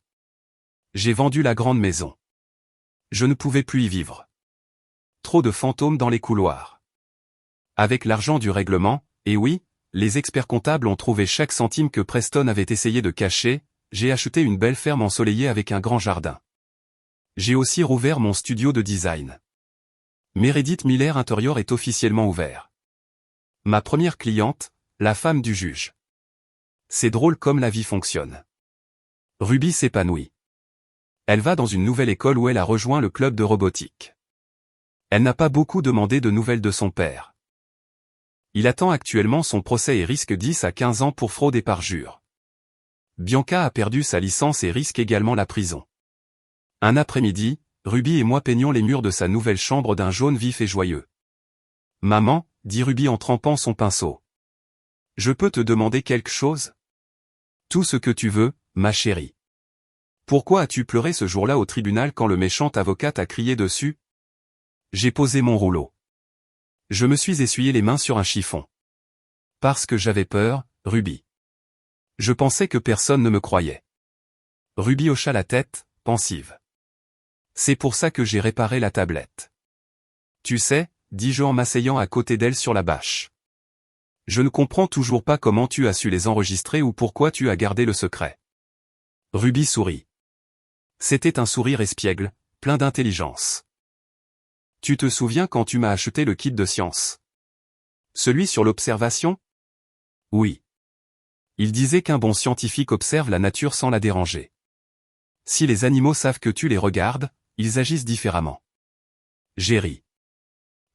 J'ai vendu la grande maison. Je ne pouvais plus y vivre. Trop de fantômes dans les couloirs. Avec l'argent du règlement, et oui, les experts comptables ont trouvé chaque centime que Preston avait essayé de cacher, j'ai acheté une belle ferme ensoleillée avec un grand jardin. J'ai aussi rouvert mon studio de design. Meredith Miller Interior est officiellement ouvert. Ma première cliente, la femme du juge. C'est drôle comme la vie fonctionne. Ruby s'épanouit. Elle va dans une nouvelle école où elle a rejoint le club de robotique. Elle n'a pas beaucoup demandé de nouvelles de son père. Il attend actuellement son procès et risque 10 à 15 ans pour fraude et parjure. Bianca a perdu sa licence et risque également la prison. Un après-midi, Ruby et moi peignons les murs de sa nouvelle chambre d'un jaune vif et joyeux. « Maman, » dit Ruby en trempant son pinceau. « Je peux te demander quelque chose ? » « Tout ce que tu veux, ma chérie. » « Pourquoi as-tu pleuré ce jour-là au tribunal quand le méchant avocat t'a crié dessus ? » J'ai posé mon rouleau. Je me suis essuyé les mains sur un chiffon. Parce que j'avais peur, Ruby. Je pensais que personne ne me croyait. Ruby hocha la tête, pensive. C'est pour ça que j'ai réparé la tablette. Tu sais, dis-je en m'asseyant à côté d'elle sur la bâche. Je ne comprends toujours pas comment tu as su les enregistrer ou pourquoi tu as gardé le secret. Ruby sourit. C'était un sourire espiègle, plein d'intelligence. Tu te souviens quand tu m'as acheté le kit de science? Celui sur l'observation? Oui. Il disait qu'un bon scientifique observe la nature sans la déranger. Si les animaux savent que tu les regardes, ils agissent différemment. J'ai ri.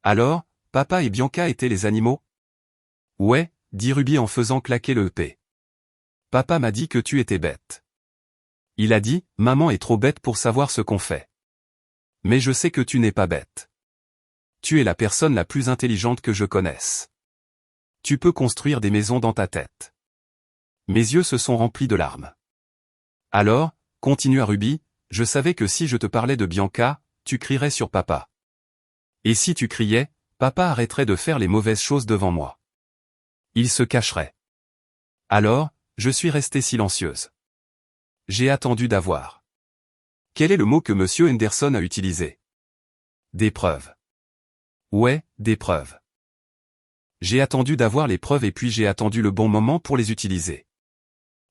Alors, papa et Bianca étaient les animaux? Ouais, dit Ruby en faisant claquer le EP. Papa m'a dit que tu étais bête. Il a dit, maman est trop bête pour savoir ce qu'on fait. Mais je sais que tu n'es pas bête. Tu es la personne la plus intelligente que je connaisse. Tu peux construire des maisons dans ta tête. Mes yeux se sont remplis de larmes. Alors, continua Ruby, je savais que si je te parlais de Bianca, tu crierais sur papa. Et si tu criais, papa arrêterait de faire les mauvaises choses devant moi. Il se cacherait. Alors, je suis restée silencieuse. J'ai attendu d'avoir. Quel est le mot que monsieur Henderson a utilisé? Des preuves. Ouais, des preuves. J'ai attendu d'avoir les preuves et puis j'ai attendu le bon moment pour les utiliser.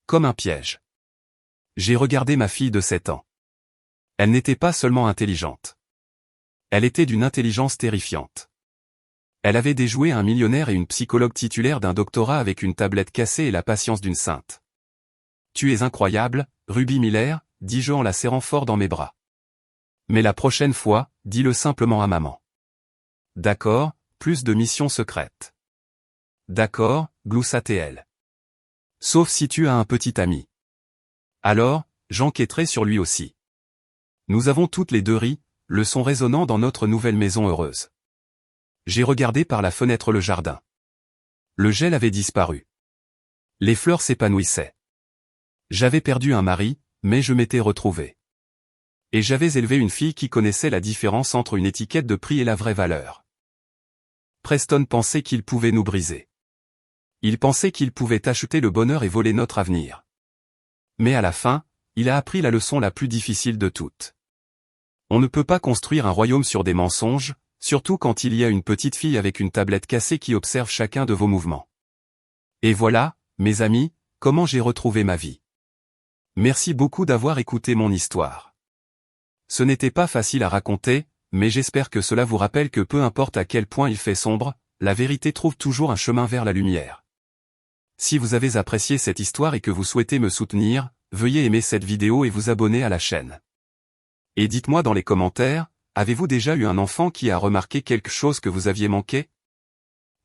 Comme un piège. J'ai regardé ma fille de 7 ans. Elle n'était pas seulement intelligente. Elle était d'une intelligence terrifiante. Elle avait déjoué un millionnaire et une psychologue titulaire d'un doctorat avec une tablette cassée et la patience d'une sainte. Tu es incroyable, Ruby Miller, dis-je en la serrant fort dans mes bras. Mais la prochaine fois, dis-le simplement à maman. D'accord, plus de missions secrètes. D'accord, gloussa-t-elle. Sauf si tu as un petit ami. Alors, j'enquêterai sur lui aussi. Nous avons toutes les deux ri, le son résonnant dans notre nouvelle maison heureuse. J'ai regardé par la fenêtre le jardin. Le gel avait disparu. Les fleurs s'épanouissaient. J'avais perdu un mari, mais je m'étais retrouvé. Et j'avais élevé une fille qui connaissait la différence entre une étiquette de prix et la vraie valeur. Preston pensait qu'il pouvait nous briser. Il pensait qu'il pouvait acheter le bonheur et voler notre avenir. Mais à la fin, il a appris la leçon la plus difficile de toutes. On ne peut pas construire un royaume sur des mensonges, surtout quand il y a une petite fille avec une tablette cassée qui observe chacun de vos mouvements. Et voilà, mes amis, comment j'ai retrouvé ma vie. Merci beaucoup d'avoir écouté mon histoire. Ce n'était pas facile à raconter, mais j'espère que cela vous rappelle que peu importe à quel point il fait sombre, la vérité trouve toujours un chemin vers la lumière. Si vous avez apprécié cette histoire et que vous souhaitez me soutenir, veuillez aimer cette vidéo et vous abonner à la chaîne. Et dites-moi dans les commentaires, avez-vous déjà eu un enfant qui a remarqué quelque chose que vous aviez manqué?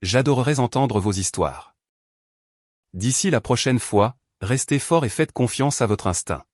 J'adorerais entendre vos histoires. D'ici la prochaine fois, restez fort et faites confiance à votre instinct.